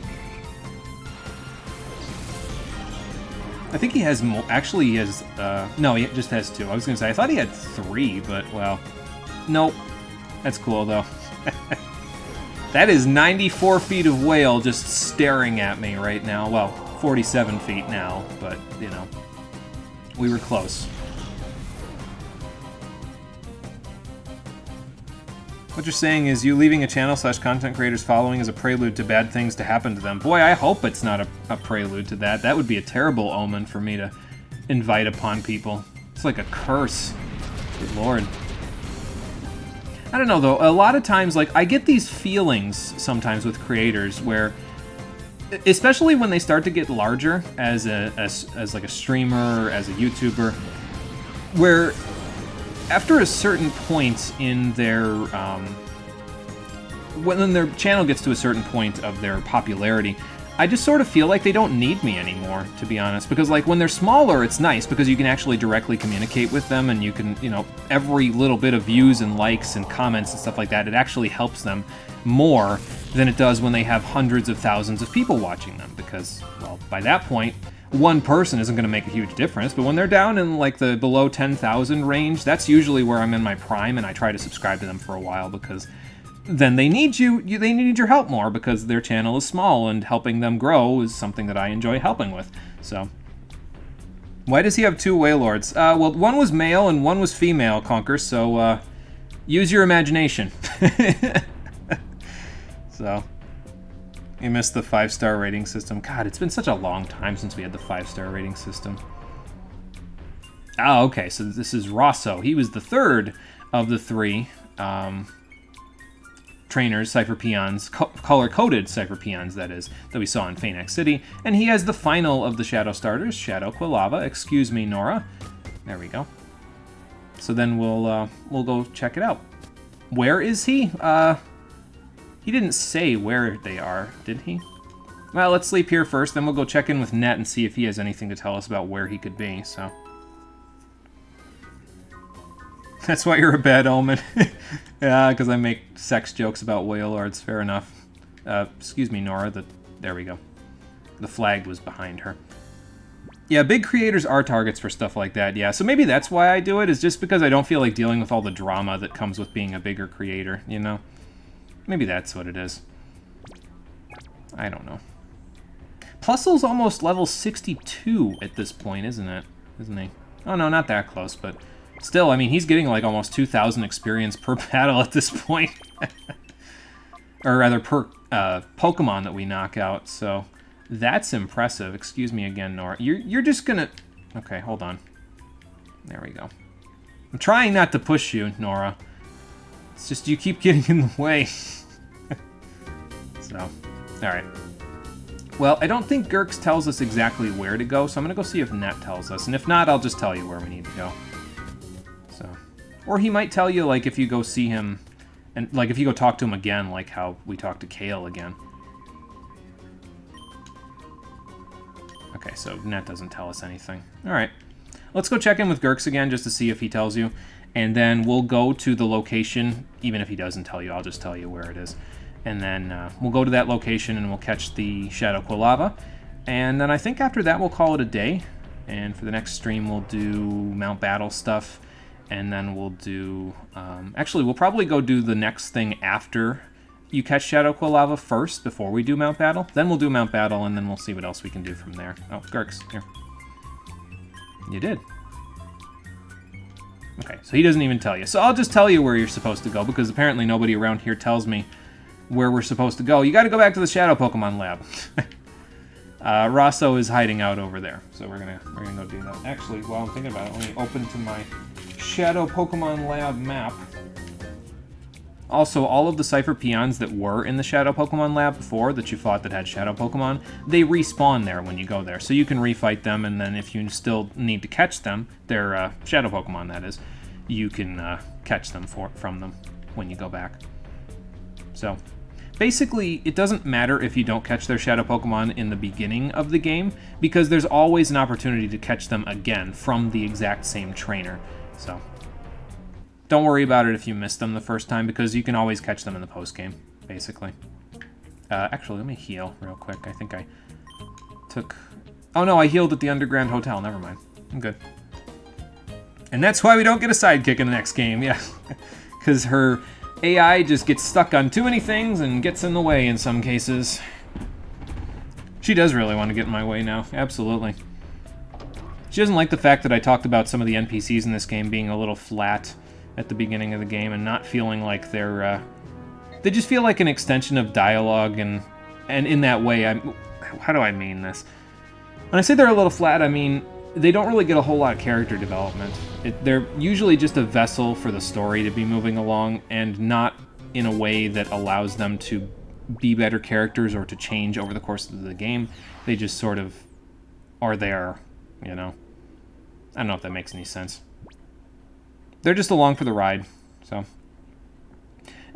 I think he has more. Actually, he has... no, he just has 2. I was going to say, I thought he had 3, but, well... Nope. That's cool, though. That is 94 feet of whale just staring at me right now. Well, 47 feet now, but, you know. We were close. What you're saying is you leaving a channel / content creators following is a prelude to bad things to happen to them. Boy, I hope it's not a prelude to that. That would be a terrible omen for me to invite upon people. It's like a curse. Good Lord. I don't know, though. A lot of times, like, I get these feelings sometimes with creators where, especially when they start to get larger as like a streamer, as a YouTuber, where after a certain point in their, when their channel gets to a certain point of their popularity, I just sort of feel like they don't need me anymore, to be honest. Because, like, when they're smaller, it's nice because you can actually directly communicate with them and you can, you know, every little bit of views and likes and comments and stuff like that, it actually helps them more than it does when they have hundreds of thousands of people watching them. Because, well, by that point, one person isn't going to make a huge difference. But when they're down in, like, the below 10,000 range, that's usually where I'm in my prime and I try to subscribe to them for a while because... then they need they need your help more because their channel is small and helping them grow is something that I enjoy helping with. So, why does he have 2 Wailords? Well, one was male and one was female, Conquer, so use your imagination. So, you missed the 5-star rating system. God, it's been such a long time since we had the 5-star rating system. Oh, okay, so this is Rosso. He was the 3rd of the 3. Trainers, Cypher Peons, color-coded Cypher Peons, that is, that we saw in Phoenix City. And he has the final of the Shadow Starters, Shadow Quilava. Excuse me, Nora. There we go. So then we'll go check it out. Where is he? He didn't say where they are, did he? Well, let's sleep here first, then we'll go check in with Net and see if he has anything to tell us about where he could be, so... That's why you're a bad omen. Yeah, because I make sex jokes about Wailords. Fair enough. Excuse me, Nora. There we go. The flag was behind her. Yeah, big creators are targets for stuff like that, yeah. So maybe that's why I do it, is just because I don't feel like dealing with all the drama that comes with being a bigger creator, you know? Maybe that's what it is. I don't know. Plusle's almost level 62 at this point, isn't it? Isn't he? Oh, no, not that close, but... still, I mean, he's getting like almost 2,000 experience per battle at this point. Or rather, per Pokemon that we knock out, so that's impressive. Excuse me again, Nora. You're just gonna... okay, hold on. There we go. I'm trying not to push you, Nora. It's just you keep getting in the way. So, alright. Well, I don't think Gurks tells us exactly where to go, so I'm gonna go see if Net tells us. And if not, I'll just tell you where we need to go. So, or he might tell you, like, if you go see him, and, like, if you go talk to him again, like how we talked to Kale again. Okay, so net doesn't tell us anything. All right. Let's go check in with Gurks again just to see if he tells you. And then we'll go to the location. Even if he doesn't tell you, I'll just tell you where it is. And then we'll go to that location and we'll catch the Shadow Quilava. And then I think after that we'll call it a day. And for the next stream we'll do Mount Battle stuff. And then we'll do... actually, we'll probably go do the next thing after you catch Shadow Quilava first, before we do Mount Battle. Then we'll do Mount Battle, and then we'll see what else we can do from there. Oh, Gurks, here. You did. Okay, so he doesn't even tell you. So I'll just tell you where you're supposed to go, because apparently nobody around here tells me where we're supposed to go. You gotta go back to the Shadow Pokemon Lab. Rosso is hiding out over there, so we're gonna go do that. Actually, while I'm thinking about it, let me open to my Shadow Pokemon Lab map. Also, all of the Cypher Peons that were in the Shadow Pokemon Lab before, that you fought that had Shadow Pokemon, they respawn there when you go there. So you can refight them, and then if you still need to catch them, their Shadow Pokemon, that is, you can catch them from them when you go back. So, basically, it doesn't matter if you don't catch their Shadow Pokemon in the beginning of the game, because there's always an opportunity to catch them again from the exact same trainer. So... don't worry about it if you miss them the first time, because you can always catch them in the post-game, basically. Actually, let me heal real quick. I think I took... oh no, I healed at the Underground Hotel. Never mind. I'm good. And that's why we don't get a sidekick in the next game, yeah. Because her AI just gets stuck on too many things and gets in the way in some cases. She does really want to get in my way now, absolutely. She doesn't like the fact that I talked about some of the NPCs in this game being a little flat at the beginning of the game and not feeling like they're, they just feel like an extension of dialogue, and in that way, how do I mean this? When I say they're a little flat, I mean, they don't really get a whole lot of character development. They're usually just a vessel for the story to be moving along, and not in a way that allows them to be better characters or to change over the course of the game. They just sort of are there, you know? I don't know if that makes any sense. They're just along for the ride, so.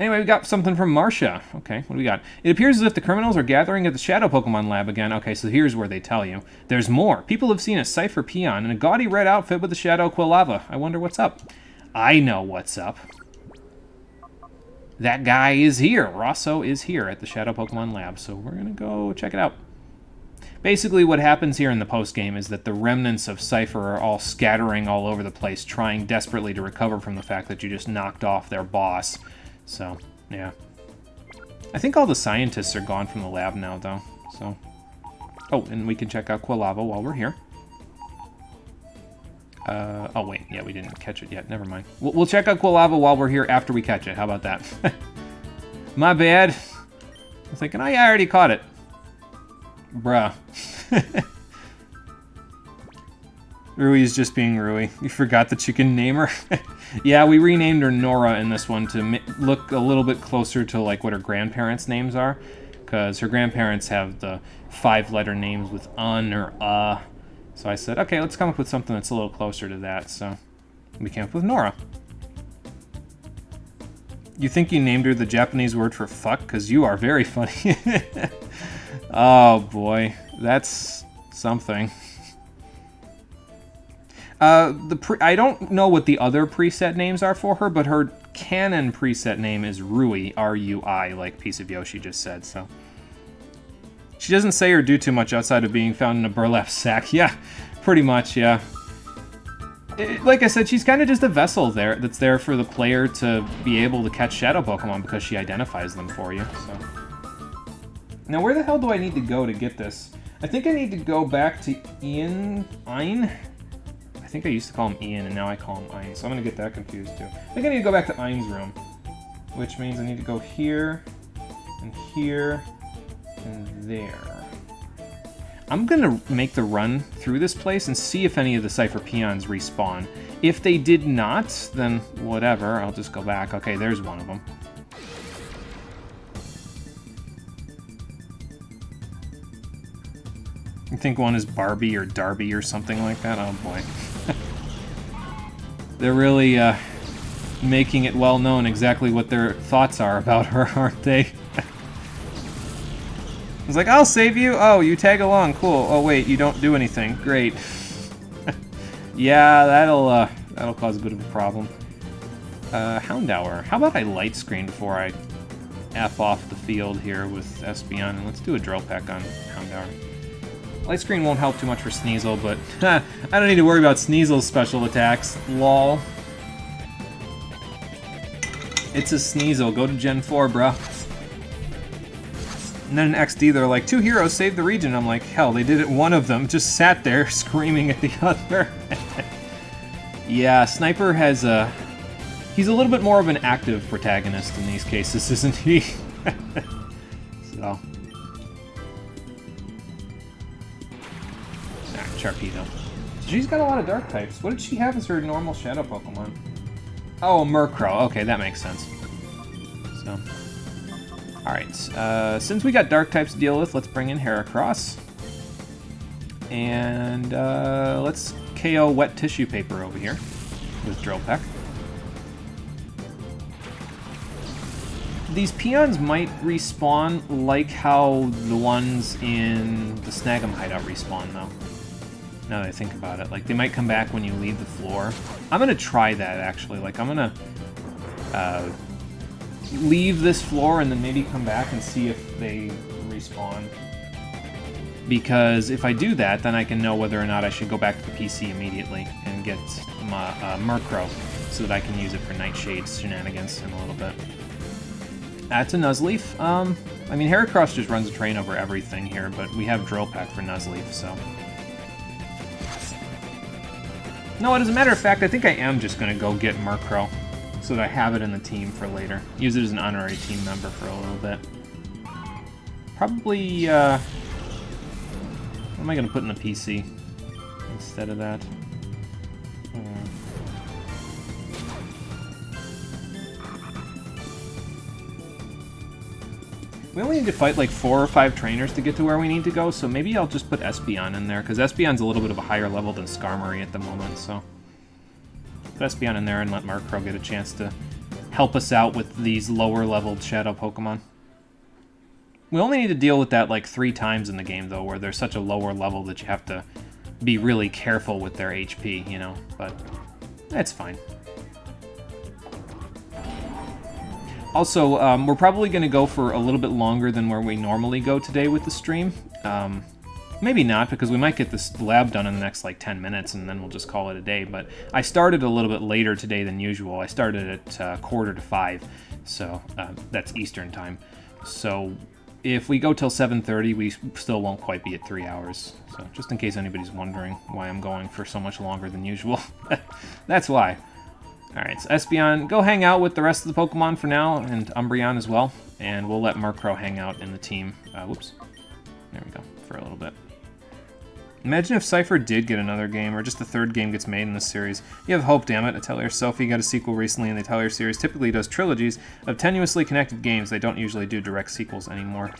Anyway, we got something from Marcia. Okay, what do we got? It appears as if the criminals are gathering at the Shadow Pokemon Lab again. Okay, so here's where they tell you. There's more. People have seen a Cypher Peon in a gaudy red outfit with a Shadow Quilava. I wonder what's up. I know what's up. That guy is here. Rosso is here at the Shadow Pokemon Lab, so we're going to go check it out. Basically, what happens here in the post-game is that the remnants of Cypher are all scattering all over the place, trying desperately to recover from the fact that you just knocked off their boss. So, yeah. I think all the scientists are gone from the lab now, though. So, oh, and we can check out Quilava while we're here. Oh, wait. Yeah, we didn't catch it yet. Never mind. We'll check out Quilava while we're here after we catch it. How about that? My bad. I'm thinking, oh, yeah, I already caught it. Bruh. Rui is just being Rui. You forgot that you can name her? Yeah, we renamed her Nora in this one to look a little bit closer to like what her grandparents' names are. Because her grandparents have the 5-letter names with un or So I said, okay, let's come up with something that's a little closer to that. So we came up with Nora. You think you named her the Japanese word for fuck? Because you are very funny. Oh boy, that's something. I don't know what the other preset names are for her, but her canon preset name is Rui, R-U-I, like Piece of Yoshi just said, so. She doesn't say or do too much outside of being found in a burlap sack. Yeah, pretty much, yeah. Like I said, she's kind of just a vessel there that's there for the player to be able to catch Shadow Pokemon because she identifies them for you, so. Now, where the hell do I need to go to get this? I think I need to go back to Ein? I think I used to call him Ian, and now I call him Ein, so I'm going to get that confused, too. I think I need to go back to Ein's room, which means I need to go here, and there. I'm going to make the run through this place and see if any of the Cypher Peons respawn. If they did not, then whatever, I'll just go back. Okay, there's one of them. I think one is Barbie or Darby or something like that. Oh boy. They're really making it well known exactly what their thoughts are about her, aren't they? was like, I'll save you. Oh, you tag along. Cool. Oh, wait, you don't do anything. Great. Yeah, that'll cause a bit of a problem. Houndour. How about I light screen before I F off the field here with Espeon, and let's do a drill peck on Houndour. Light screen won't help too much for Sneasel, but I don't need to worry about Sneasel's special attacks. Lol. It's a Sneasel. Go to Gen 4, bro. And then in XD, they're like, 2 heroes saved the region. I'm like, hell, they did it. One of them just sat there screaming at the other. Yeah, Sniper has a... He's a little bit more of an active protagonist in these cases, isn't he? So... Sharpedo. She's got a lot of dark types. What did she have as her normal shadow Pokemon? Oh, Murkrow. Okay, that makes sense. So, alright. Since we got dark types to deal with, let's bring in Heracross. And let's KO Wet Tissue Paper over here with Drill Peck. These peons might respawn like how the ones in the Snag'em hideout respawn, though. Now that I think about it. Like, they might come back when you leave the floor. I'm gonna try that, actually. Like, I'm gonna leave this floor and then maybe come back and see if they respawn. Because if I do that, then I can know whether or not I should go back to the PC immediately and get my Murkrow so that I can use it for Nightshade's shenanigans in a little bit. That's a Nuzleaf. I mean, Heracross just runs a train over everything here, but we have Drill Peck for Nuzleaf, so... No, as a matter of fact, I think I am just going to go get Murkrow so that I have it in the team for later. Use it as an honorary team member for a little bit. Probably, what am I going to put in the PC instead of that? We only need to fight like 4 or 5 trainers to get to where we need to go, so maybe I'll just put Espeon in there, because Espeon's a little bit of a higher level than Skarmory at the moment, so... Put Espeon in there and let Murkrow get a chance to help us out with these lower-leveled Shadow Pokemon. We only need to deal with that like 3 times in the game, though, where they're such a lower level that you have to be really careful with their HP, you know, but that's fine. Also, we're probably going to go for a little bit longer than where we normally go today with the stream. Maybe not, because we might get this lab done in the next, like, 10 minutes, and then we'll just call it a day. But I started a little bit later today than usual. I started at 4:45, so that's Eastern time. So if we go till 7:30, we still won't quite be at 3 hours. So just in case anybody's wondering why I'm going for so much longer than usual, that's why. Alright, so Espeon, go hang out with the rest of the Pokemon for now, and Umbreon as well, and we'll let Murkrow hang out in the team. Whoops. There we go, for a little bit. Imagine if Cypher did get another game, or just the 3rd game gets made in this series. You have hope, damn it. Atelier Sophie got a sequel recently, and the Atelier series typically does trilogies of tenuously connected games. They don't usually do direct sequels anymore.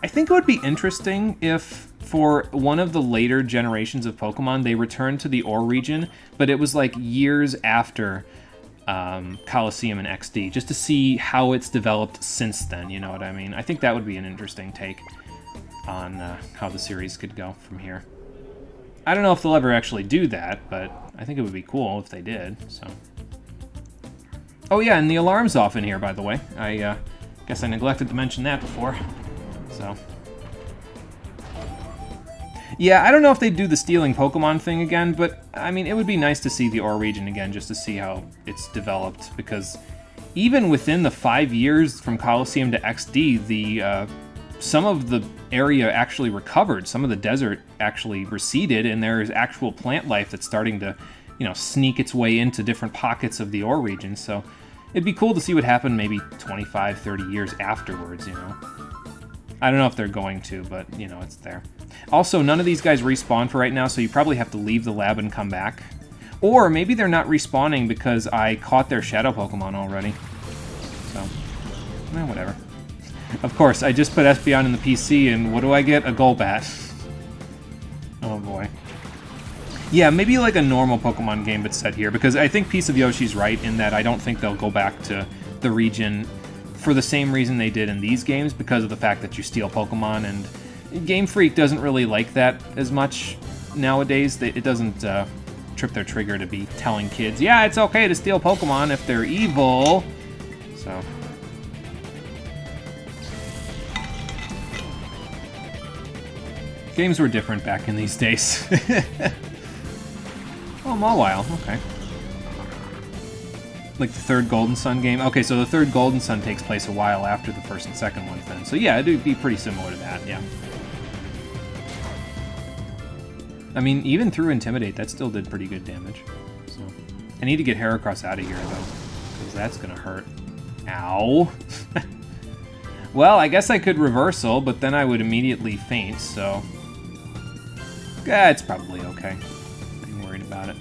I think it would be interesting if, for one of the later generations of Pokemon, they returned to the Ore region, but it was like years after Colosseum and XD, just to see how it's developed since then, you know what I mean? I think that would be an interesting take on how the series could go from here. I don't know if they'll ever actually do that, but I think it would be cool if they did, so... Oh yeah, and the alarm's off in here, by the way. I guess I neglected to mention that before, so... Yeah, I don't know if they'd do the stealing Pokemon thing again, but, I mean, it would be nice to see the Ore region again, just to see how it's developed, because even within the 5 years from Colosseum to XD, some of the area actually recovered, some of the desert actually receded, and there's actual plant life that's starting to, you know, sneak its way into different pockets of the Ore region, so it'd be cool to see what happened maybe 25, 30 years afterwards, you know. I don't know if they're going to, but, you know, it's there. Also, none of these guys respawn for right now, so you probably have to leave the lab and come back. Or maybe they're not respawning because I caught their Shadow Pokemon already. So, whatever. Of course, I just put Espeon in the PC, and what do I get? A Golbat. Oh boy. Yeah, maybe like a normal Pokemon game but set here, because I think Piece of Yoshi's right in that I don't think they'll go back to the region for the same reason they did in these games, because of the fact that you steal Pokemon, and Game Freak doesn't really like that as much nowadays. It doesn't trip their trigger to be telling kids, yeah, it's okay to steal Pokemon if they're evil. So... games were different back in these days. Oh, Mawile, okay. Like the third Golden Sun game? Okay, so the third Golden Sun takes place a while after the first and second ones then. So yeah, it'd be pretty similar to that, yeah. I mean, even through Intimidate, that still did pretty good damage. So I need to get Heracross out of here, though, because that's gonna hurt. Ow. Well, I guess I could Reversal, but then I would immediately faint, so... yeah, it's probably okay. I'm worried about it.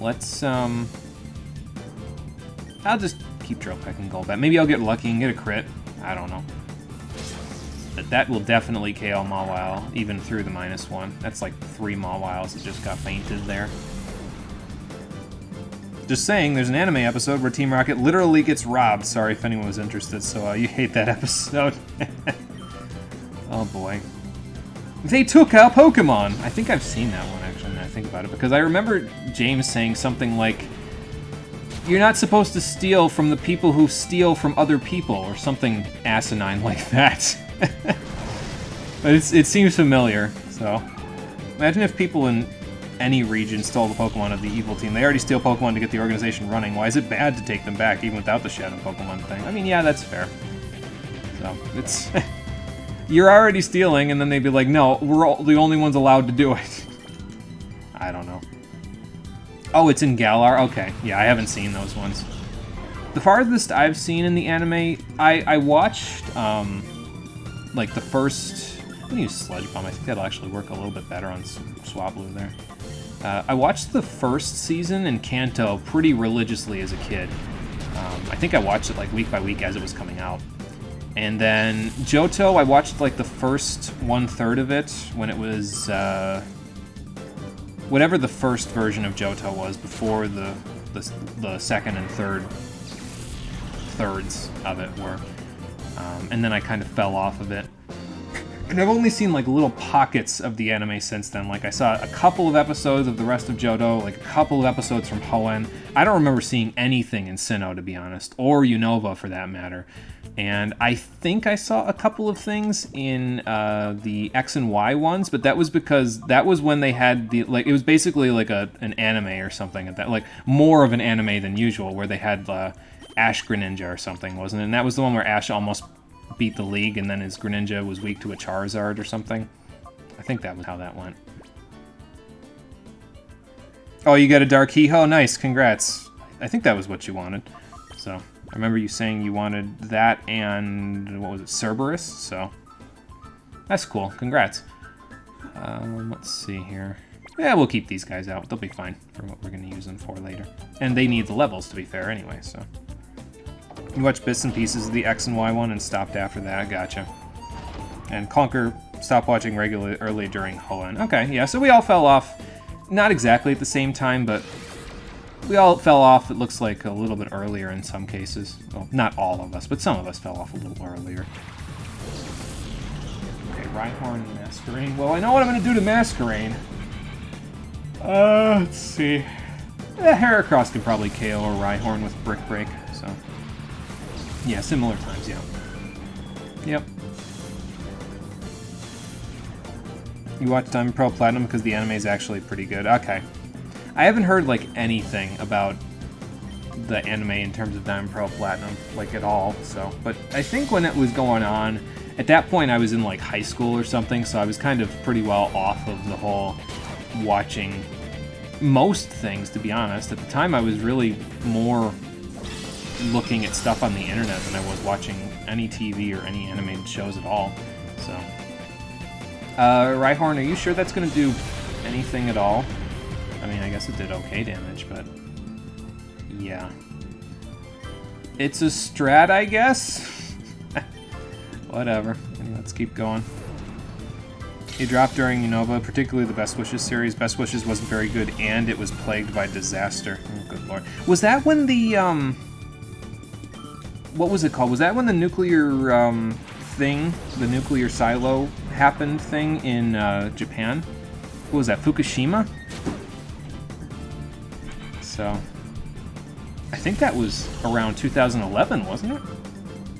Let's, I'll just keep Drill Peck and Golbat. Maybe I'll get lucky and get a crit. I don't know. But that will definitely KO Mawile, even through the -1. That's like 3 Mawiles that just got fainted there. Just saying, there's an anime episode where Team Rocket literally gets robbed. Sorry if anyone was interested, so you hate that episode. Oh boy. They took our Pokemon! I think I've seen that one, actually, now I think about it, because I remember James saying something like, you're not supposed to steal from the people who steal from other people, or something asinine like that. But it seems familiar, so... imagine if people in any region stole the Pokemon of the evil team. They already steal Pokemon to get the organization running. Why is it bad to take them back, even without the Shadow Pokemon thing? I mean, yeah, that's fair. So, it's... you're already stealing, and then they'd be like, no, we're all the only ones allowed to do it. I don't know. Oh, it's in Galar? Okay. Yeah, I haven't seen those ones. The farthest I've seen in the anime, I watched, like, the first... I'm gonna use Sludge Bomb. I think that'll actually work a little bit better on Swablu there. I watched the first season in Kanto pretty religiously as a kid. I think I watched it, like, week by week as it was coming out. And then Johto, I watched like the first 1/3 of it when it was whatever the first version of Johto was before the second and third thirds of it were. And then I kind of fell off of it. And I've only seen like little pockets of the anime since then. Like I saw a couple of episodes of the rest of Johto, like a couple of episodes from Hoenn. I don't remember seeing anything in Sinnoh, to be honest, or Unova for that matter. And I think I saw a couple of things in the X and Y ones, but that was because that was when they had the, like, it was basically like an anime or something at that, like more of an anime than usual, where they had Ash Greninja or something, wasn't it? And that was the one where Ash almost beat the league, and then his Greninja was weak to a Charizard or something. I think that was how that went. Oh, you got a Dark He-Ho? Nice, congrats. I think that was what you wanted. So, I remember you saying you wanted that and, what was it, Cerberus? So, that's cool, congrats. Let's see here. Yeah, we'll keep these guys out. They'll be fine for what we're going to use them for later. And they need the levels, to be fair, anyway, so... You watched bits and pieces of the X and Y one and stopped after that. Gotcha. And Conker stopped watching regularly early during Hoenn. Okay, yeah, so we all fell off. Not exactly at the same time, but we all fell off, it looks like, a little bit earlier in some cases. Well, not all of us, but some of us fell off a little earlier. Okay, Rhyhorn and Masquerain. Well, I know what I'm going to do to Masquerain. Let's see. Heracross can probably KO or Rhyhorn with Brick Break, so... Yeah, similar times, yeah. Yep. You watch Diamond Pearl Platinum because the anime is actually pretty good. Okay. I haven't heard, like, anything about the anime in terms of Diamond Pearl Platinum, like, at all, so... But I think when it was going on, at that point I was in, like, high school or something, so I was kind of pretty well off of the whole watching most things, to be honest. At the time I was really more... looking at stuff on the internet than I was watching any TV or any animated shows at all. So, Rhyhorn, are you sure that's going to do anything at all? I mean, I guess it did okay damage, but yeah. It's a strat, I guess? Whatever. Anyway, let's keep going. He dropped during Unova, particularly the Best Wishes series. Best Wishes wasn't very good, and it was plagued by disaster. Oh, good lord. Was that when the, what was it called? Was that when the nuclear thing, the nuclear silo happened thing in Japan. What was that, Fukushima? So, I think that was around 2011, wasn't it?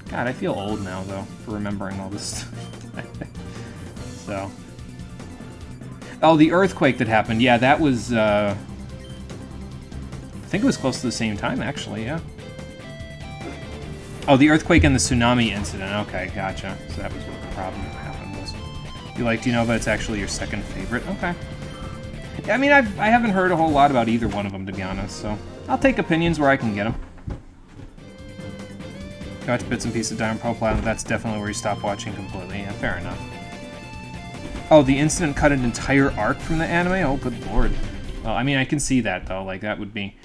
God, I feel old now, though, for remembering all this stuff. So. Oh, the earthquake that happened. Yeah, that was, I think it was close to the same time, actually, yeah. Oh, the earthquake and the tsunami incident. Okay, gotcha. So that was what the problem happened was. You like, do you know if it's actually your second favorite? Okay. I mean, I haven't heard a whole lot about either one of them, to be honest, so I'll take opinions where I can get them. Watch bits and pieces of Diamond Pearl Platinum. That's definitely where you stop watching completely. Yeah, fair enough. Oh, the incident cut an entire arc from the anime? Oh, good lord. Well, I mean, I can see that, though. Like, that would be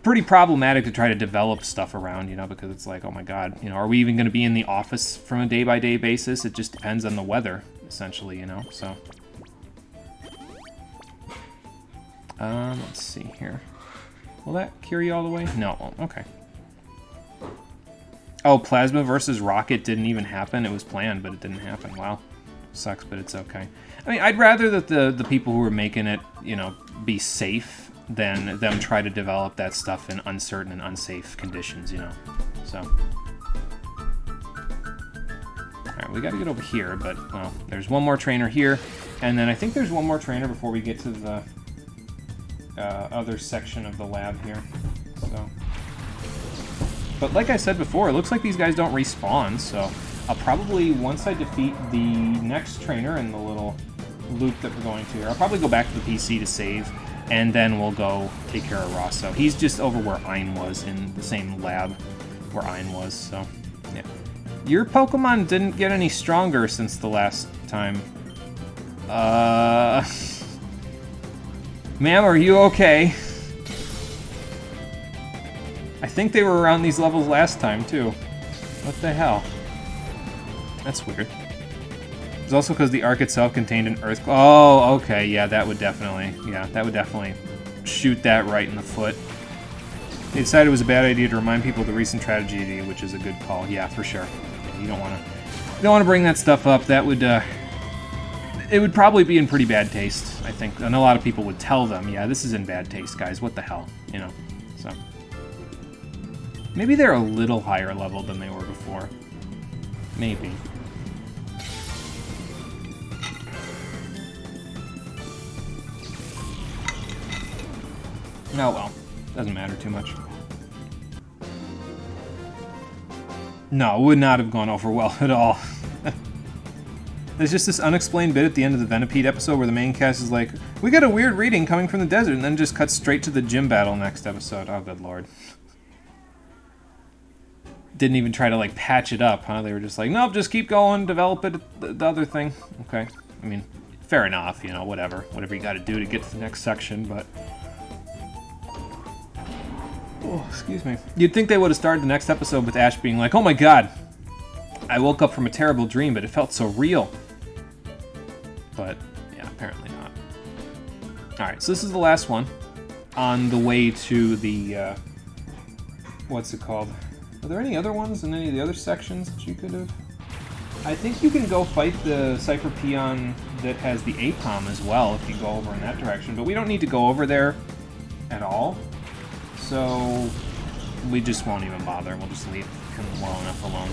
pretty problematic to try to develop stuff around, you know, because it's like, oh my god, you know, are we even going to be in the office from a day-by-day basis? It just depends on the weather, essentially, you know, so. Let's see here. Will that carry you all the way? No, it won't. Okay. Oh, Plasma versus Rocket didn't even happen. It was planned, but it didn't happen. Wow. Sucks, but it's okay. I mean, I'd rather that the people who are making it, you know, be safe than them try to develop that stuff in uncertain and unsafe conditions, you know. So. Alright, we gotta get over here, but, well, there's one more trainer here, and then I think there's one more trainer before we get to the other section of the lab here. So. But like I said before, it looks like these guys don't respawn, so I'll probably, once I defeat the next trainer in the little loop that we're going to here, I'll probably go back to the PC to save, and then we'll go take care of Rosso. He's just over where Ein was, in the same lab where Ein was, so, yeah. Your Pokemon didn't get any stronger since the last time. Ma'am, are you okay? I think they were around these levels last time, too. What the hell? That's weird. It's also because the arc itself contained an earthquake. Oh, okay, yeah, that would definitely shoot that right in the foot. They decided it was a bad idea to remind people of the recent tragedy, which is a good call. Yeah, for sure. Yeah, you don't want to bring that stuff up. That would, it would probably be in pretty bad taste, I think. And a lot of people would tell them, yeah, this is in bad taste, guys. What the hell, you know? So maybe they're a little higher level than they were before. Maybe. Oh well, doesn't matter too much. No, it would not have gone over well at all. There's just this unexplained bit at the end of the Venipede episode where the main cast is like, we got a weird reading coming from the desert, and then just cuts straight to the gym battle next episode. Oh, good lord. Didn't even try to, like, patch it up, huh? They were just like, nope, just keep going, develop it, the other thing. Okay. I mean, fair enough, you know, whatever. Whatever you gotta do to get to the next section, but... Oh, excuse me. You'd think they would have started the next episode with Ash being like, oh my god, I woke up from a terrible dream, but it felt so real. But, yeah, apparently not. Alright, so this is the last one. On the way to the, what's it called? Are there any other ones in any of the other sections that you could have? I think you can go fight the Cypher Peon that has the Apom as well if you go over in that direction, but we don't need to go over there at all. So we just won't even bother. We'll just leave him well enough alone.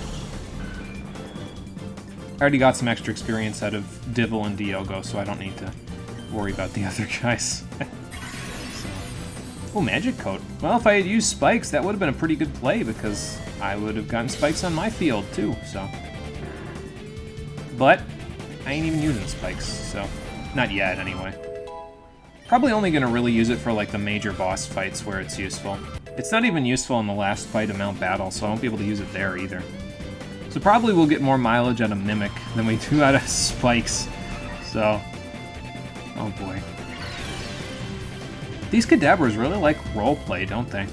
I already got some extra experience out of Divil and Diogo, so I don't need to worry about the other guys. So. Oh, Magic Coat. Well, if I had used Spikes, that would have been a pretty good play, because I would have gotten Spikes on my field, too, so. But I ain't even using Spikes, so. Not yet, anyway. Probably only going to really use it for, like, the major boss fights where it's useful. It's not even useful in the last fight of Mount Battle, so I won't be able to use it there either. So probably we'll get more mileage out of Mimic than we do out of Spikes. So, oh boy. These Kadabras really like roleplay, don't they?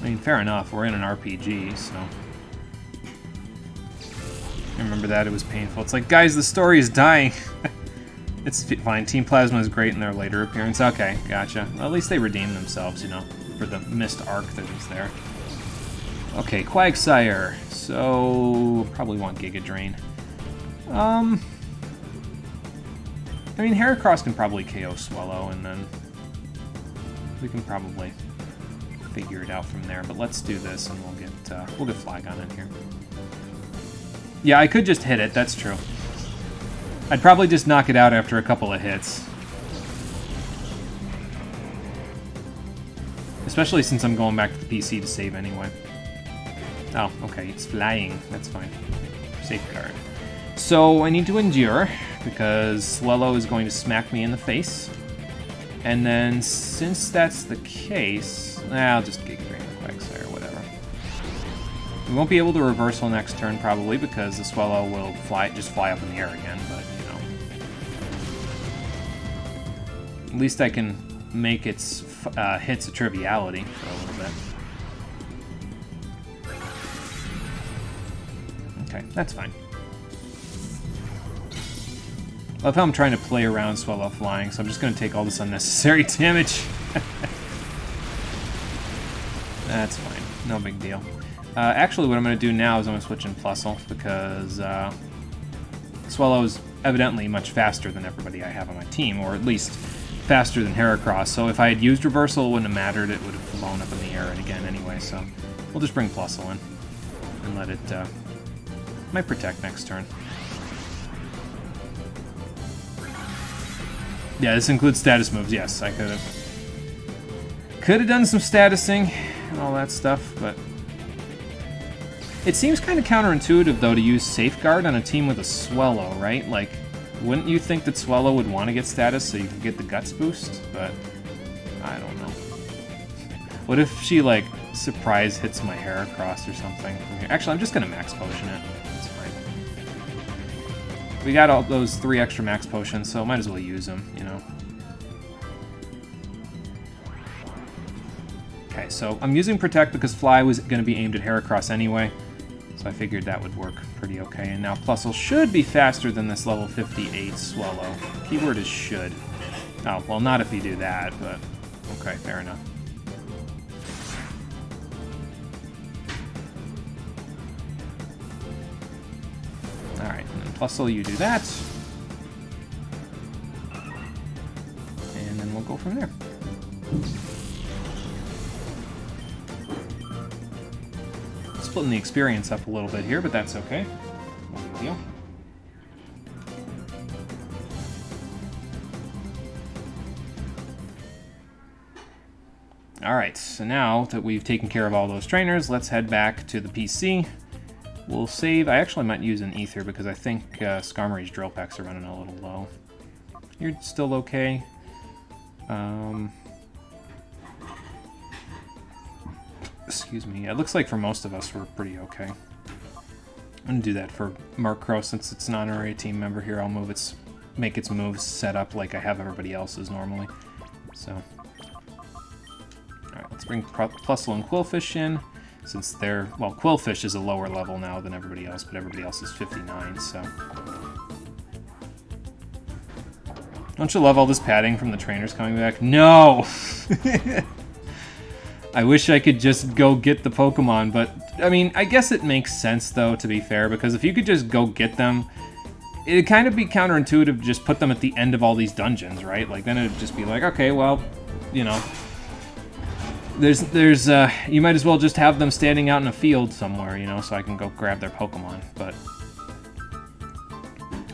I mean, fair enough, we're in an RPG, so... I remember that, it was painful. It's like, guys, the story is dying! It's fine, Team Plasma is great in their later appearance. Okay, gotcha. Well, at least they redeemed themselves, you know, for the missed arc that was there. Okay, Quagsire. So, probably want Giga Drain. I mean, Heracross can probably KO Swallow, and then we can probably figure it out from there. But let's do this, and we'll get Flygon in here. Yeah, I could just hit it. That's true. I'd probably just knock it out after a couple of hits. Especially since I'm going back to the PC to save anyway. Oh, okay, it's flying. That's fine. Safeguard. So I need to endure, because Swellow is going to smack me in the face. And then, since that's the case, I'll just Giga Drain the Quagsire, whatever. We won't be able to reversal next turn, probably, because the Swellow will just fly up in the air again, but, you know. At least I can make its hits a triviality for a little bit. Okay, that's fine. Love how I'm trying to play around Swellow flying, so I'm just going to take all this unnecessary damage. That's fine. No big deal. Actually, what I'm going to do now is I'm going to switch in Plusle, because Swellow is evidently much faster than everybody I have on my team, or at least faster than Heracross. So if I had used Reversal, it wouldn't have mattered. It would have flown up in the air again anyway, so we'll just bring Plusle in and let it... might protect next turn. Yeah, this includes status moves. Yes, I could have done some statusing and all that stuff, but it seems kind of counterintuitive though to use Safeguard on a team with a Swellow, right? Like, wouldn't you think that Swellow would want to get status so you could get the Guts boost? But I don't know. What if she like surprise hits my Heracross or something from here? Actually, I'm just gonna Max Potion it. We got all those 3 extra max potions, so might as well use them, you know. Okay, so I'm using Protect because Fly was going to be aimed at Heracross anyway, so I figured that would work pretty okay. And now Plusle should be faster than this level 58 Swallow. Keyword is should. Oh, well, not if you do that, but okay, fair enough. Alright, and then Plusle, you do that. And then we'll go from there. Splitting the experience up a little bit here, but that's okay. No big deal. Alright, so now that we've taken care of all those trainers, let's head back to the PC. We'll save. I actually might use an Ether because I think Skarmory's drill packs are running a little low. You're still okay. Excuse me. It looks like for most of us we're pretty okay. I'm going to do that for Murkrow since it's an honorary team member here. I'll make its moves set up like I have everybody else's normally. So, alright, let's bring Plusle and Quillfish in. Since they're, well, Quillfish is a lower level now than everybody else, but everybody else is 59, so. Don't you love all this padding from the trainers coming back? No! I wish I could just go get the Pokemon, but, I mean, I guess it makes sense, though, to be fair, because if you could just go get them, it'd kind of be counterintuitive to just put them at the end of all these dungeons, right? Like, then it'd just be like, okay, well, you know, you might as well just have them standing out in a field somewhere, you know, so I can go grab their Pokemon, but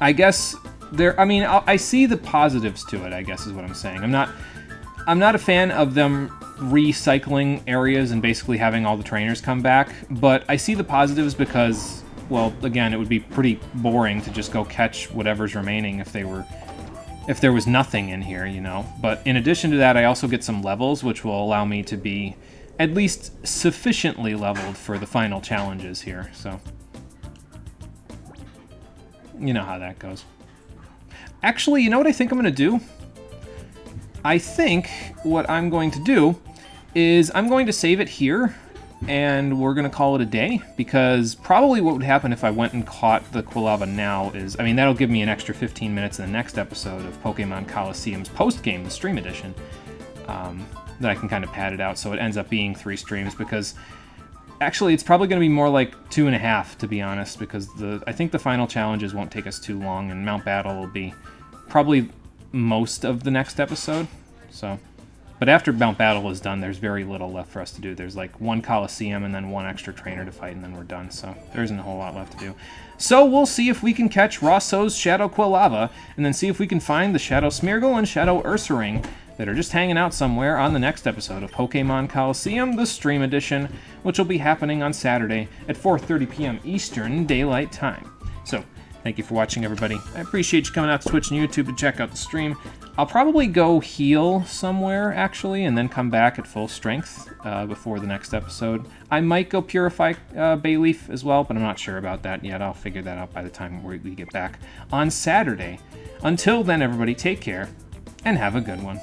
I guess I see the positives to it, I guess is what I'm saying. I'm not a fan of them recycling areas and basically having all the trainers come back, but I see the positives because, well, again, it would be pretty boring to just go catch whatever's remaining if there was nothing in here, you know. But in addition to that, I also get some levels, which will allow me to be at least sufficiently leveled for the final challenges here, so. You know how that goes. Actually, you know what I think I'm going to do? I think what I'm going to do is I'm going to save it here, and we're going to call it a day, because probably what would happen if I went and caught the Quilava now is, I mean, that'll give me an extra 15 minutes in the next episode of Pokemon Colosseum's Postgame, the stream edition, that I can kind of pad it out so it ends up being 3 streams, because Actually, it's probably going to be more like 2.5, to be honest, because I think the final challenges won't take us too long, and Mount Battle will be probably most of the next episode. So, but after Mount Battle is done, there's very little left for us to do. There's like 1 Colosseum and then 1 extra trainer to fight, and then we're done. So there isn't a whole lot left to do. So we'll see if we can catch Rosso's Shadow Quilava, and then see if we can find the Shadow Smeargle and Shadow Ursaring that are just hanging out somewhere on the next episode of Pokémon Colosseum, the Stream Edition, which will be happening on Saturday at 4:30 p.m. Eastern Daylight Time. So, thank you for watching, everybody. I appreciate you coming out to Twitch and YouTube to check out the stream. I'll probably go heal somewhere, actually, and then come back at full strength before the next episode. I might go purify Bayleaf as well, but I'm not sure about that yet. I'll figure that out by the time we get back on Saturday. Until then, everybody, take care, and have a good one.